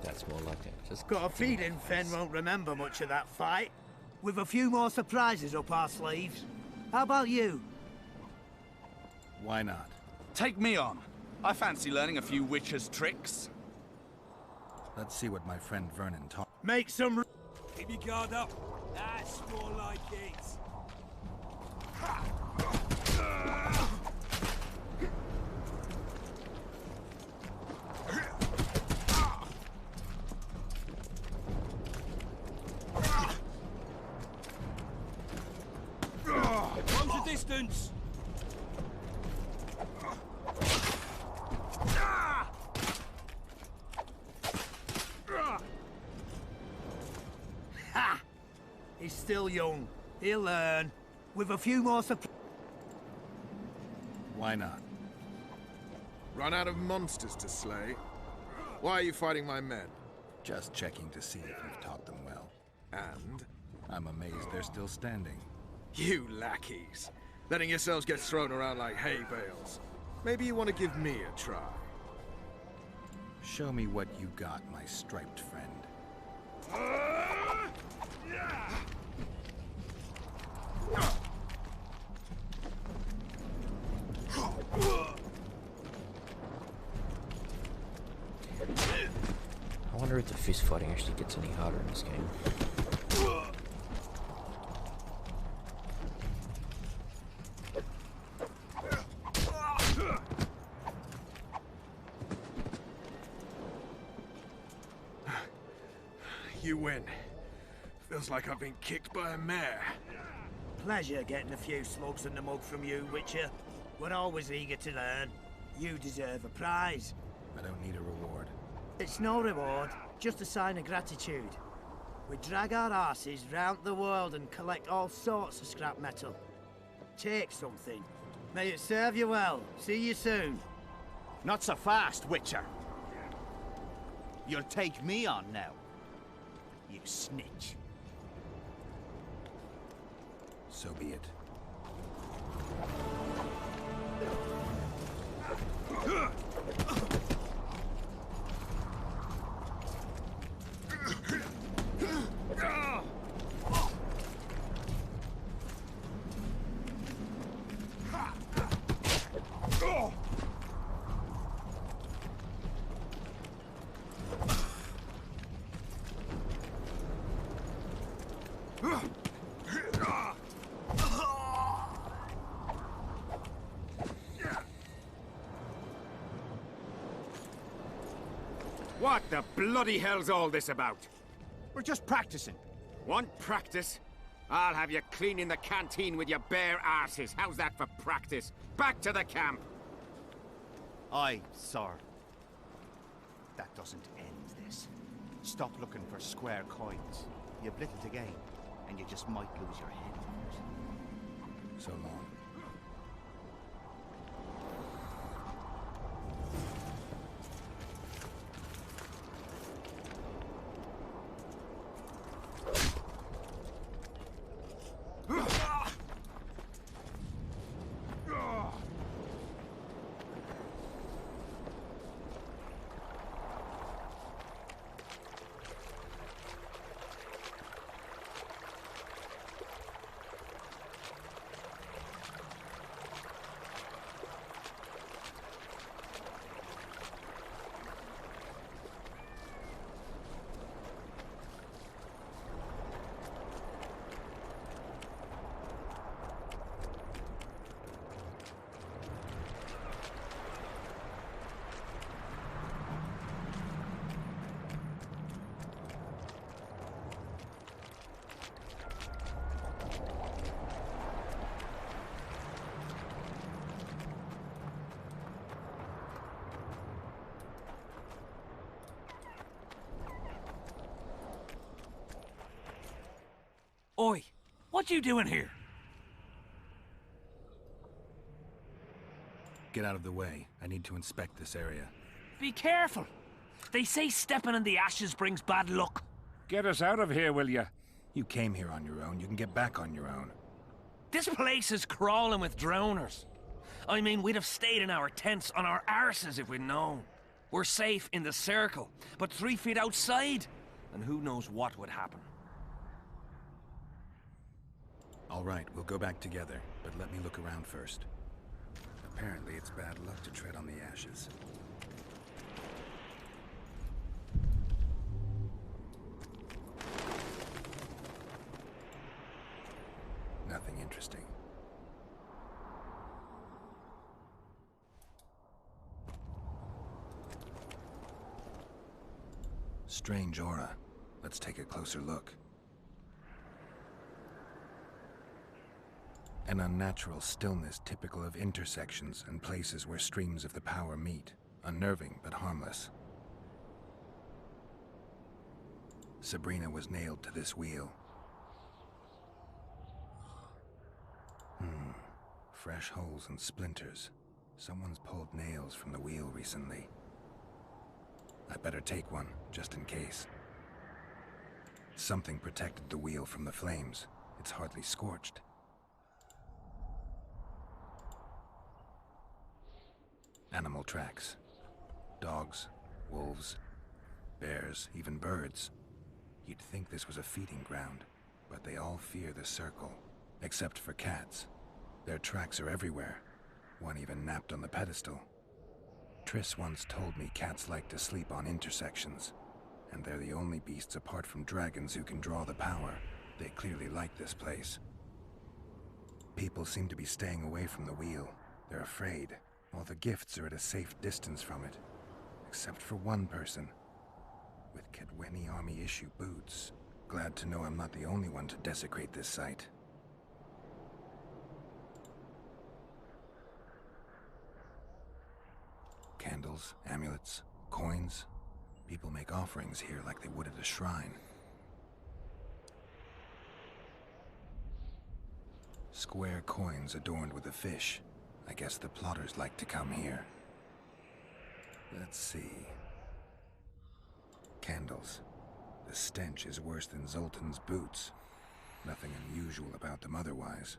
That's more like it. Just got a feeling Fen won't remember much of that fight. With a few more surprises up our sleeves. How about you? Why not? Take me on. I fancy learning a few witcher's tricks. Let's see what my friend Vernon taught. Make some... Keep your guard up. That's more like it. Close the distance. Ha! He's still young. He'll learn. With a few more Why not? Run out of monsters to slay? Why are you fighting my men? Just checking to see if you've taught them well. And? I'm amazed they're still standing. You lackeys. Letting yourselves get thrown around like hay bales. Maybe you want to give me a try. Show me what you got, my striped friend. I wonder if the fist fighting actually gets any harder in this game. You win. Feels like I've been kicked by a mare. Pleasure getting a few slugs in the mug from you, Witcher. We're always eager to learn. You deserve a prize. I don't need a reward. It's no reward, just a sign of gratitude. We drag our asses round the world and collect all sorts of scrap metal. Take something. May it serve you well. See you soon. Not so fast, Witcher. You'll take me on now. You snitch. So be it. What the bloody hell's all this about? We're just practicing. Want practice? I'll have you cleaning the canteen with your bare arses. How's that for practice? Back to the camp! Aye, sir. That doesn't end this. Stop looking for square coins. You've little to gain, and you just might lose your head over it. So long. Oi, what you doing here? Get out of the way. I need to inspect this area. Be careful. They say stepping in the ashes brings bad luck. Get us out of here, will you? You came here on your own. You can get back on your own. This place is crawling with drowners. I mean, we'd have stayed in our tents on our arses if we'd known. We're safe in the circle, but 3 feet outside, and who knows what would happen. All right, we'll go back together, but let me look around first. Apparently, it's bad luck to tread on the ashes. Nothing interesting. Strange aura. Let's take a closer look. An unnatural stillness typical of intersections and places where streams of the power meet. Unnerving, but harmless. Sabrina was nailed to this wheel. Fresh holes and splinters. Someone's pulled nails from the wheel recently. I better take one, just in case. Something protected the wheel from the flames. It's hardly scorched. Animal tracks. Dogs, wolves, bears, even birds. You'd think this was a feeding ground, but they all fear the circle, except for cats. Their tracks are everywhere. One even napped on the pedestal. Triss once told me cats like to sleep on intersections, and they're the only beasts apart from dragons who can draw the power. They clearly like this place. People seem to be staying away from the wheel. They're afraid. All the gifts are at a safe distance from it, except for one person, with Kedweni Army issue boots. Glad to know I'm not the only one to desecrate this site. Candles, amulets, coins. People make offerings here like they would at a shrine. Square coins adorned with a fish. I guess the plotters like to come here. Let's see. Candles. The stench is worse than Zoltan's boots. Nothing unusual about them otherwise.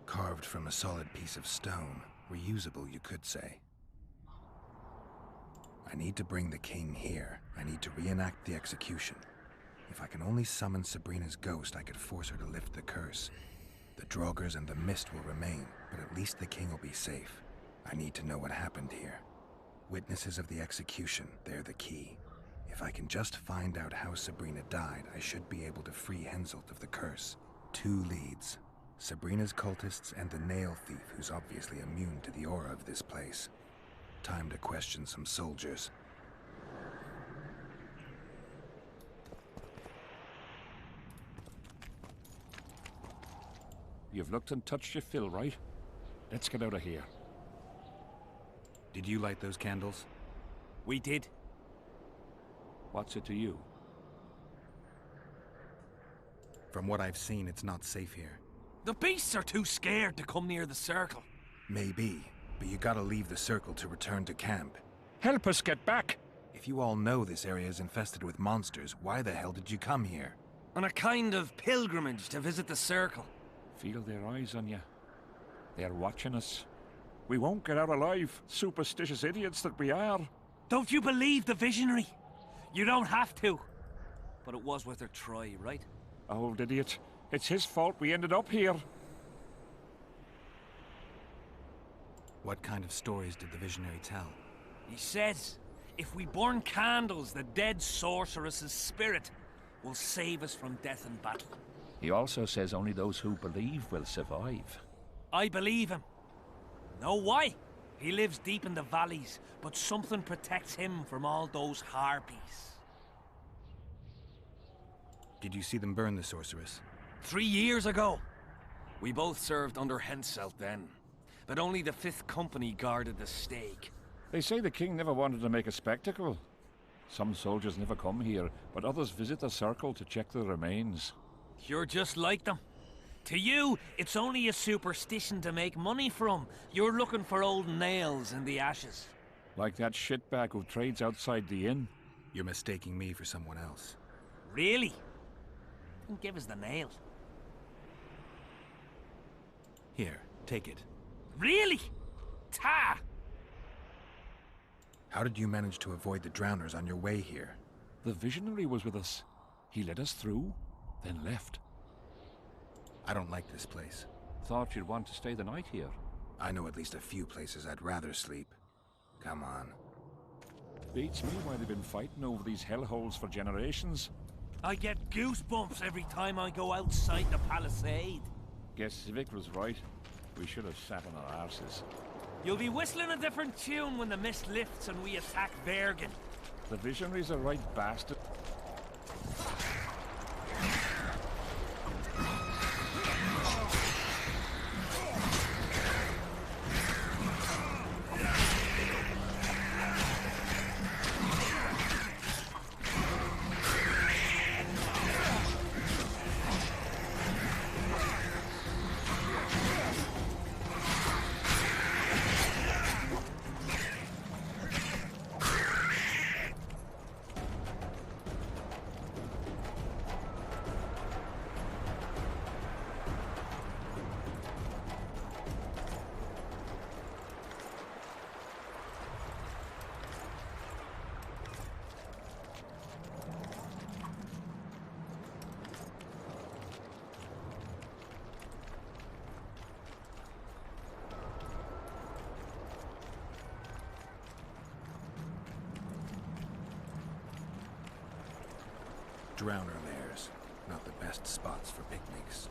Carved from a solid piece of stone. Reusable, you could say. I need to bring the king here. I need to reenact the execution. If I can only summon Sabrina's ghost, I could force her to lift the curse. The Draugrs and the mist will remain, but at least the king will be safe. I need to know what happened here. Witnesses of the execution, they're the key. If I can just find out how Sabrina died, I should be able to free Henselt of the curse. 2 leads. Sabrina's cultists and the nail thief who's obviously immune to the aura of this place. Time to question some soldiers. You've looked and touched your fill, right? Let's get out of here. Did you light those candles? We did. What's it to you? From what I've seen, it's not safe here. The beasts are too scared to come near the circle. Maybe, but you gotta leave the circle to return to camp. Help us get back! If you all know this area is infested with monsters, why the hell did you come here? On a kind of pilgrimage to visit the circle. Feel their eyes on you. They're watching us. We won't get out alive, superstitious idiots that we are. Don't you believe the visionary? You don't have to. But it was worth a try, right? Old idiot. It's his fault we ended up here. What kind of stories did the visionary tell? He says, if we burn candles, the dead sorceress's spirit will save us from death and battle. He also says only those who believe will survive. I believe him. Know why? He lives deep in the valleys, but something protects him from all those harpies. Did you see them burn the sorceress? 3 years ago. We both served under Henselt then, but only the 5th Company guarded the stake. They say the king never wanted to make a spectacle. Some soldiers never come here, but others visit the circle to check the remains. You're just like them. To you, it's only a superstition to make money from. You're looking for old nails in the ashes. Like that shitbag who trades outside the inn. You're mistaking me for someone else. Really? Then give us the nail. Here, take it. Really? Ta! How did you manage to avoid the drowners on your way here? The visionary was with us. He led us through, then left. I don't like this place. Thought you'd want to stay the night here. I know at least a few places I'd rather sleep. Come on. Beats me why they've been fighting over these hellholes for generations. I get goosebumps every time I go outside the palisade. Guess Civic was right. We should have sat on our arses. You'll be whistling a different tune when the mist lifts and we attack Bergen. The visionary's a right bastard. Drowner lairs, not the best spots for picnics.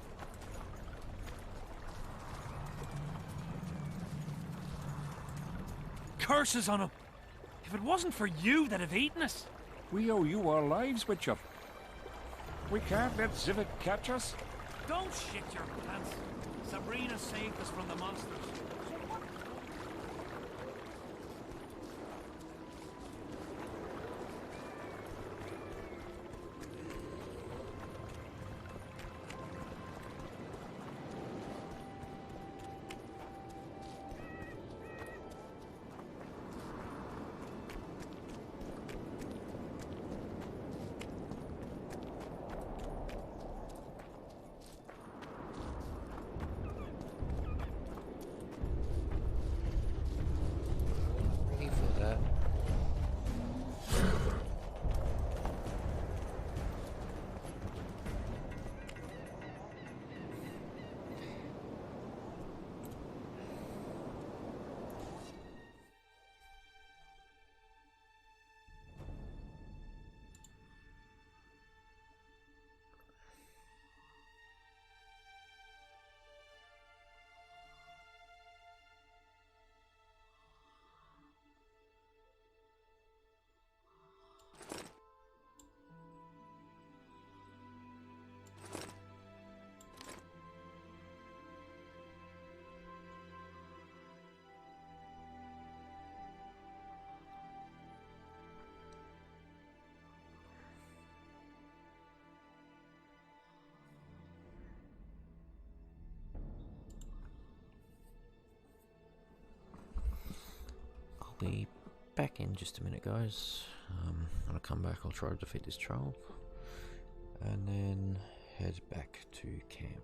Curses on him! If it wasn't for you that have eaten us! We owe you our lives, Witcher. We can't let Civic catch us. Don't shit your pants! Sabrina saved us from the monsters. be back in just a minute, guys. When I come back, I'll try to defeat this troll, and then head back to camp.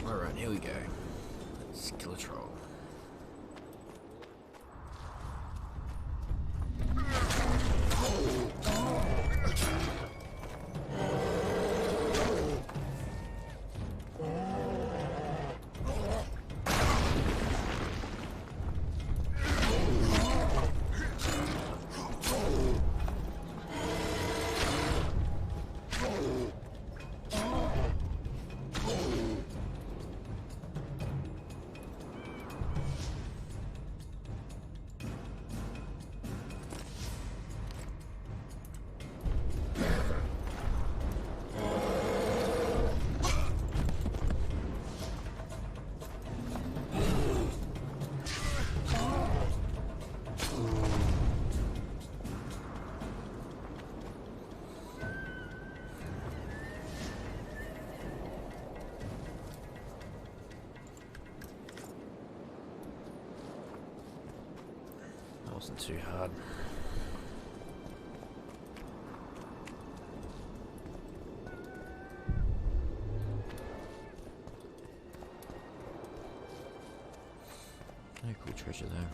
Alright, here we go. Let's kill a troll. Wasn't too hard. No cool treasure there.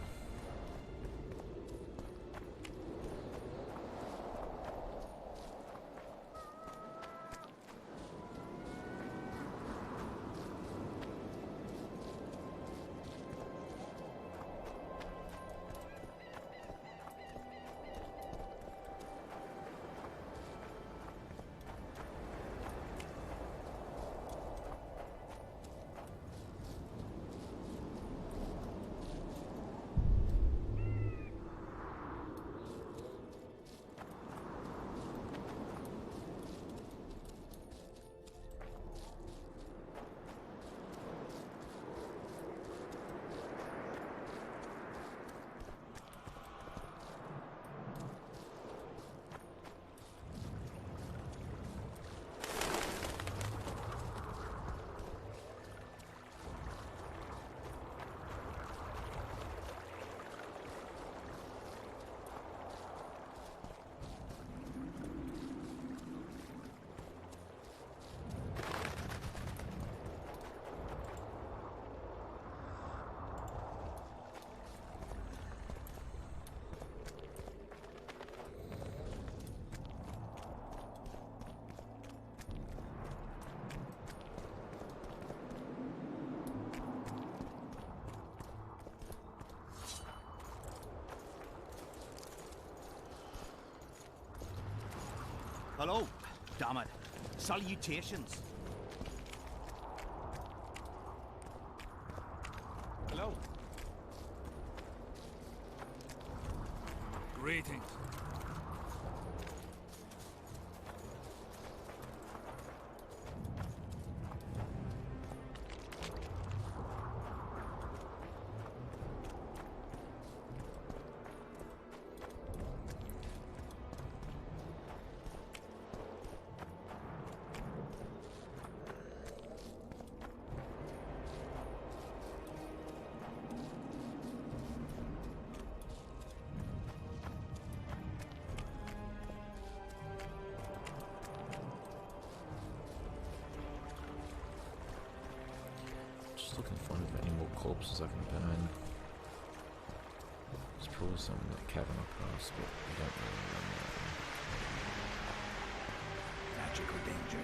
Hello. Damn it. Salutations. Hello. Greetings. Just looking for any more corpses I can burn. There's probably some in that cavern across, but we don't really run that. Magical danger.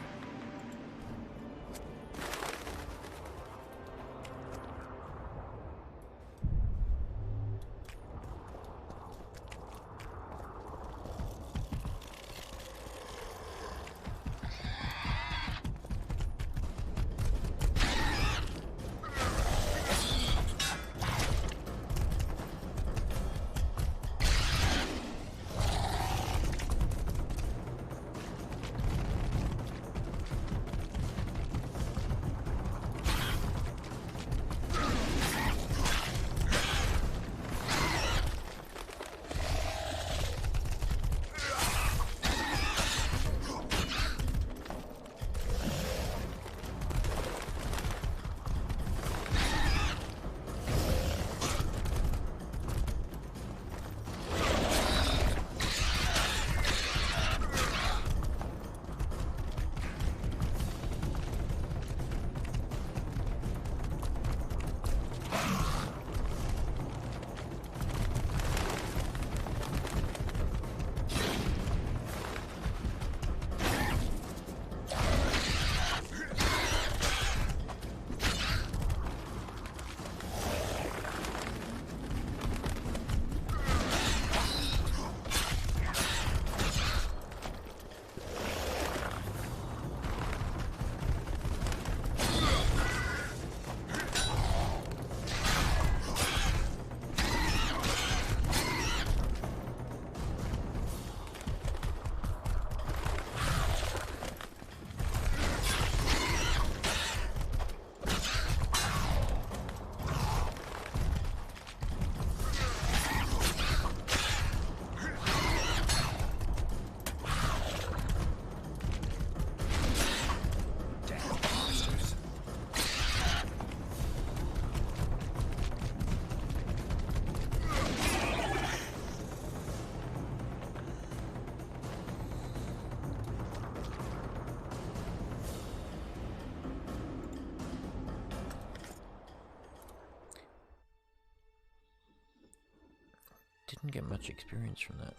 Didn't get much experience from that.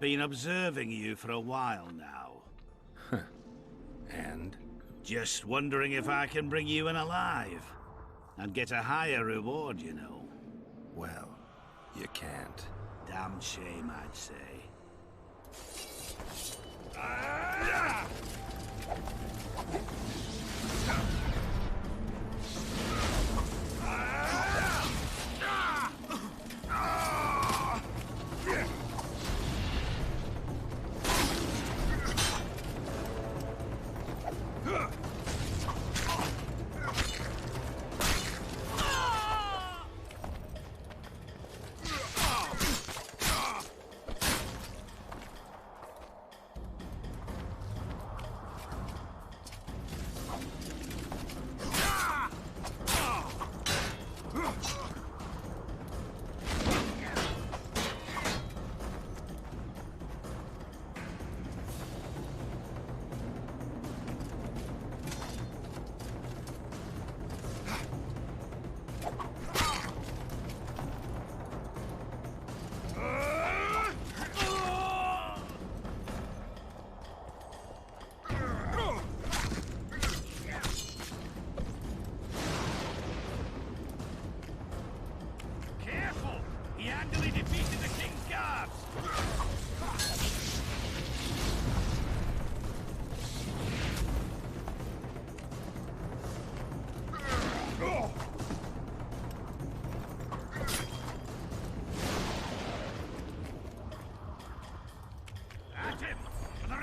Been observing you for a while now. And? Just wondering if I can bring you in alive. And get a higher reward, you know. Well, you can't. Damn shame, I'd say.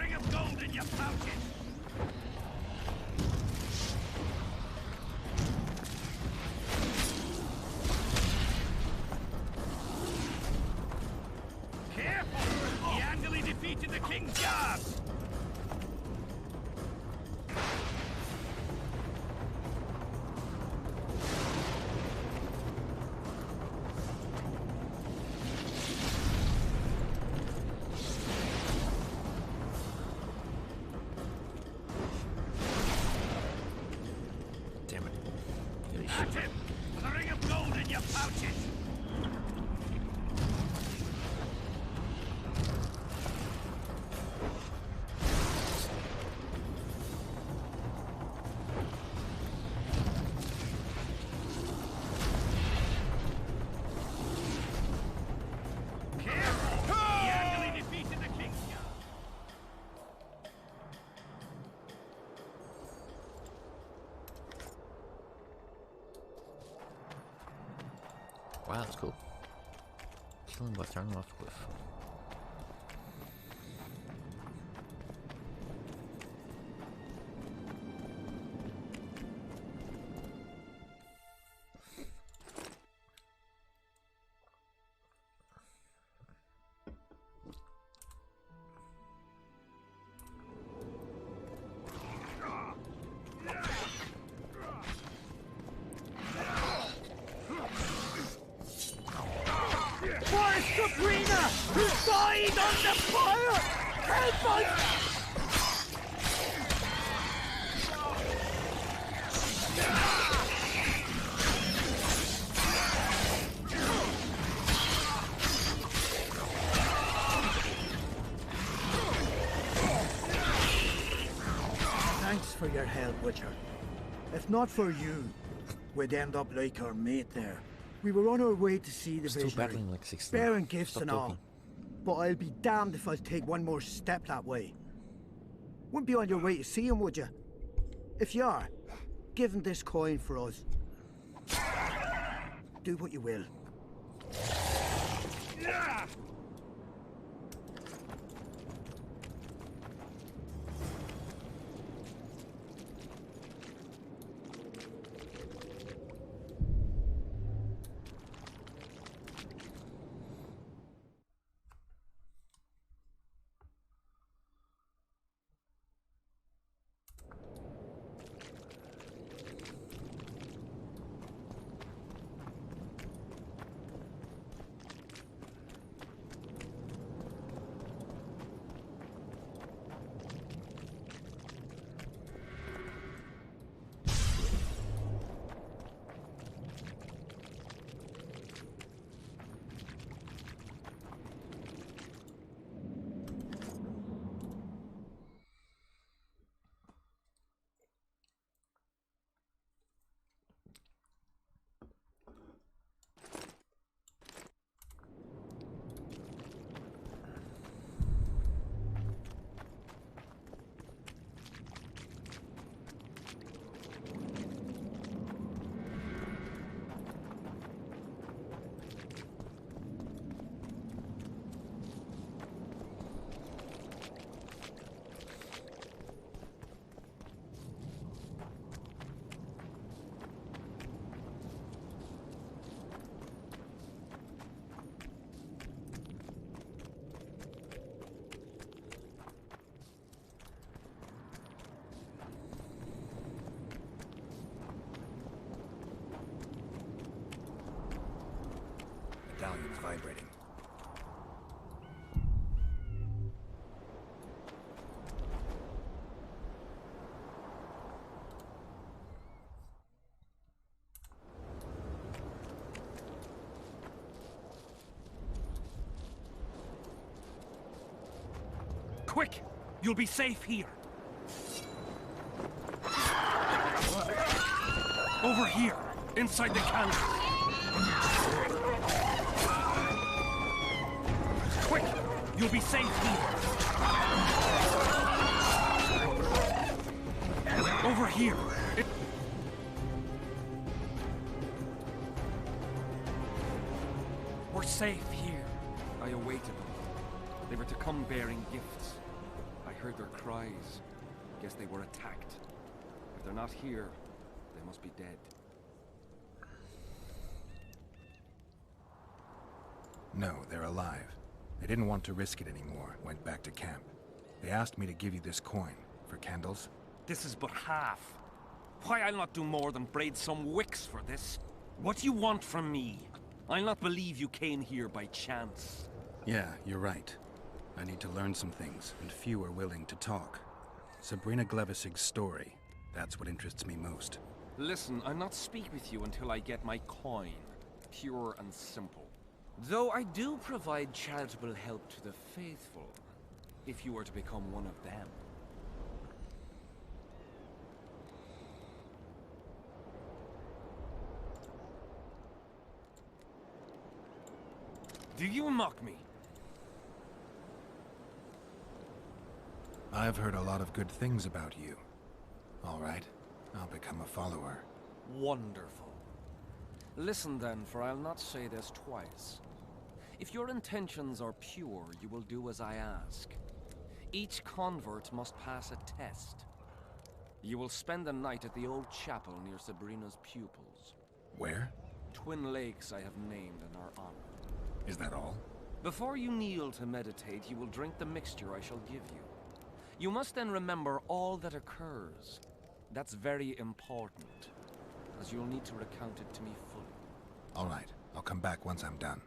ring of gold in your pouches! Careful! He handily defeated the king's guards! At him! The ring of gold in your pouches! Careful! He handily defeated the king's guard! Wow, that's cool. Kill him by throwing him off the cliff. Where's Sabrina? Who died on the fire? Help us! Thanks for your help, Witcher. If not for you, we'd end up like our mate there. We were on our way to see the Still visionary, battling like 16. bearing gifts Stop and all. talking. But I'll be damned if I'll take one more step that way. Wouldn't be on your way to see him, would you? If you are, give him this coin for us. Do what you will. Medallion's vibrating. Quick! You'll be safe here. Over here, inside the cannon. Quick! You'll be safe here. Over here. We're safe here. I awaited them. They were to come bearing gifts. I heard their cries. Guess they were attacked. If they're not here, they must be dead. No, they're alive. They didn't want to risk it anymore, went back to camp. They asked me to give you this coin, for candles. This is but half. Why, I'll not do more than braid some wicks for this. What do you want from me? I'll not believe you came here by chance. Yeah, you're right. I need to learn some things, and few are willing to talk. Sabrina Glevisig's story, that's what interests me most. Listen, I'll not speak with you until I get my coin. Pure and simple. Though I do provide charitable help to the faithful, if you were to become one of them. Do you mock me? I've heard a lot of good things about you. All right, I'll become a follower. Wonderful. Listen then, for I'll not say this twice. If your intentions are pure, you will do as I ask. Each convert must pass a test. You will spend the night at the old chapel near Sabrina's pupils. Where? Twin lakes I have named in our honor. Is that all? Before you kneel to meditate, you will drink the mixture I shall give you. You must then remember all that occurs. That's very important, as you'll need to recount it to me fully. All right, I'll come back once I'm done.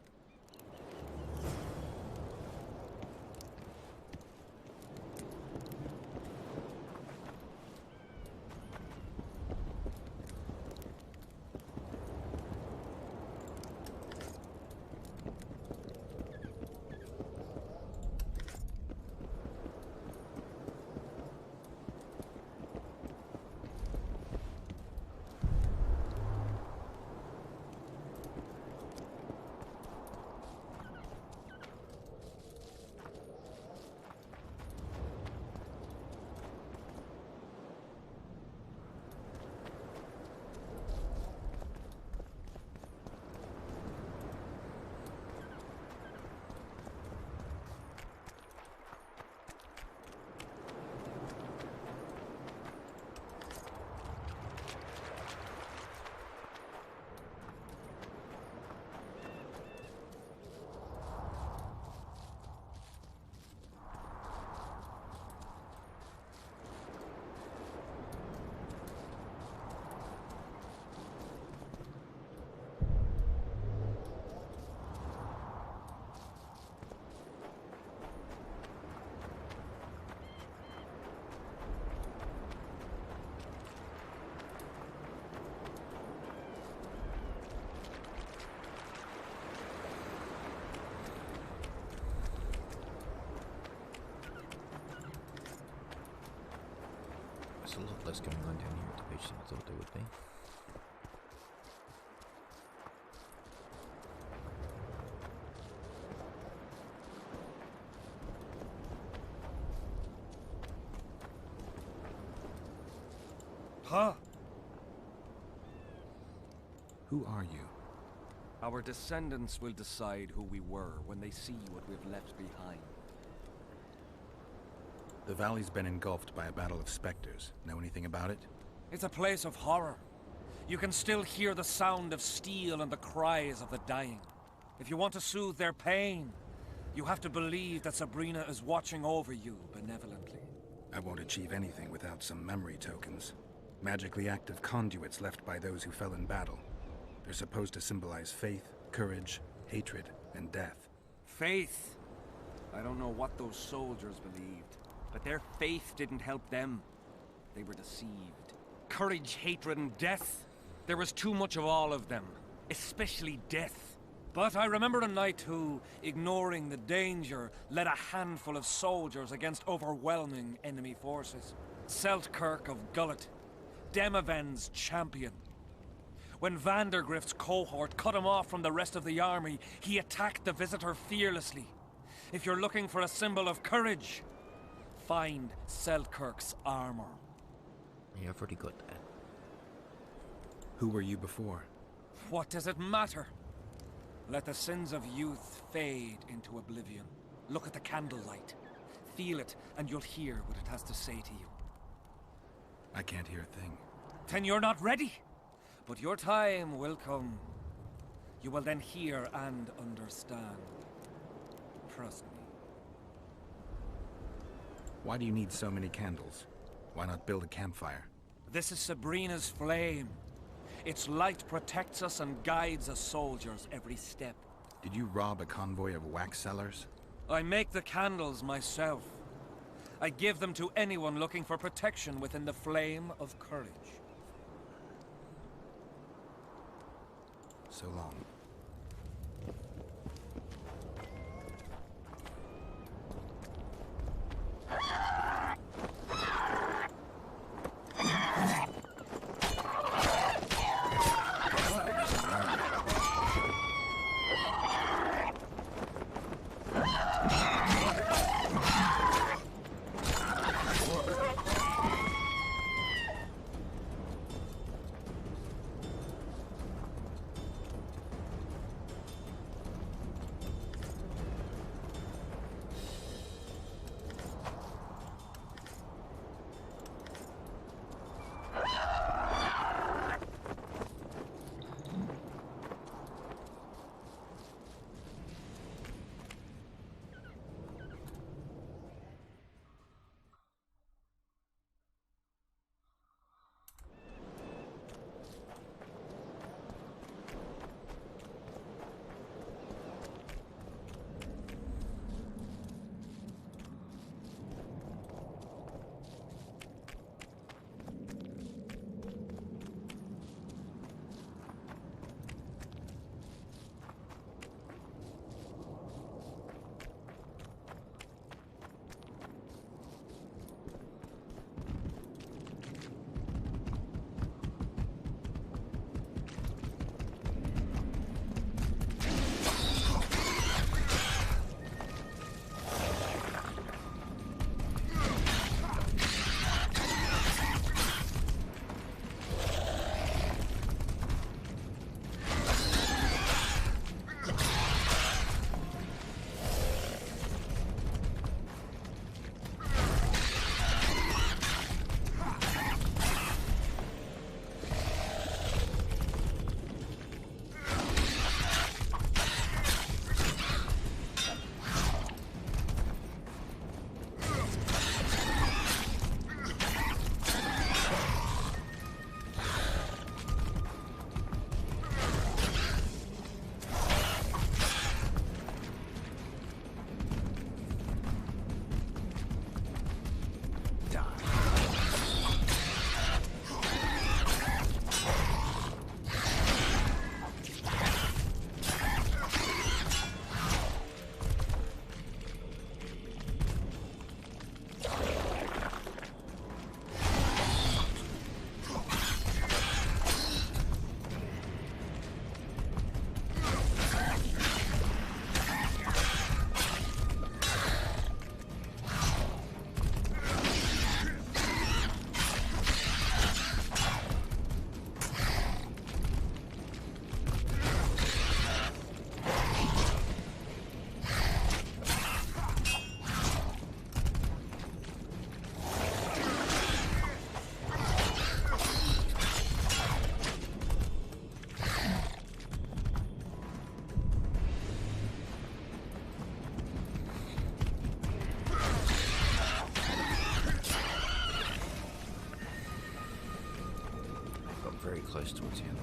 There's a lot less going on down here at the beach than I thought there would be. Huh? Who are you? Our descendants will decide who we were when they see what we've left behind. The valley's been engulfed by a battle of specters. Know anything about it? It's a place of horror. You can still hear the sound of steel and the cries of the dying. If you want to soothe their pain, you have to believe that Sabrina is watching over you benevolently. I won't achieve anything without some memory tokens. Magically active conduits left by those who fell in battle. They're supposed to symbolize faith, courage, hatred, and death. Faith? I don't know what those soldiers believed, but their faith didn't help them. They were deceived. Courage, hatred, and death. There was too much of all of them, especially death. But I remember a knight who, ignoring the danger, led a handful of soldiers against overwhelming enemy forces. Seltkirk of Gullet, Demaven's champion. When Vandergrift's cohort cut him off from the rest of the army, he attacked the visitor fearlessly. If you're looking for a symbol of courage, find Seltkirk's armor. Yeah, I've already got that. Who were you before? What does it matter? Let the sins of youth fade into oblivion. Look at the candlelight. feel it, and you'll hear what it has to say to you. I can't hear a thing. Then you're not ready. But your time will come. You will then hear and understand. Trust me. Why do you need so many candles? Why not build a campfire? This is Sabrina's flame. Its light protects us and guides us soldiers every step. Did you rob a convoy of wax sellers? I make the candles myself. I give them to anyone looking for protection within the flame of courage. So long. Very close towards the end.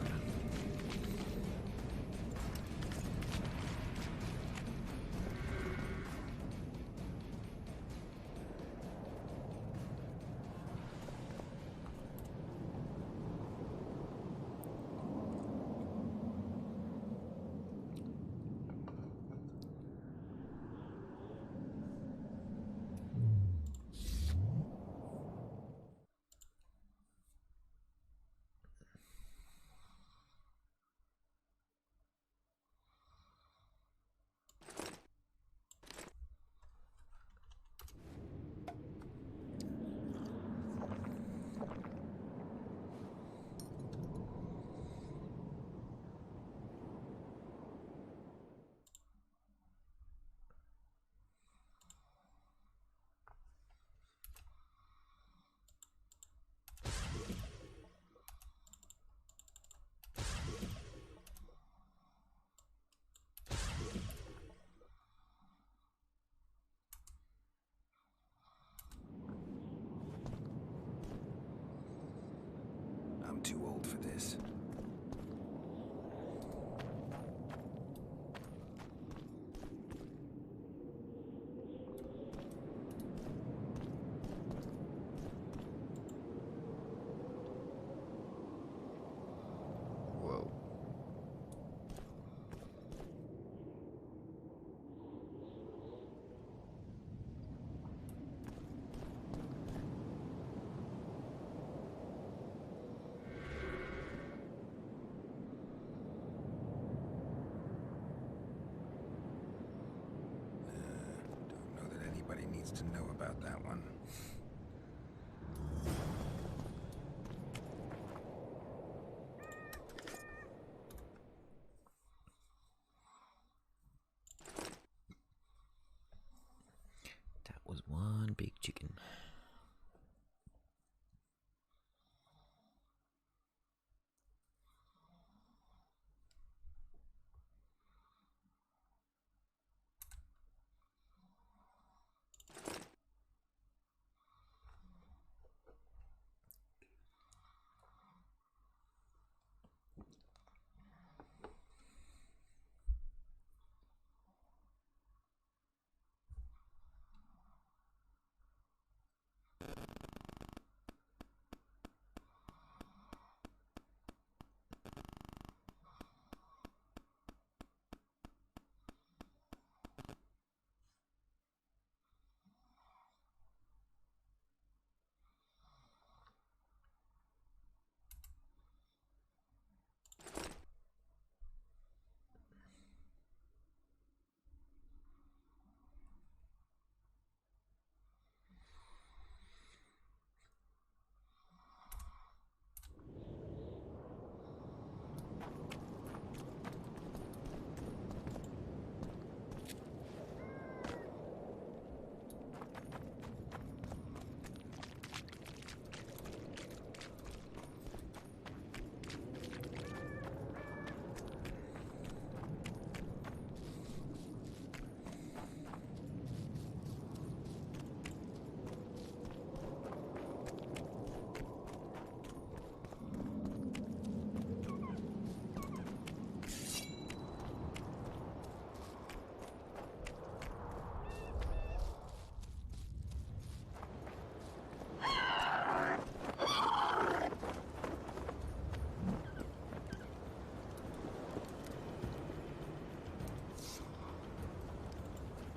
this. Whoa. Don't know that anybody needs to know about that one. That was one big chicken.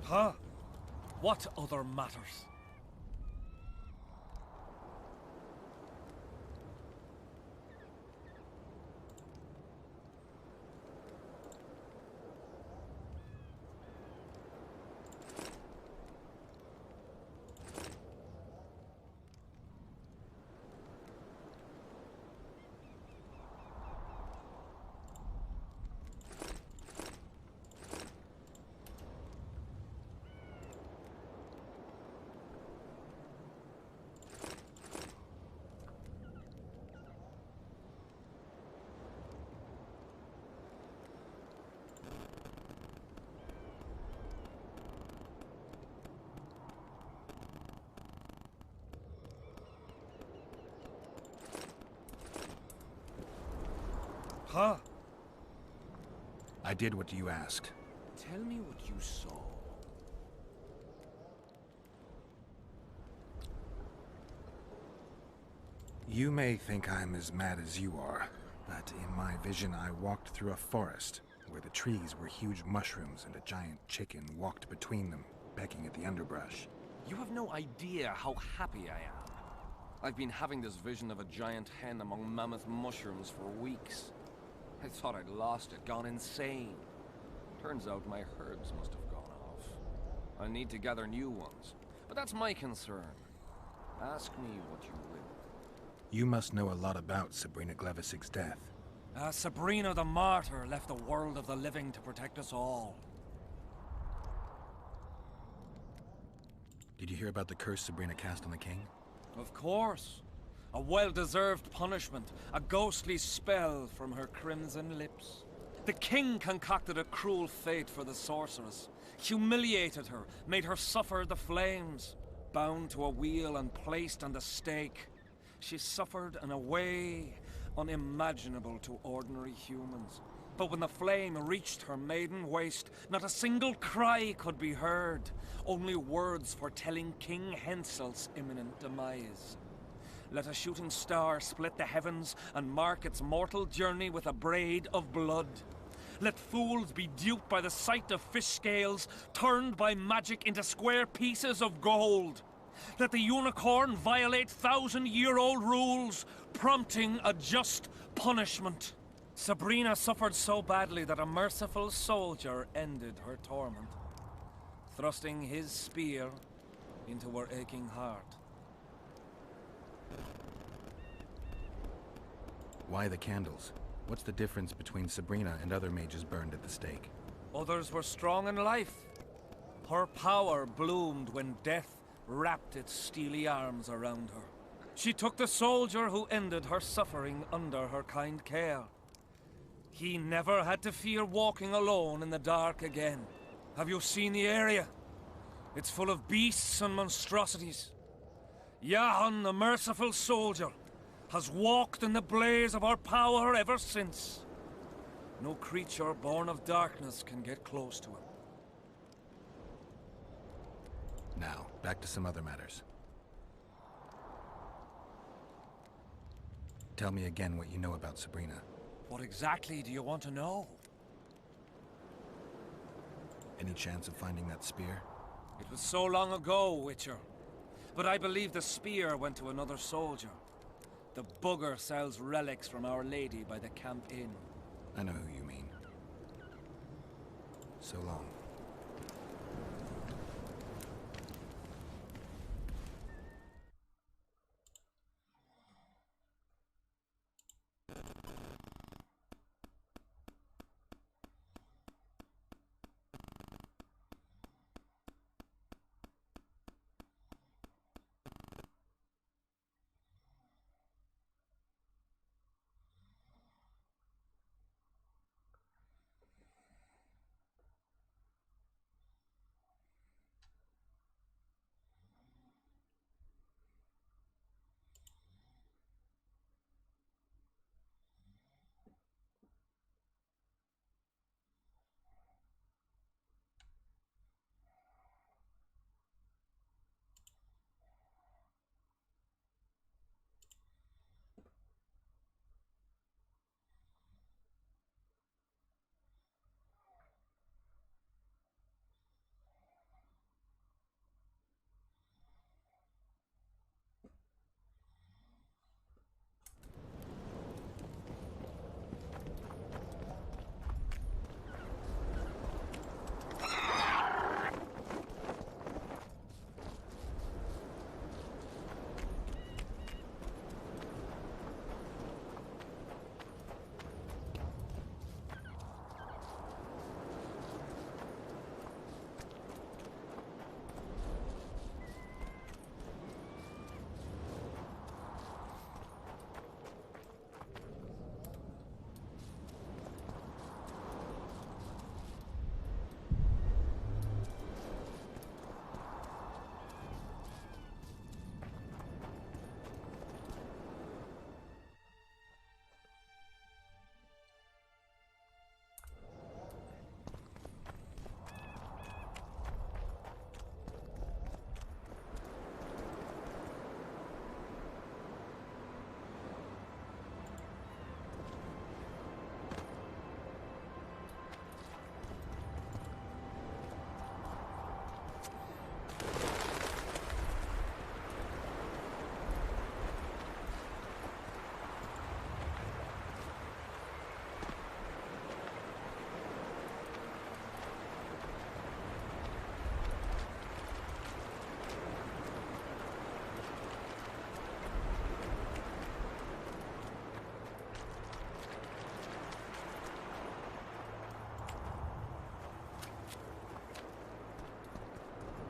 Huh? What other matters? Huh? I did what you asked. Tell me what you saw. You may think I'm as mad as you are, but in my vision I walked through a forest where the trees were huge mushrooms and a giant chicken walked between them, pecking at the underbrush. You have no idea how happy I am. I've been having this vision of a giant hen among mammoth mushrooms for weeks. I thought I'd lost it, gone insane. Turns out my herbs must have gone off. I need to gather new ones, but that's my concern. Ask me what you will. You must know a lot about Sabrina Glevisig's death. Sabrina the Martyr left the world of the living to protect us all. Did you hear about the curse Sabrina cast on the king? Of course. A well-deserved punishment, a ghostly spell from her crimson lips. The king concocted a cruel fate for the sorceress, humiliated her, made her suffer the flames, bound to a wheel and placed on the stake. She suffered in a way unimaginable to ordinary humans. But when the flame reached her maiden waist, not a single cry could be heard, only words foretelling King Hensel's imminent demise. Let a shooting star split the heavens and mark its mortal journey with a braid of blood. Let fools be duped by the sight of fish scales, turned by magic into square pieces of gold. Let the unicorn violate thousand-year-old rules, prompting a just punishment. Sabrina suffered so badly that a merciful soldier ended her torment, thrusting his spear into her aching heart. Why the candles? What's the difference between Sabrina and other mages burned at the stake? Others were strong in life. Her power bloomed when death wrapped its steely arms around her. She took the soldier who ended her suffering under her kind care. He never had to fear walking alone in the dark again. Have you seen the area? It's full of beasts and monstrosities. Jahan, the merciful soldier, has walked in the blaze of our power ever since. No creature born of darkness can get close to him. Now, back to some other matters. Tell me again what you know about Sabrina. What exactly do you want to know? Any chance of finding that spear? It was so long ago, Witcher. But I believe the spear went to another soldier. The bugger sells relics from Our Lady by the Camp Inn. I know who you mean. So long.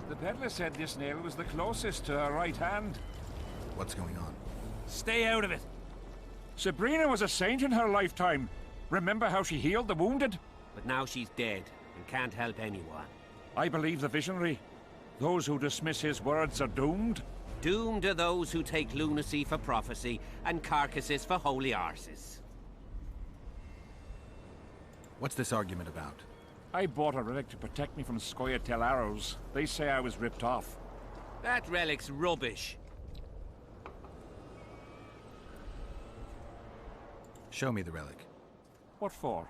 The peddler said this nail was the closest to her right hand. What's going on? Stay out of it. Sabrina was a saint in her lifetime. Remember how she healed the wounded? But now she's dead and can't help anyone. I believe the visionary. Those who dismiss his words are doomed. Doomed are those who take lunacy for prophecy and carcasses for holy arses. What's this argument about? I bought a relic to protect me from Scoia'tael arrows. They say I was ripped off. That relic's rubbish. Show me the relic. What for?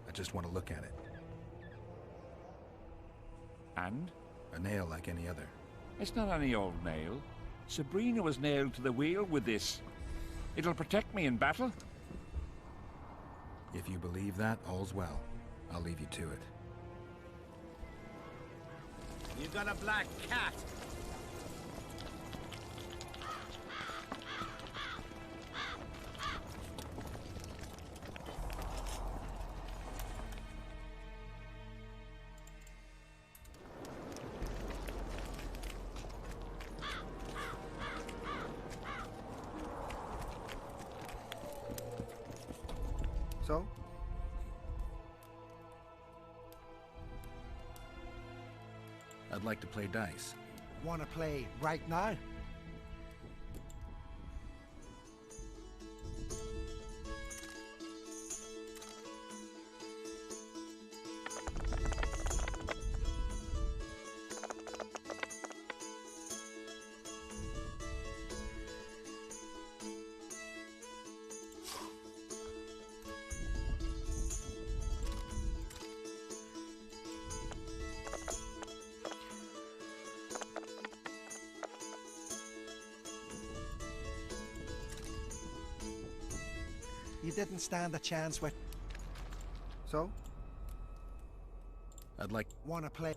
I just want to look at it. And? A nail like any other. It's not any old nail. Sabrina was nailed to the wheel with this. It'll protect me in battle. If you believe that, all's well. I'll leave you to it. You got a black cat. So? I'd like to play dice. Wanna play right now? You didn't stand a chance with... So? I'd like... Wanna play...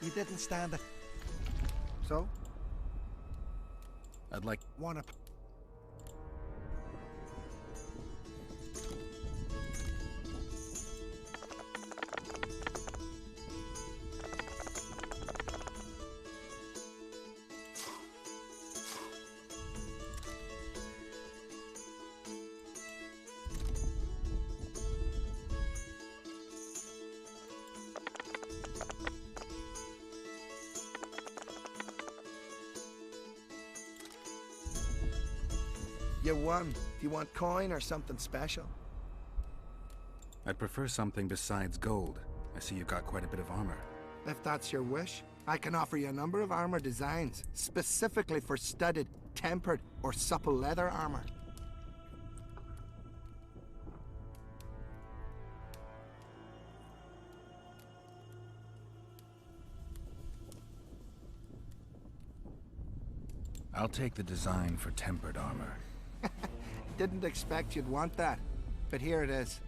You didn't stand a... So? I'd like... Wanna... You won. Do you want coin or something special? I'd prefer something besides gold. I see you've got quite a bit of armor. If that's your wish, I can offer you a number of armor designs, specifically for studded, tempered, or supple leather armor. I'll take the design for tempered armor. Didn't expect you'd want that, but here it is.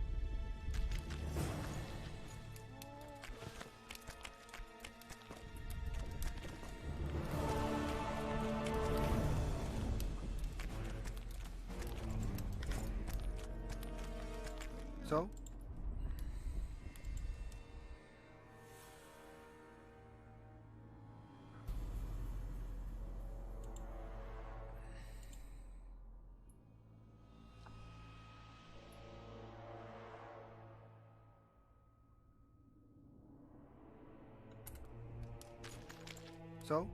So? So?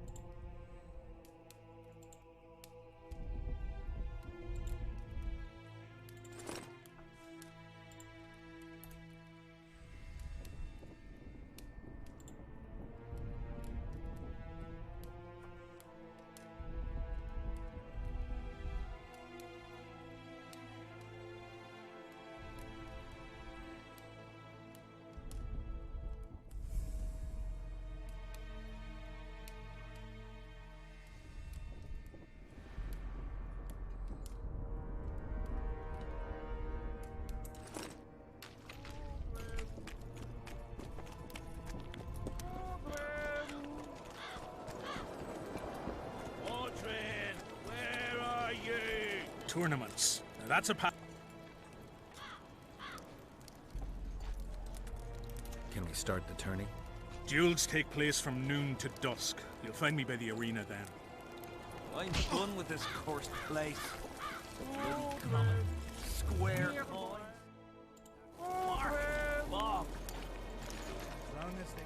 Tournaments. Now that's a Can we start the tourney? Duels take place from noon to dusk. You'll find me by the arena then. I'm done with this cursed place. Bloody common. Square coin. Mark. As long as they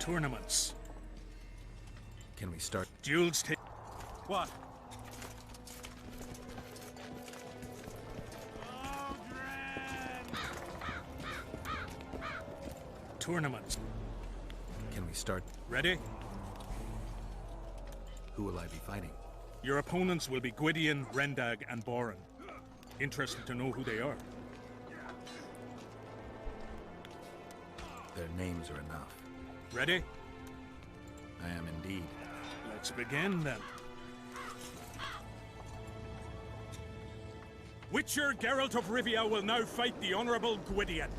Tournaments. Can we start? Duels take... What? Tournaments. Can we start? Ready? Who will I be fighting? Your opponents will be Gwydion, Rendag, and Boran. Interested to know who they are? Their names are enough. Ready? I am indeed. Let's begin then. Witcher Geralt of Rivia will now fight the Honourable Gwydion.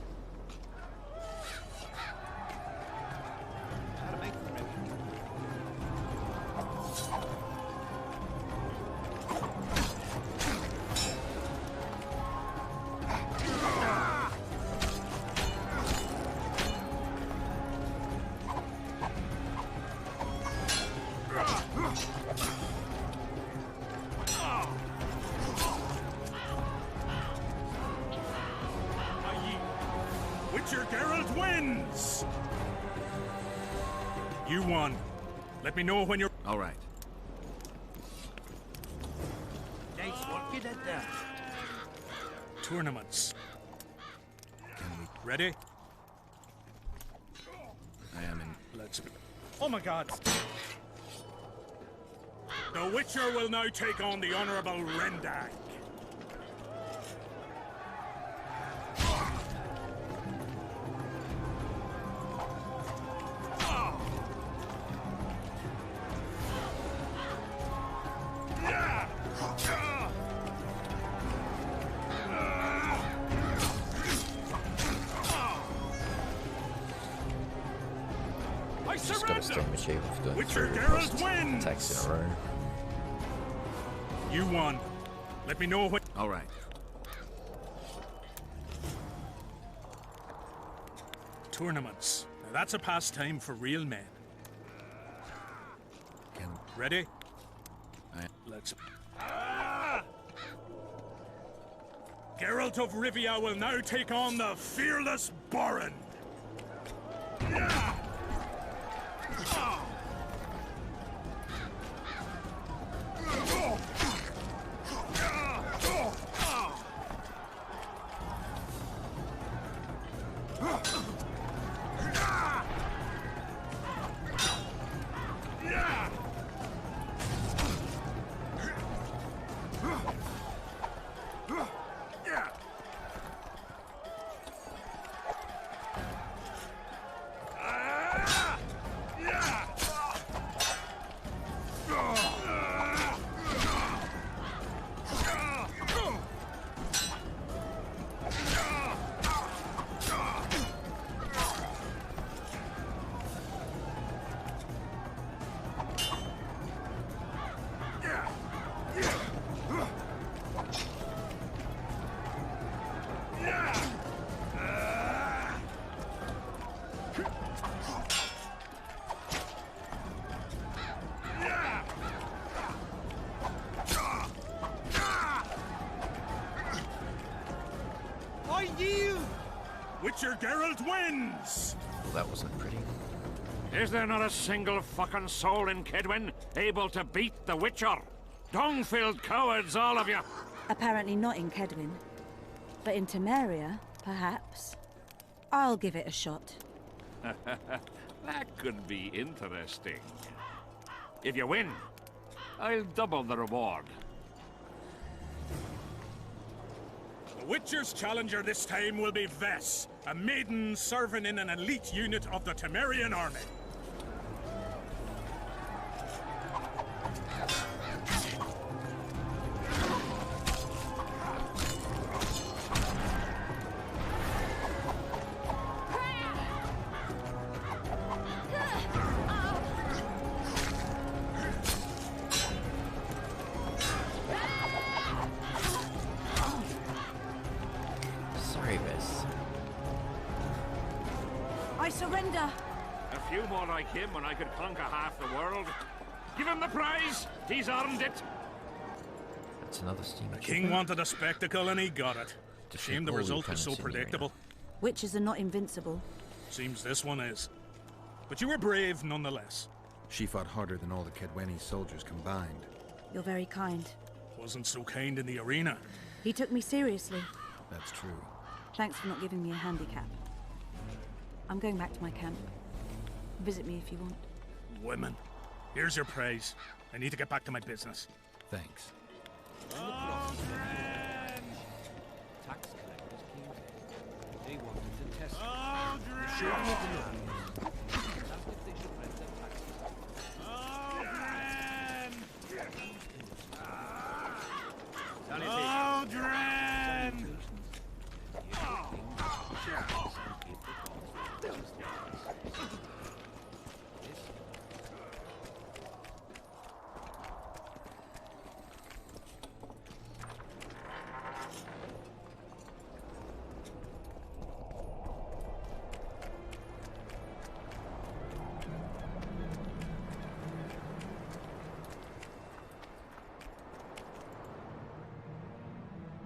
Witcher Geralt wins! You won. Let me know when you're... All right. Nice work you did there. Tournaments. Can we... Ready? I am in... Let's... Oh my god! The Witcher will now take on the Honourable Rendag. Just got a same achievement for doing Witcher 3 Geralt request wins! attacks in a row. You won. Let me know when... All right. Tournaments. Now that's a pastime for real men. Can... Ready? Let's... Geralt of Rivia will now take on the fearless Boran. Witcher Geralt wins! Well, that wasn't pretty. Is there not a single fucking soul in Kedwin able to beat the Witcher? Dung-filled cowards, all of you! Apparently not in Kedwin. But in Temeria, perhaps. I'll give it a shot. That could be interesting. If you win, I'll double the reward. The Witcher's challenger this time will be Vess, a maiden serving in an elite unit of the Temerian army. surrender. A few more like him and I could conquer half the world. Give him the prize! He's earned it! That's another steam. The king wanted a spectacle and he got it. Shame the result was so predictable. Witches are not invincible. Seems this one is. But you were brave nonetheless. She fought harder than all the Kedweni soldiers combined. You're very kind. Wasn't so kind in the arena. He took me seriously. That's true. Thanks for not giving me a handicap. I'm going back to my camp. Visit me if you want. Women. Here's your praise. I need to get back to my business. Thanks. Tax collectors came. They wanted to test. Sure. Asked if they should rent their taxes.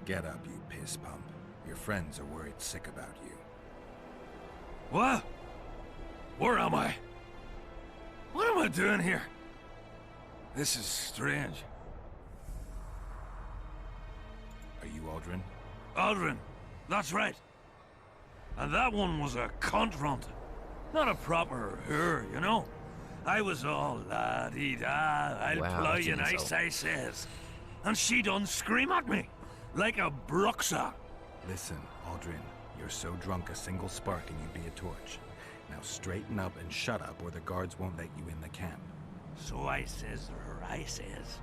Get up, you piss pump. Your friends are worried sick about you. What? Where am I? What am I doing here? This is strange. Are you Aldrin? Aldrin, that's right. And that one was a cunt runt. Not a proper her, you know? I was all la-dee-da, I'll plow you nice, I says. And she done scream at me, like a bruxa. Listen, Aldrin, you're so drunk a single spark and you'd be a torch. Now straighten up and shut up or the guards won't let you in the camp. So I says to her, I says,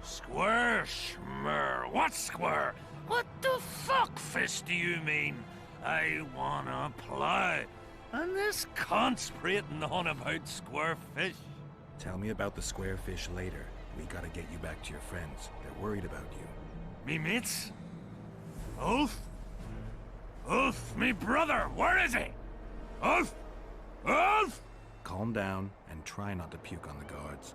Square, schmer, what square? What the fuck, fish, do you mean? I wanna plow. And this cunt's prating on about square fish. Tell me about the square fish later. We gotta get you back to your friends. They're worried about you. Me mates? Ulf? Ulf, me brother, where is he? Ulf? Ulf? Calm down and try not to puke on the guards.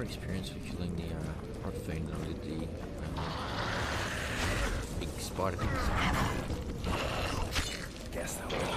Experience with killing the hot fiend that did the big spider things. Guess that was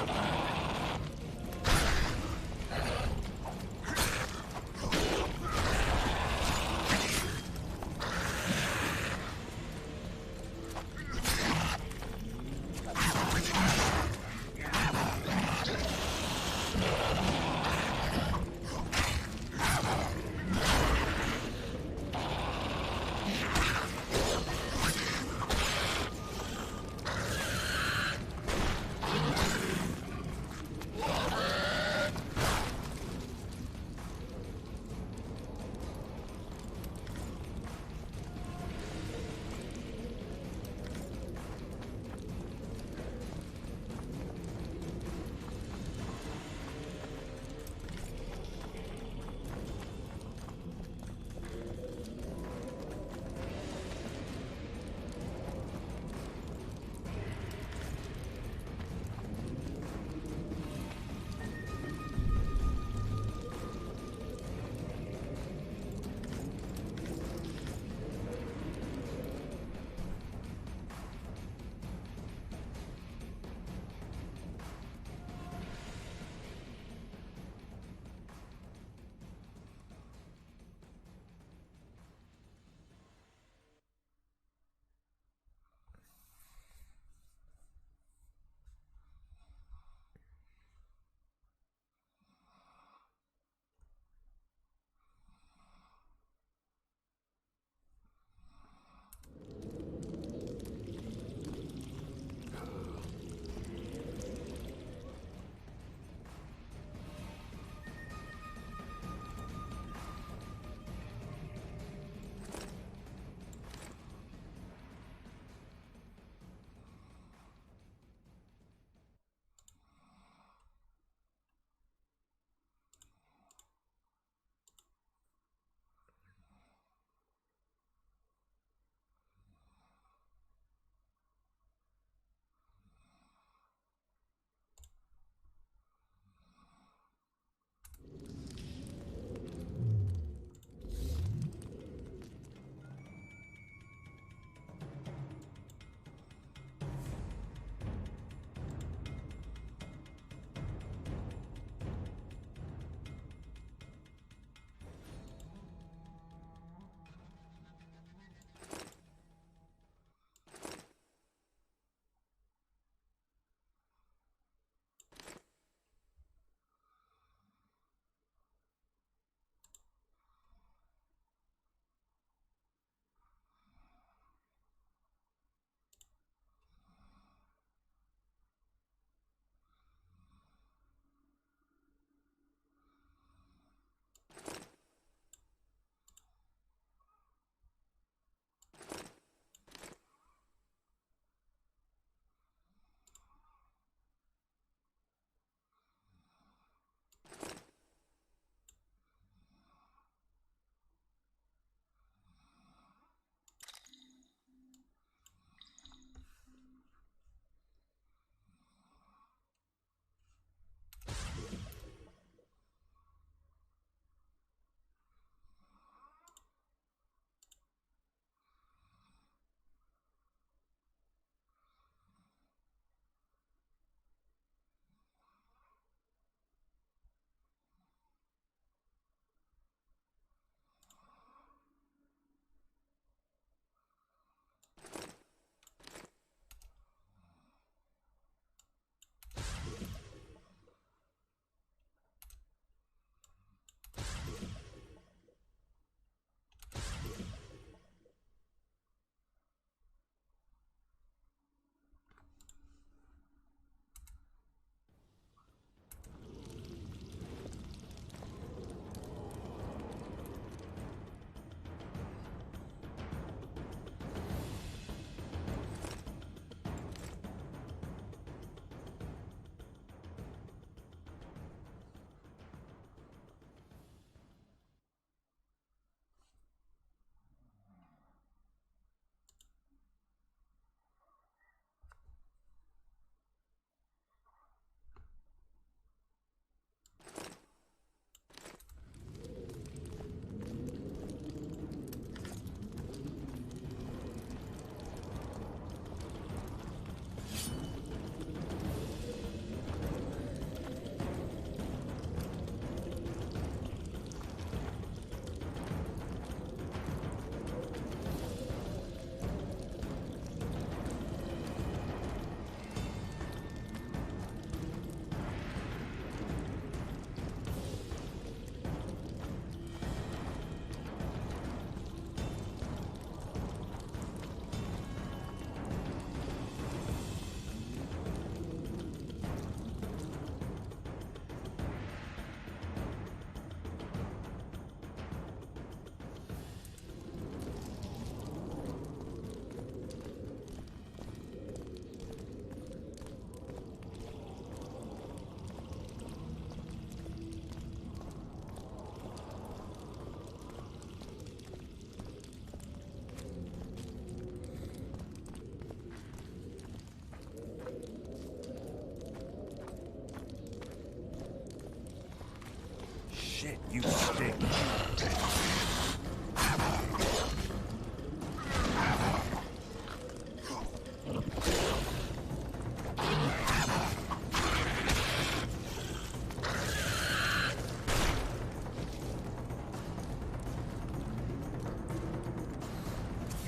shit, you stink.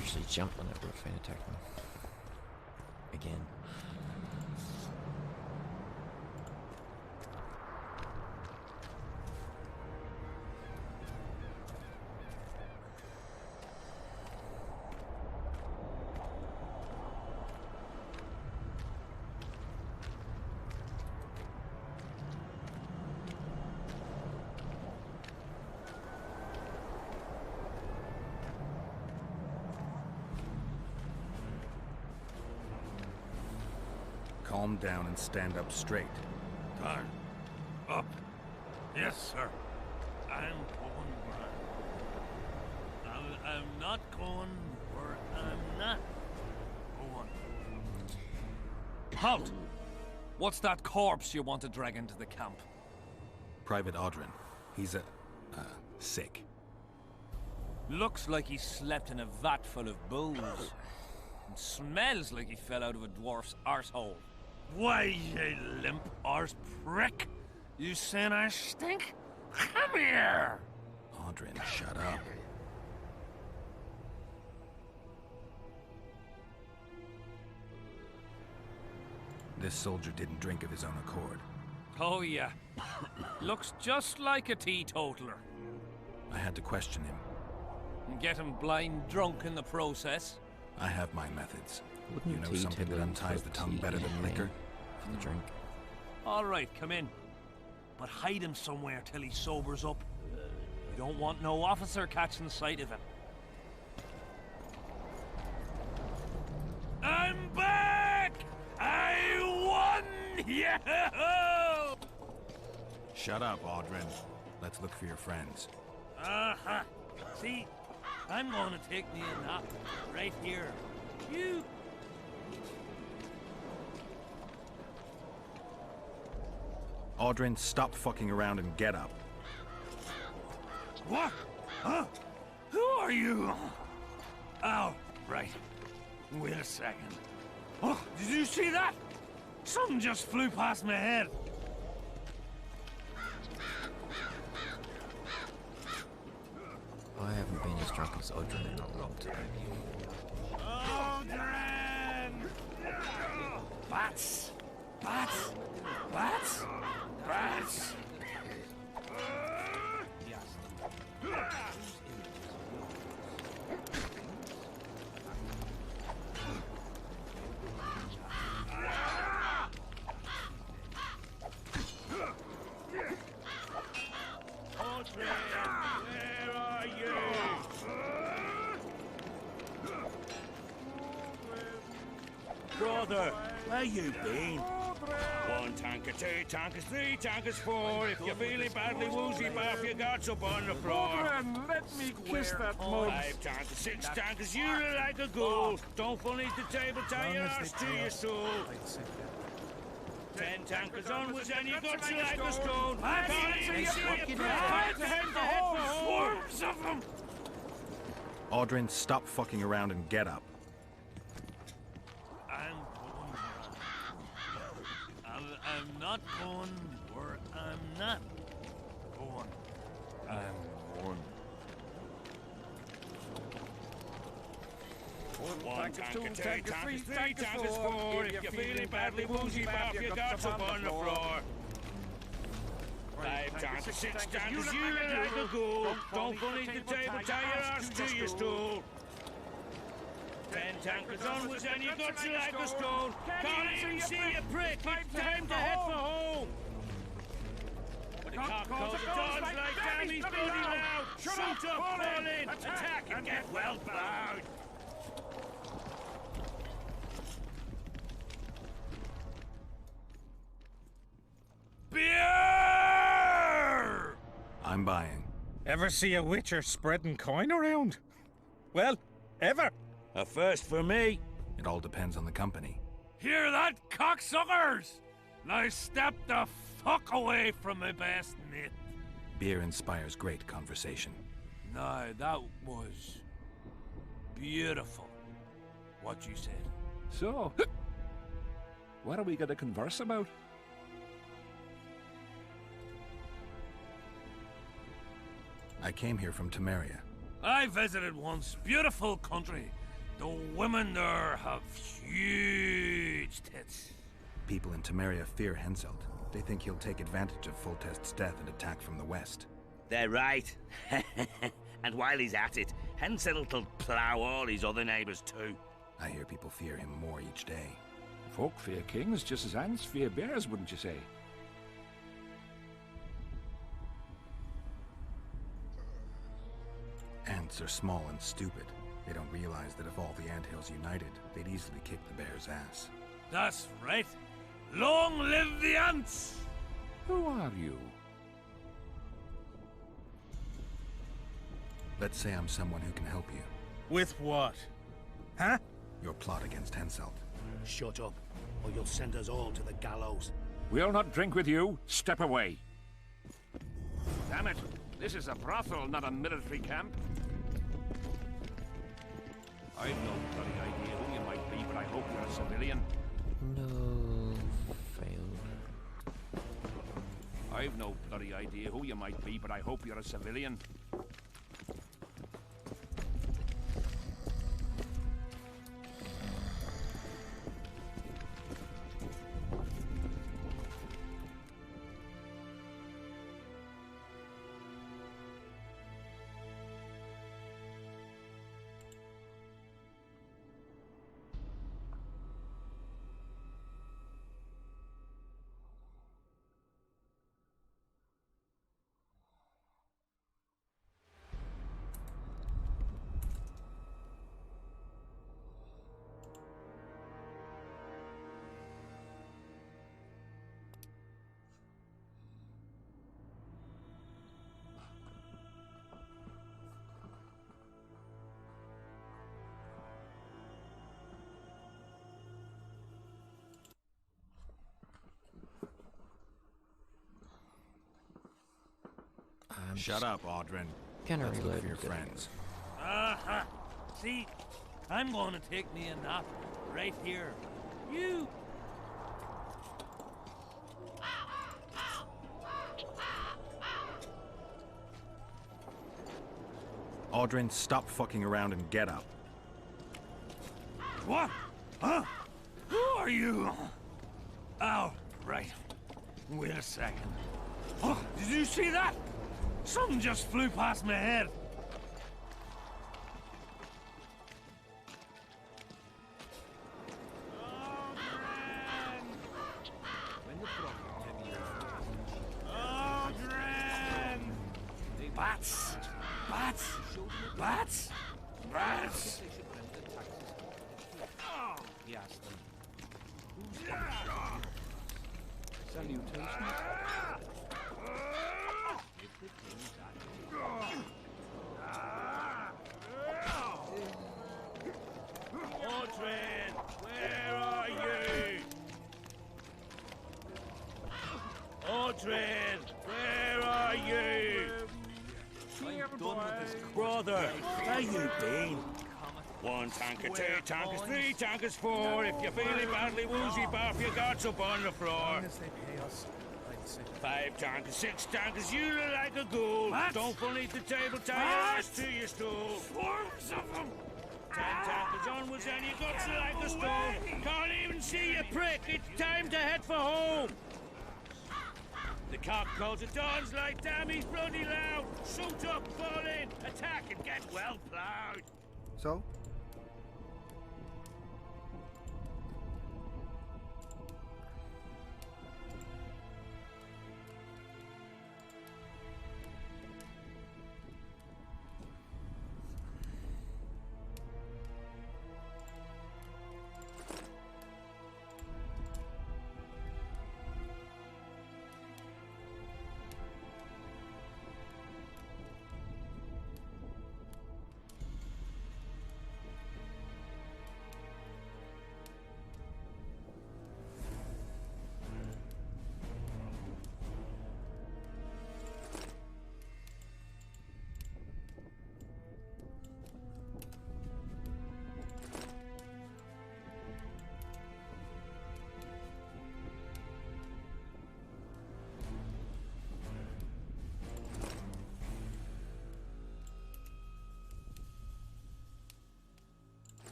Usually jump on that roof and attack me. Again. Calm down and stand up straight. Turn. Up. Yes, sir. I'm going where I'm not going where I'm not going. Halt! What's that corpse you want to drag into the camp? Private Audrin. He's sick. Looks like he slept in a vat full of booze. And smells like he fell out of a dwarf's arsehole. Why, you limp arse prick? You saying I stink? Come here! Audrin, shut up. This soldier didn't drink of his own accord. Oh yeah. Looks just like a teetotaler. I had to question him. And get him blind drunk in the process. I have my methods. Wouldn't you know tea something that table unties the put tongue tea better in than the liquor? hand for the drink? All right, come in. But hide him somewhere till he sobers up. You don't want no officer catching sight of him. I'm back! I won! Yeah! Shut up, Audrin. Let's look for your friends. Uh-huh. See? I'm going to take me a nap right here. You... Audrin, stop fucking around and get up. What? Huh? Who are you? Oh, right. Wait a second. Oh, did you see that? Something just flew past my head. I haven't been as drunk as Audrin in a long time. Audrin! Bats! Bats! Bats! Bats! Where are you? Brother, where you been? 1 tanker, 2 tankers, 3 tankers, 4. If you're feeling badly woozy, bath your guts up on the floor. Let me kiss that mug. 5 tankers, 6 tankers, you look like a ghoul. Don't fall into the table, tie your ass to your stool. 10 tankers onwards and you guts you like a stone. I can't even see you pray. Time to head for home. Swarms of them. Audrin, stop fucking around and get up. I'm not going where I'm not going. I'm going. 1 tanker, 2 tankers, 3 tankers, 4. If you're feeling badly woozy, bath your guts up on the floor. 5 tankers, 6 tankers, you look like a ghoul. Don't fall into the table, tie your ass to your stool. 10 tankers onwards and you got you like a stone. Can't even see you prick. It's time to head for home. But the cock calls the dogs like Dammy's bloody loud. Shoot up, fall in, attack and get well bowed. Beer! I'm buying. Ever see a witcher spreading coin around? Well, ever. A first for me. It all depends on the company. Hear that, cocksuckers? Now step the fuck away from my best mate. Beer inspires great conversation. No, that was beautiful, what you said. So, what are we going to converse about? I came here from Temeria. I visited once. Beautiful country. The women there have huge tits. People in Temeria fear Henselt. They think he'll take advantage of Foltest's death and attack from the west. They're right. And while he's at it, Henselt'll plough all his other neighbours too. I hear people fear him more each day. Folk fear kings just as ants fear bears, wouldn't you say? Ants are small and stupid. They don't realize that if all the anthills united, they'd easily kick the bear's ass. That's right. Long live the ants! Who are you? Let's say I'm someone who can help you. With what? Huh? Your plot against Henselt. Shut up, or you'll send us all to the gallows. We'll not drink with you. Step away. Damn it. This is a brothel, not a military camp. I've no bloody idea who you might be, but I hope you're a civilian. No, failed. I've no bloody idea who you might be, but I hope you're a civilian. Shut up, Audrin. Can I Let's look reload for your and get friends. Aha! See, I'm going to take me a nap right here. You! Audrin, stop fucking around and get up. What? Huh? Who are you? Oh, right. Wait a second. Oh, did you see that? Something just flew past my head. Bats! Bats! Bats! Bats! He asked them. Who's that? Salutations. If the king's Audrin, where are you? Audrin, where are you? I'm done with this. Brother, how you been? 1 tanker, 2 tankers, 3 tankers, 4. If you're feeling badly woozy, barf your guts up on the floor. 5 tankers, 6 tankers, you look like a ghoul. What? Don't fall into the table, tie your ass to your stool. Swarms of them! 10 tankers onwards and your guts are like a stone. Can't even see you, prick. It's time to head for home. The cock calls at dawn's like, damn, he's bloody loud. Shoot up, fall in, attack and get well ploughed. So?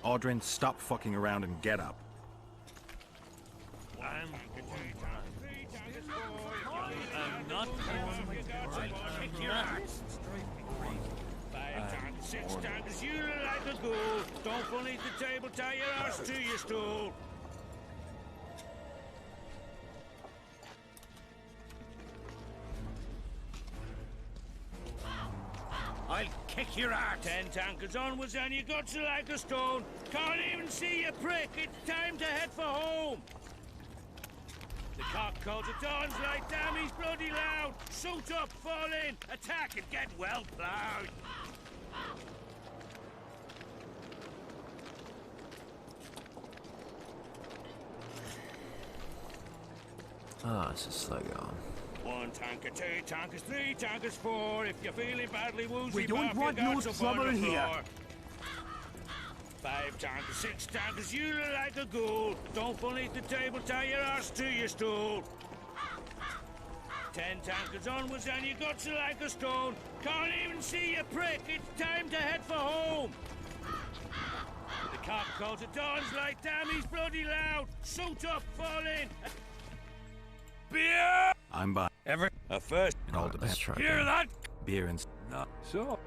Audrin, stop fucking around and get up. I'm not going to kick your ass. 5 times, 6 times, you like a ghoul. Don't fall beneath the table, tie your arse to your stool. I'll kick your ass. 10 tankers onwards and you got you like a stone. Can't even see you prick. It's time to head for home. The cock calls at dawn's light. Damn, he's bloody loud. Suit up, fall in, attack and get well ploughed. Ah, it's a slow going. 1 tanker, 2 tankers, 3 tankers, 4. If you're feeling badly woozy, We don't want no trouble here. 5 tankers, 6 tankers, you look like a ghoul. Don't fall beneath the table, tie your arse to your stool. 10 tankers onwards and you got you like a stone. Can't even see you prick, it's time to head for home. The cock calls at dawn's light, damn he's bloody loud. Suit up, fall in. Beer! I'm by. A first. It all depends. Hear that? Beer and... No. So?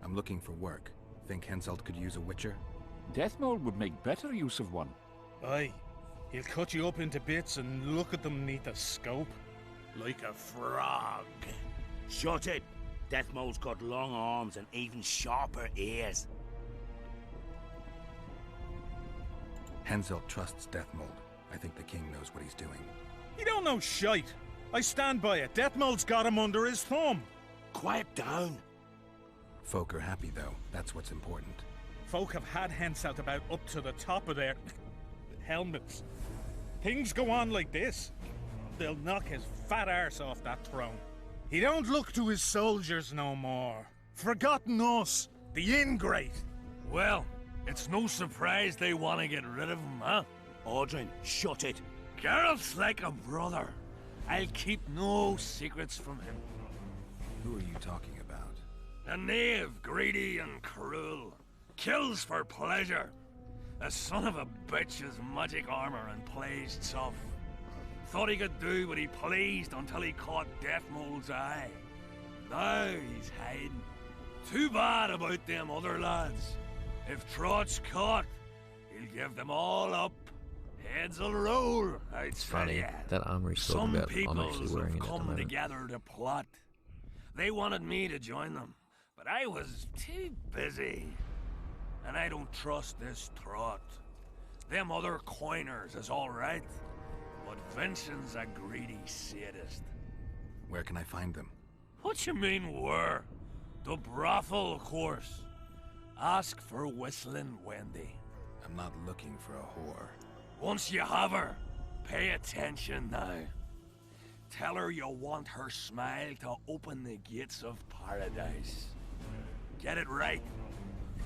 I'm looking for work. Think Henselt could use a witcher? Deathmold would make better use of one. Aye. He'll cut you up into bits and look at them neath a scope. Like a frog. Shut it! Deathmold's got long arms and even sharper ears. Henselt trusts Deathmold. I think the king knows what he's doing. He don't know shite. I stand by it. Deathmold's got him under his thumb. Quiet down. Folk are happy, though. That's what's important. Folk have had Henselt about up to the top of their... helmets. Things go on like this, they'll knock his fat arse off that throne. He don't look to his soldiers no more. Forgotten us, the ingrate. Well, it's no surprise they want to get rid of him, huh? Audrin, shut it. Geralt's like a brother. I'll keep no secrets from him. Who are you talking about? A knave, greedy and cruel. Kills for pleasure. A son of a bitch with magic armor and plays tough. Thought he could do what he pleased until he caught Deathmold's eye. Now he's hiding. Too bad about them other lads. If Trott's caught, he'll give them all up. Heads'll roll, I'd It's tell funny, ya. that armor he's Some talking about, I'm peoples actually wearing have it at the come moment. together to plot. They wanted me to join them, but I was too busy. And I don't trust this Trott. Them other coiners is all right, but Vincent's a greedy sadist. Where can I find them? What you mean, where? The brothel, of course. Ask for Whistling Wendy. I'm not looking for a whore. Once you have her, pay attention now. Tell her you want her smile to open the gates of paradise. Get it right.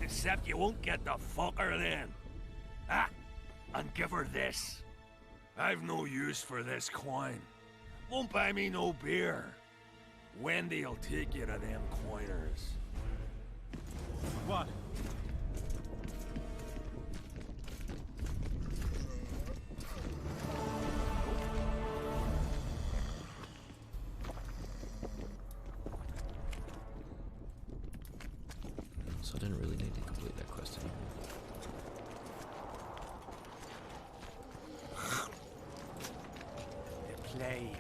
Except you won't get the fucker then. Ah, and give her this. I've no use for this coin. Won't buy me no beer. Wendy'll take you to them coiners. What? So I didn't really need to complete that quest anymore. The plague.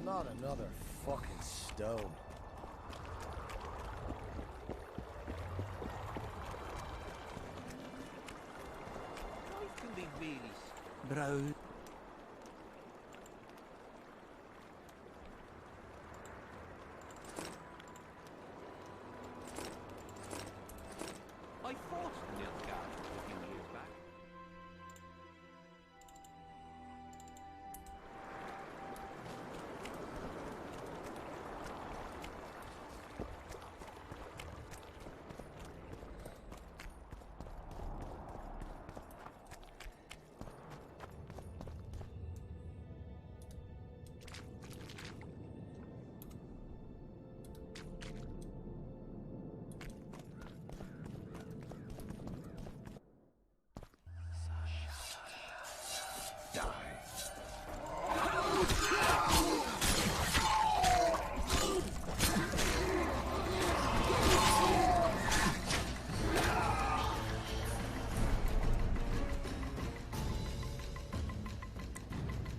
Not another fucking stone. Life can be really brown. I fought Nilfgaard a few years back.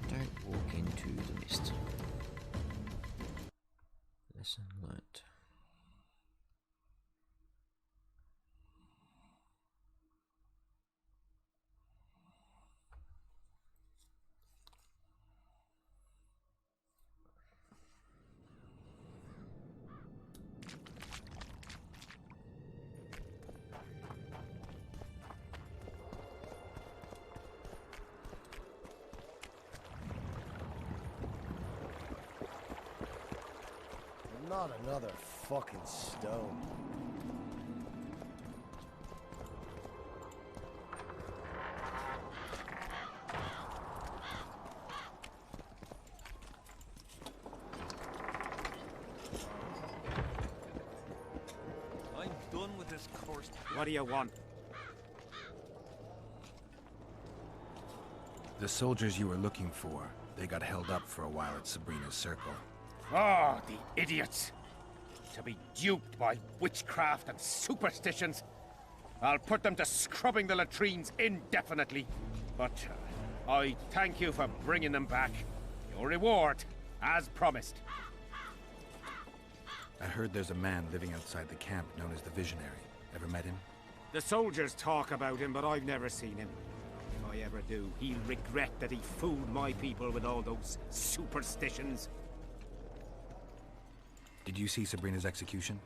Don't walk into the mist. Lesson learnt. Not another fucking stone. I'm done with this course. What do you want? The soldiers you were looking for, they got held up for a while at Sabrina's circle. Oh, the idiots! To be duped by witchcraft and superstitions. I'll put them to scrubbing the latrines indefinitely. But I thank you for bringing them back. Your reward, as promised. I heard there's a man living outside the camp known as the Visionary. Ever met him? The soldiers talk about him, but I've never seen him. If I ever do, he'll regret that he fooled my people with all those superstitions. Did you see Sabrina's execution?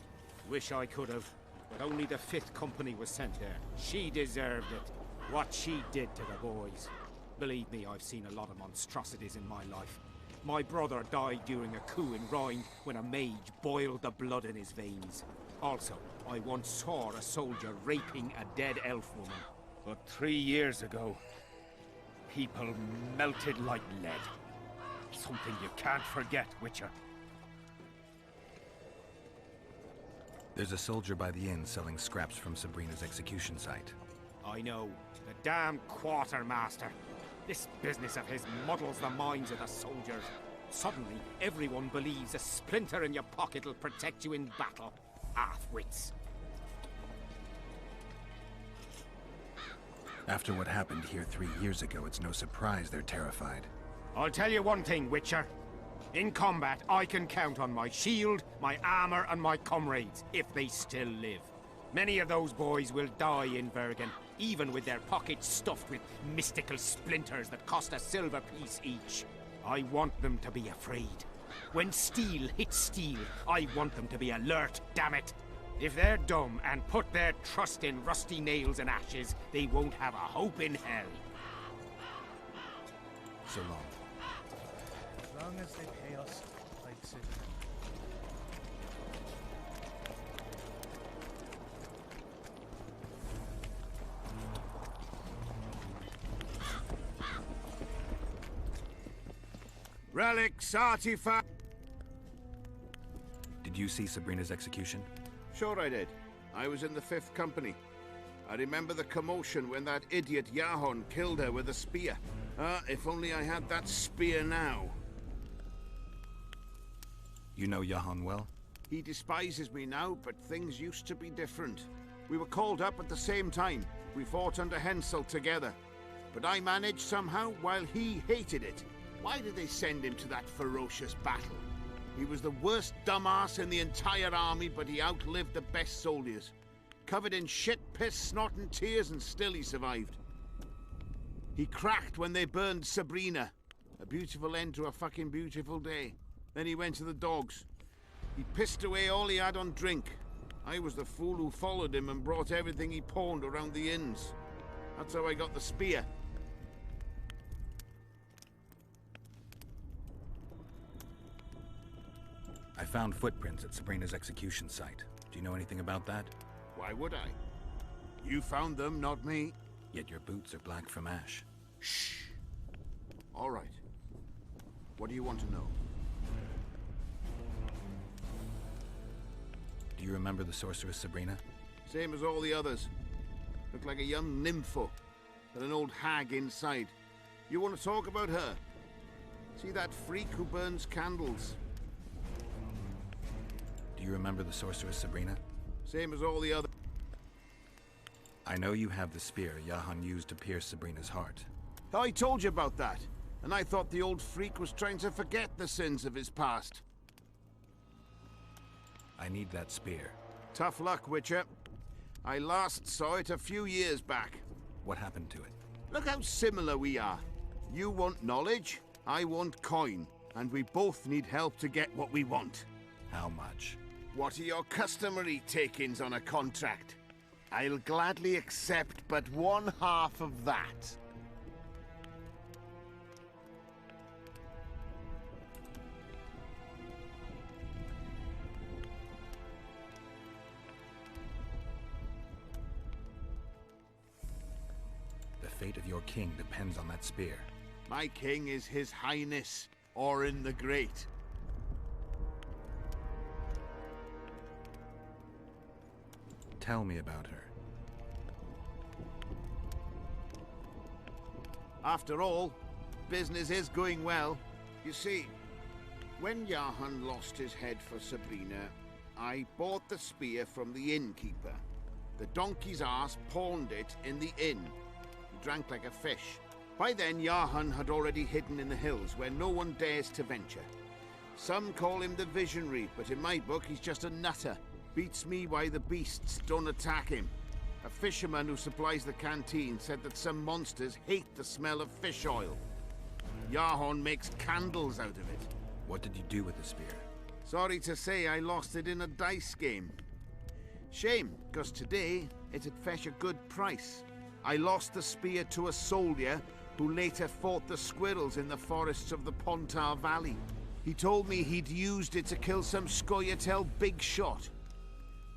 Wish I could have, but only the 5th Company was sent there. She deserved it. What she did to the boys. Believe me, I've seen a lot of monstrosities in my life. My brother died during a coup in Rhine when a mage boiled the blood in his veins. Also, I once saw a soldier raping a dead elf woman. But 3 years ago, people melted like lead. Something you can't forget, Witcher. There's a soldier by the inn selling scraps from Sabrina's execution site. I know. The damn quartermaster. This business of his muddles the minds of the soldiers. Suddenly, everyone believes a splinter in your pocket will protect you in battle. Half-wits. After what happened here 3 years ago, it's no surprise they're terrified. I'll tell you one thing, Witcher. In combat, I can count on my shield, my armor, and my comrades, if they still live. Many of those boys will die in Bergen, even with their pockets stuffed with mystical splinters that cost a silver piece each. I want them to be afraid. When steel hits steel, I want them to be alert, damn it. If they're dumb and put their trust in rusty nails and ashes, they won't have a hope in hell. So long. As long as they pay us, like Sid. Relics, artifact. Did you see Sabrina's execution? Sure I did. I was in the 5th Company. I remember the commotion when that idiot Yahon killed her with a spear. If only I had that spear now. You know Yahon well? He despises me now, but things used to be different. We were called up at the same time. We fought under Hensel together. But I managed somehow while he hated it. Why did they send him to that ferocious battle? He was the worst dumbass in the entire army, but he outlived the best soldiers. Covered in shit, piss, snot and tears, and still he survived. He cracked when they burned Sabrina. A beautiful end to a fucking beautiful day. Then he went to the dogs. He pissed away all he had on drink. I was the fool who followed him and brought everything he pawned around the inns. That's how I got the spear. I found footprints at Sabrina's execution site. Do you know anything about that? Why would I? You found them, not me. Yet your boots are black from ash. Shh. All right. What do you want to know? Do you remember the sorceress Sabrina? Same as all the others. Looked like a young nympho, with an old hag inside. You want to talk about her? See that freak who burns candles? Do you remember the sorceress Sabrina? Same as all the other. I know you have the spear Yahan used to pierce Sabrina's heart. I told you about that, and I thought the old freak was trying to forget the sins of his past. I need that spear. Tough luck, Witcher. I last saw it a few years back. What happened to it? Look how similar we are. You want knowledge, I want coin, and we both need help to get what we want. How much? What are your customary takings on a contract? I'll gladly accept but 1/2 of that. The fate of your king depends on that spear. My king is His Highness, Orin the Great. Tell me about her. After all, business is going well. You see, when Yahan lost his head for Sabrina, I bought the spear from the innkeeper. The donkey's ass pawned it in the inn. He drank like a fish. By then, Yahan had already hidden in the hills, where no one dares to venture. Some call him the Visionary, but in my book, he's just a nutter. Beats me why the beasts don't attack him. A fisherman who supplies the canteen said that some monsters hate the smell of fish oil. Yahan makes candles out of it. What did you do with the spear? Sorry to say I lost it in a dice game. Shame, because today it'd fetch a good price. I lost the spear to a soldier who later fought the squirrels in the forests of the Pontar Valley. He told me he'd used it to kill some Scoia'tael big shot.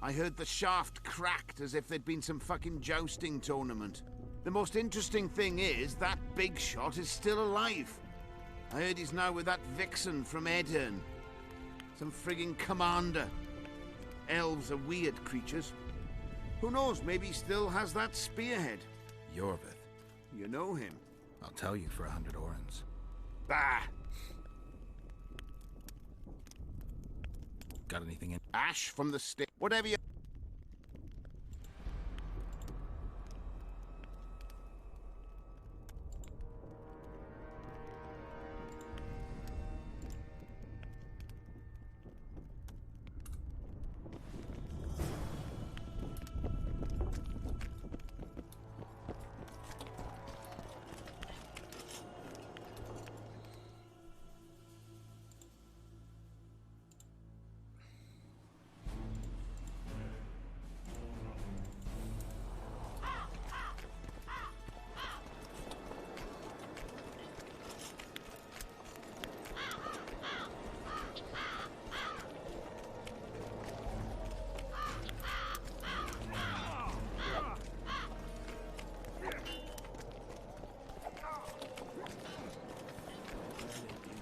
I heard the shaft cracked as if there'd been some fucking jousting tournament. The most interesting thing is that big shot is still alive. I heard he's now with that vixen from Edirn. Some frigging commander. Elves are weird creatures. Who knows, maybe he still has that spearhead. Yorvith. You know him. I'll tell you for 100 orens. Bah! Got anything in? Ash from the stick. Whatever you...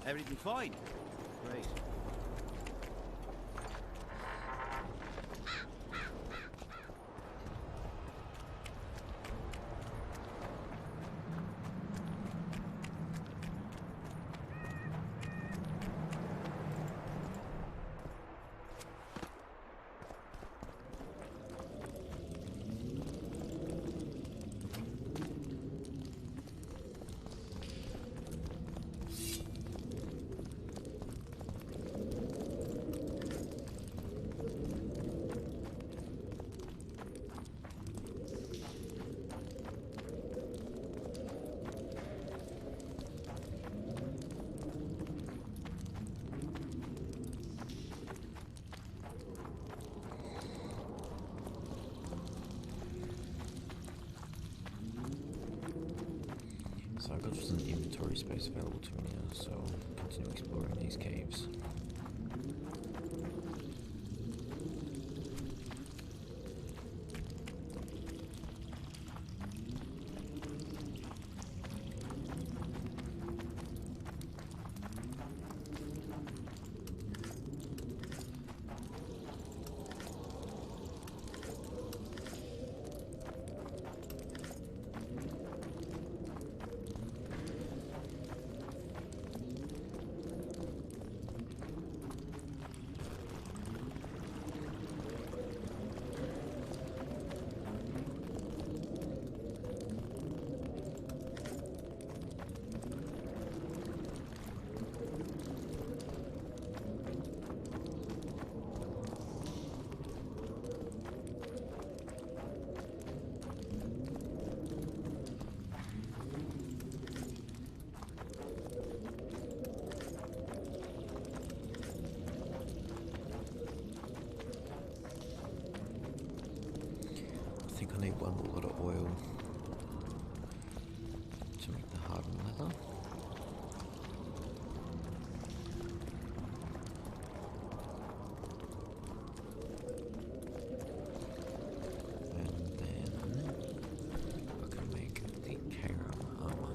Everything fine? Great. So I've got some inventory space available to me now, so I'll continue exploring these caves. blend a lot of oil to make the hardened leather. And then I can make the Chaper armor.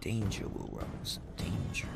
Danger, Will Roberts, danger.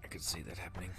I could see that happening.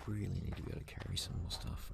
Really need to be able to carry some more stuff.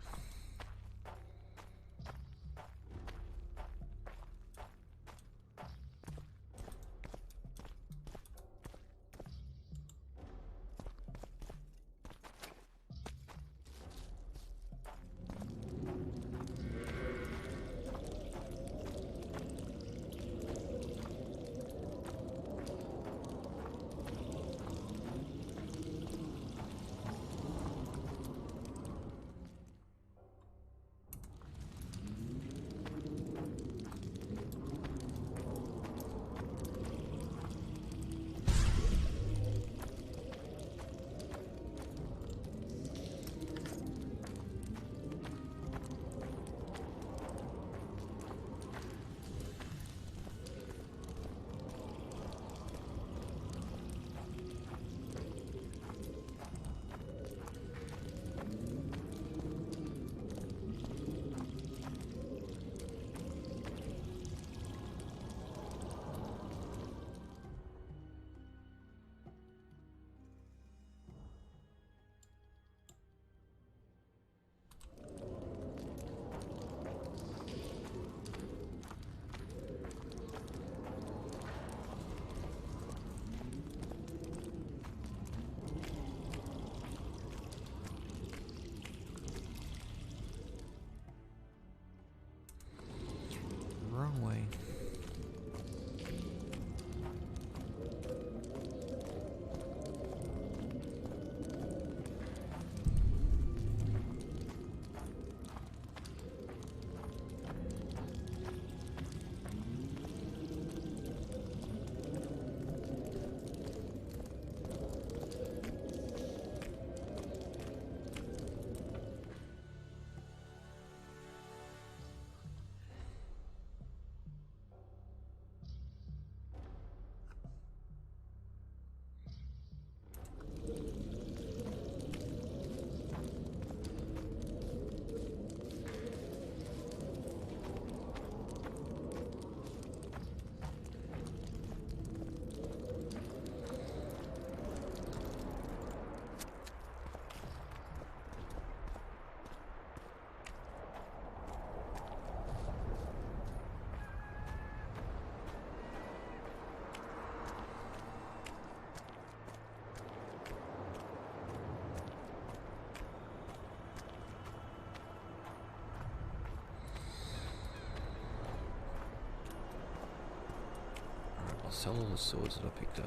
sell all the swords that I picked up.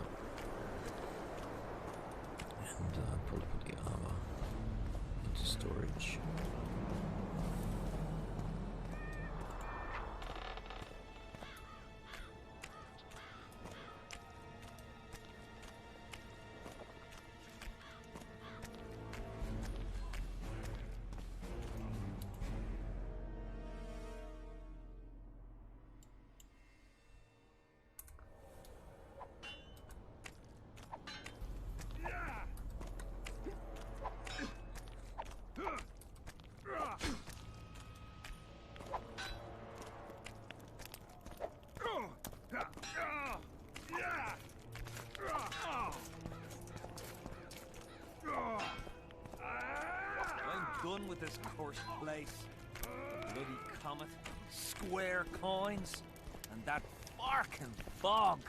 And probably put the armor into storage. Done with this cursed place. Bloody comet, square coins, and that barking fog.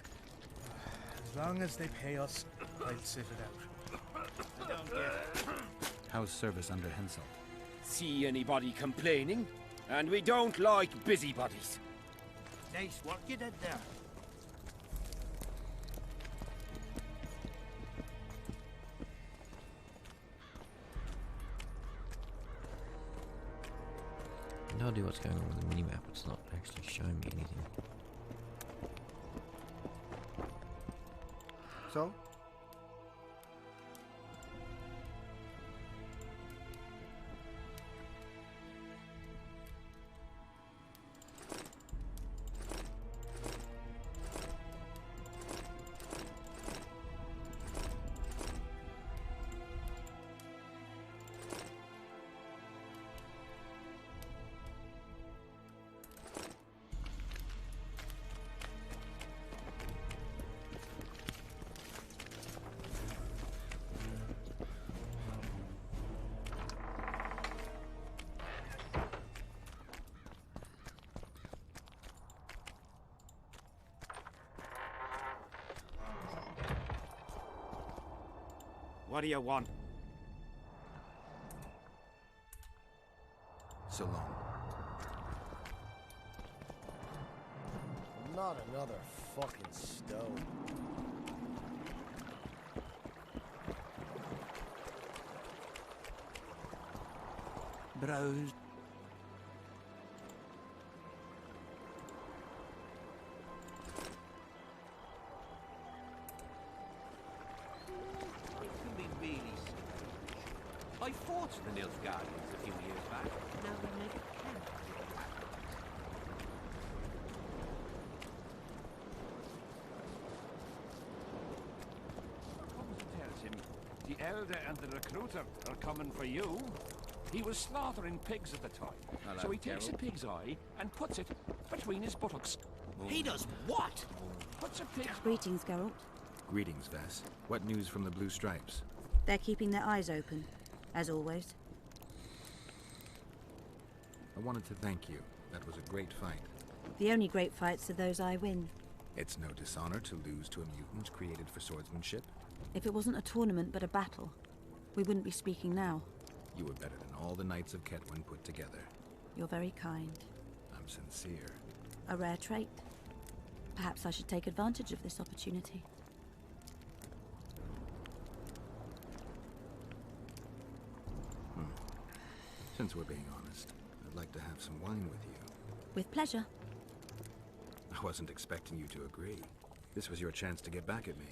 As long as they pay us, I'll sit it out. I don't get it. How's service under Hensel? See anybody complaining? And we don't like busybodies. Nice work you did there. No idea what's going on with the minimap, it's not actually showing me anything. So? What do you want? So long. Not another fucking stone. Browse. I fought the Nilfgaardians a few years back. Now we make a camp. Tells him the elder and the recruiter are coming for you. He was slaughtering pigs at the time, Hello, so he takes a Geralt. pig's eye and puts it between his buttocks. He does what? Puts a pig's... Greetings, Geralt. Greetings, Vess. What news from the Blue Stripes? They're keeping their eyes open, as always. I wanted to thank you. That was a great fight. The only great fights are those I win. It's no dishonor to lose to a mutant created for swordsmanship. If it wasn't a tournament but a battle, we wouldn't be speaking now. You were better than all the Knights of Ketwin put together. You're very kind. I'm sincere. A rare trait. Perhaps I should take advantage of this opportunity. Since we're being honest, I'd like to have some wine with you. With pleasure. I wasn't expecting you to agree. This was your chance to get back at me.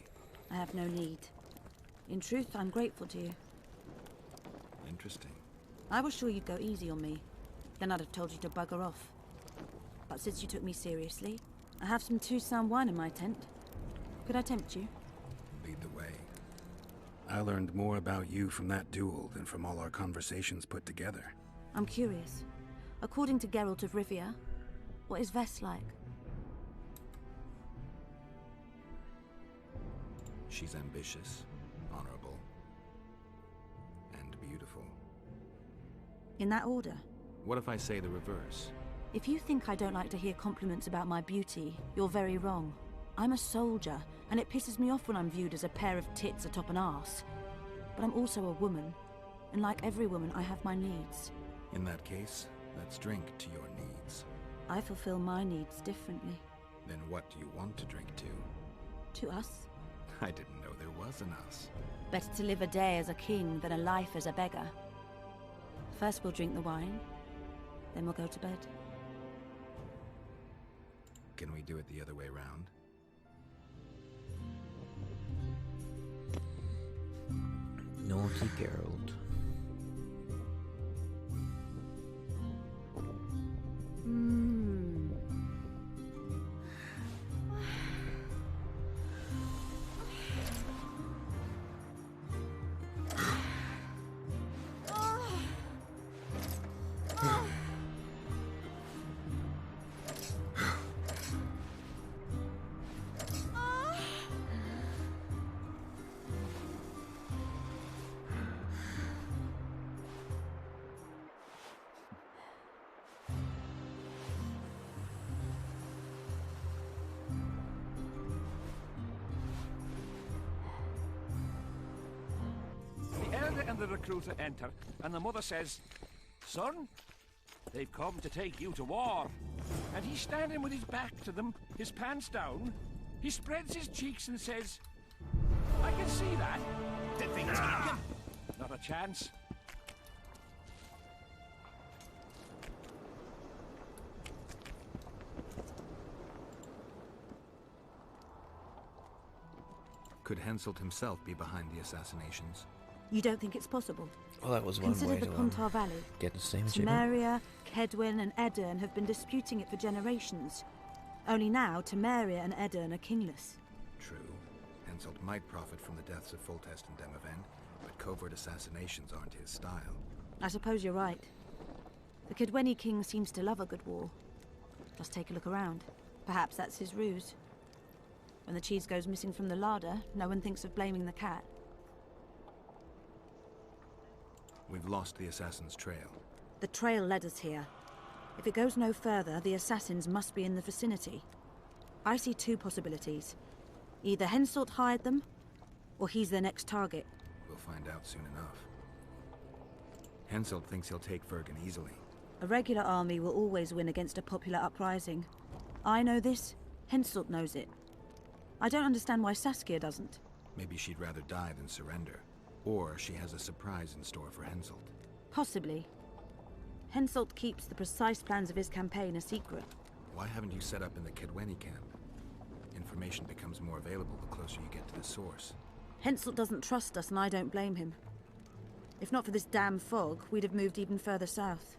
I have no need. In truth, I'm grateful to you. Interesting. I was sure you'd go easy on me. Then I'd have told you to bugger off. But since you took me seriously, I have some Toussaint wine in my tent. Could I tempt you? Lead the way. I learned more about you from that duel than from all our conversations put together. I'm curious. According to Geralt of Rivia, what is Vess like? She's ambitious, honorable, and beautiful. In that order? What if I say the reverse? If you think I don't like to hear compliments about my beauty, you're very wrong. I'm a soldier, and it pisses me off when I'm viewed as a pair of tits atop an arse. But I'm also a woman, and like every woman, I have my needs. In that case, let's drink to your needs. I fulfill my needs differently. Then what do you want to drink to? To us. I didn't know there was an us. Better to live a day as a king than a life as a beggar. First we'll drink the wine, then we'll go to bed. Can we do it the other way round? Naughty Geralt. The elder and the recruiter enter, and the mother says, "Son, they've come to take you to war." And he's standing with his back to them, his pants down. He spreads his cheeks and says, "I can see that." Did they take him? Not a chance. Could Henselt himself be behind the assassinations? You don't think it's possible? Well, that was one Consider way the to Pontar Valley. get the same achievement. Temeria, Kedwin and Edirn have been disputing it for generations. Only now, Temeria and Edirn are kingless. True. Henselt might profit from the deaths of Foltest and Demavend, but covert assassinations aren't his style. I suppose you're right. The Kedweni king seems to love a good war. Just take a look around. Perhaps that's his ruse. When the cheese goes missing from the larder, no one thinks of blaming the cat. We've lost the assassin's trail. The trail led us here. If it goes no further, the assassins must be in the vicinity. I see two possibilities. Either Henselt hired them, or he's their next target. We'll find out soon enough. Henselt thinks he'll take Vergen easily. A regular army will always win against a popular uprising. I know this, Henselt knows it. I don't understand why Saskia doesn't. Maybe she'd rather die than surrender. Or she has a surprise in store for Henselt. Possibly. Henselt keeps the precise plans of his campaign a secret. Why haven't you set up in the Kedweni camp? Information becomes more available the closer you get to the source. Henselt doesn't trust us, and I don't blame him. If not for this damn fog, we'd have moved even further south.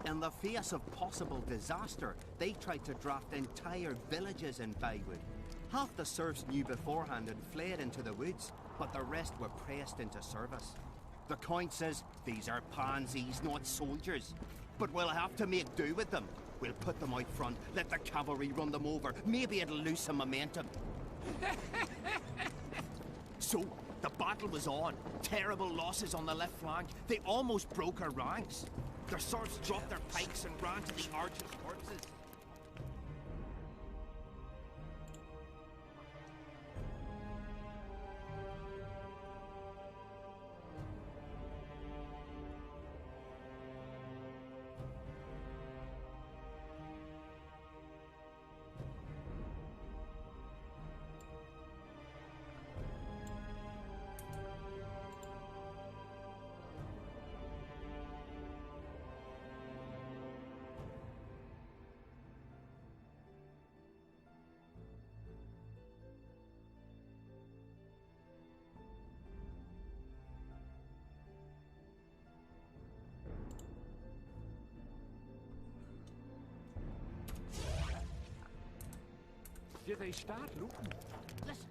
In the face of possible disaster, they tried to draft entire villages in Baywood. Half the serfs knew beforehand and fled into the woods, but the rest were pressed into service. The Count says these are pansies, not soldiers. But we'll have to make do with them. We'll put them out front, let the cavalry run them over. Maybe it'll lose some momentum. So, the battle was on. Terrible losses on the left flank. They almost broke our ranks. Their serfs dropped their pikes and ran to the archers' horses. Did they start looting? Listen.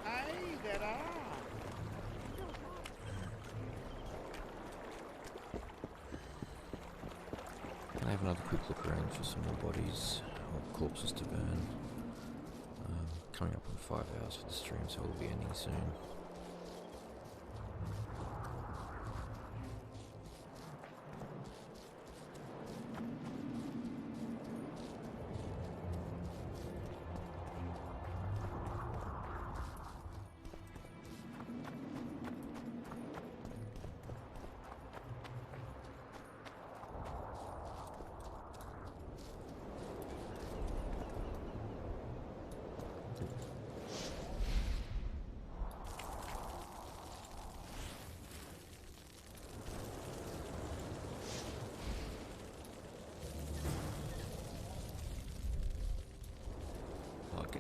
Aye, there are. Can I have another quick look around for some more bodies or corpses to burn? Coming up on 5 hours for the stream, so we'll be ending soon.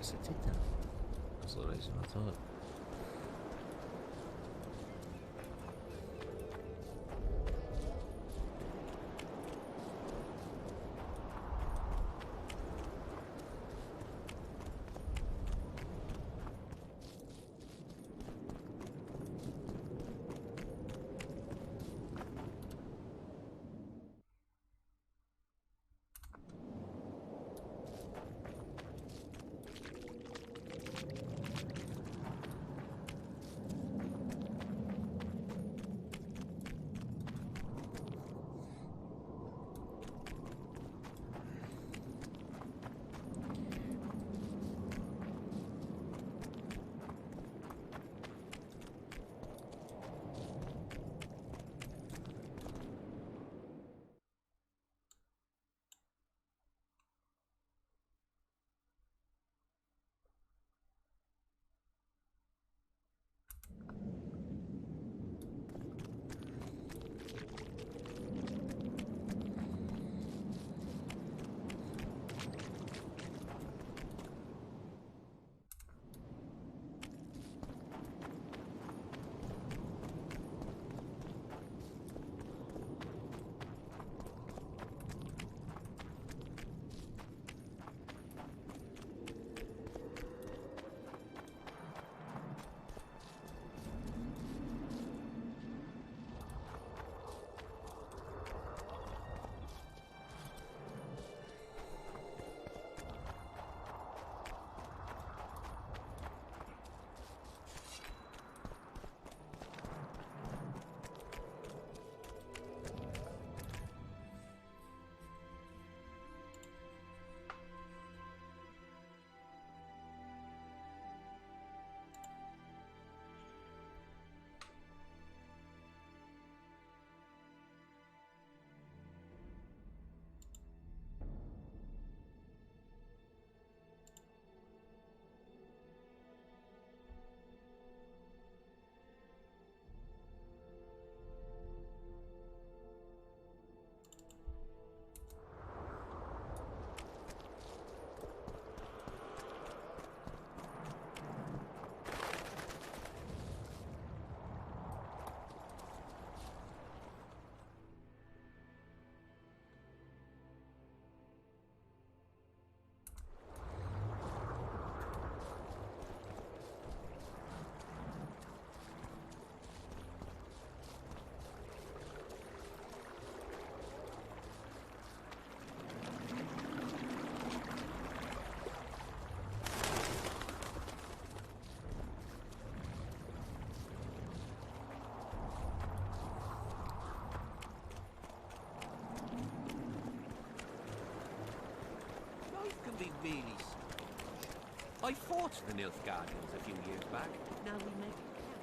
guess that's it then. That's a lot easier than I thought. Be really strange. I fought the Nilfgaardians a few years back. Now we make it count.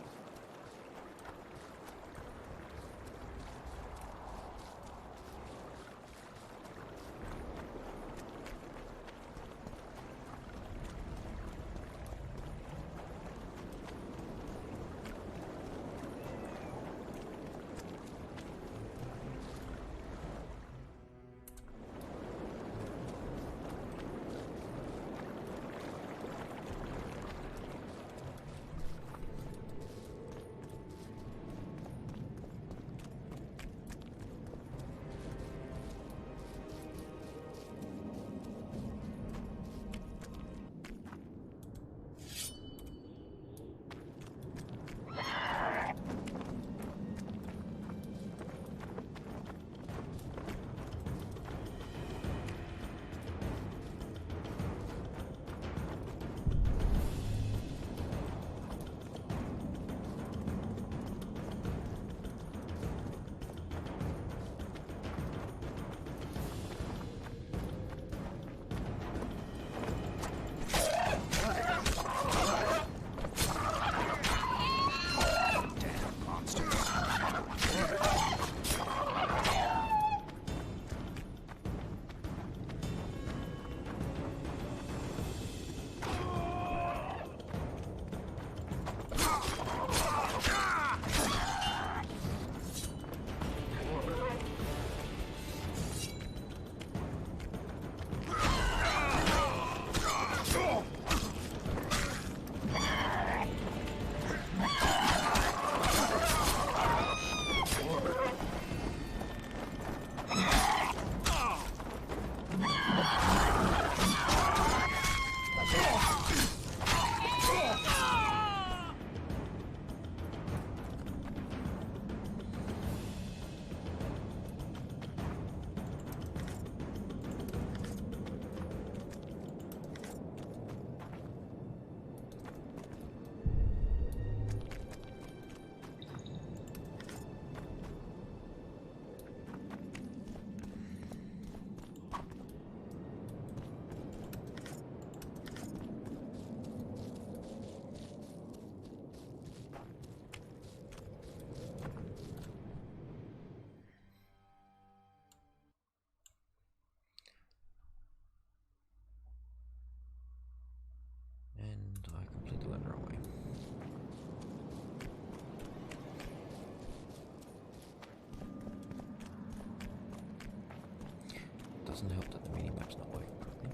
doesn't help that the minimap's not working properly.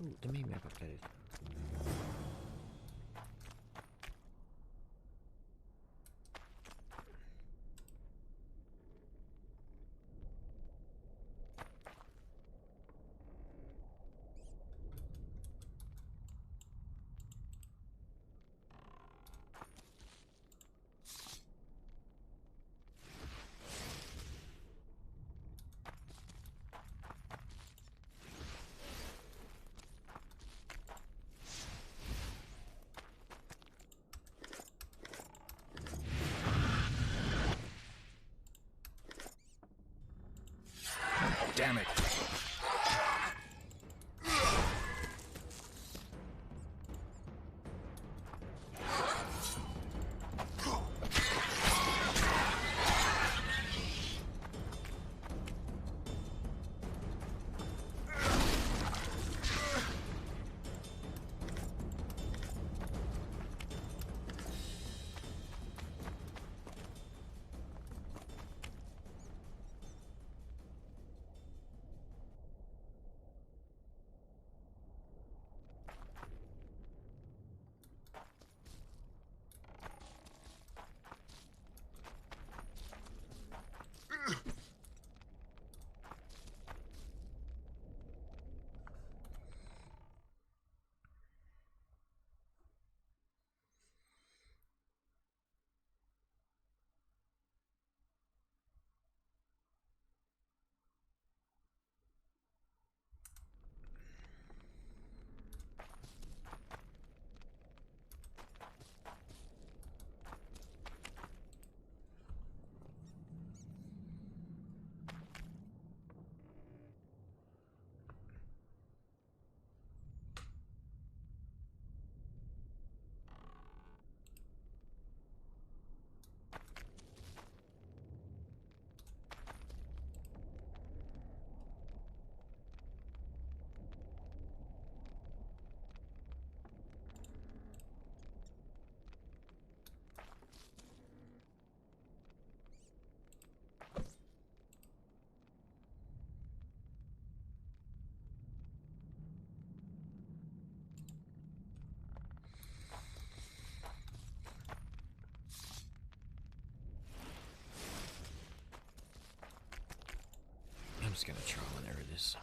Ooh, the minimap updated. Damn it! I'm just gonna trial and error this.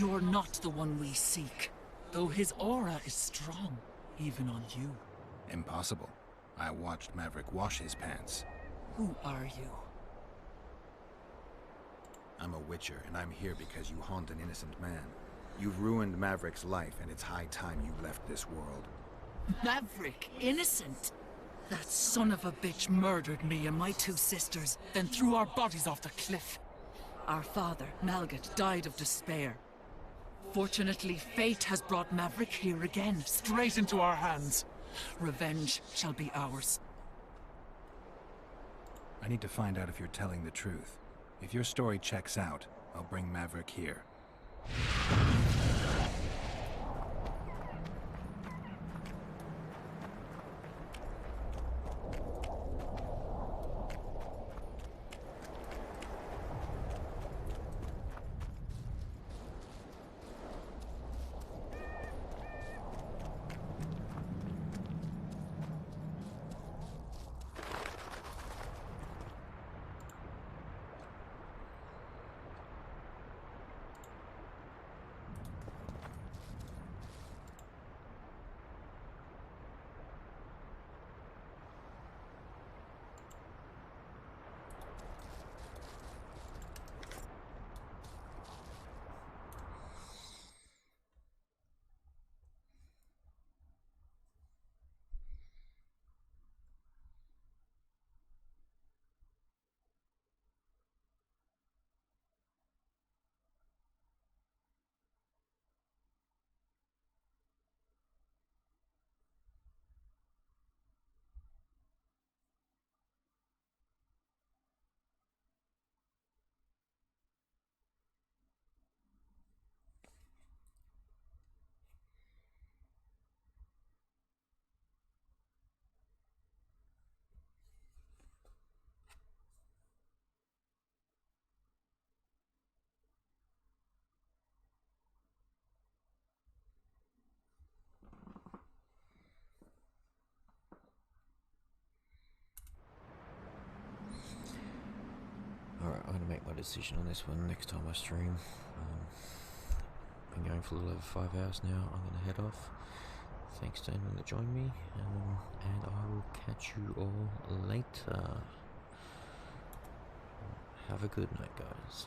You're not the one we seek, though his aura is strong, even on you. Impossible. I watched Maverick wash his pants. Who are you? I'm a Witcher, and I'm here because you haunt an innocent man. You've ruined Maverick's life, and it's high time you left this world. Maverick? Innocent? That son of a bitch murdered me and my 2 sisters, then threw our bodies off the cliff. Our father, Malgat, died of despair. Fortunately, fate has brought Maverick here again, straight into our hands. Revenge shall be ours. I need to find out if you're telling the truth. If your story checks out, I'll bring Maverick here. Alright, I'm going to make my decision on this one next time I stream. Been going for a little over 5 hours now. I'm going to head off. Thanks to anyone that joined me, and I will catch you all later. Have a good night, guys.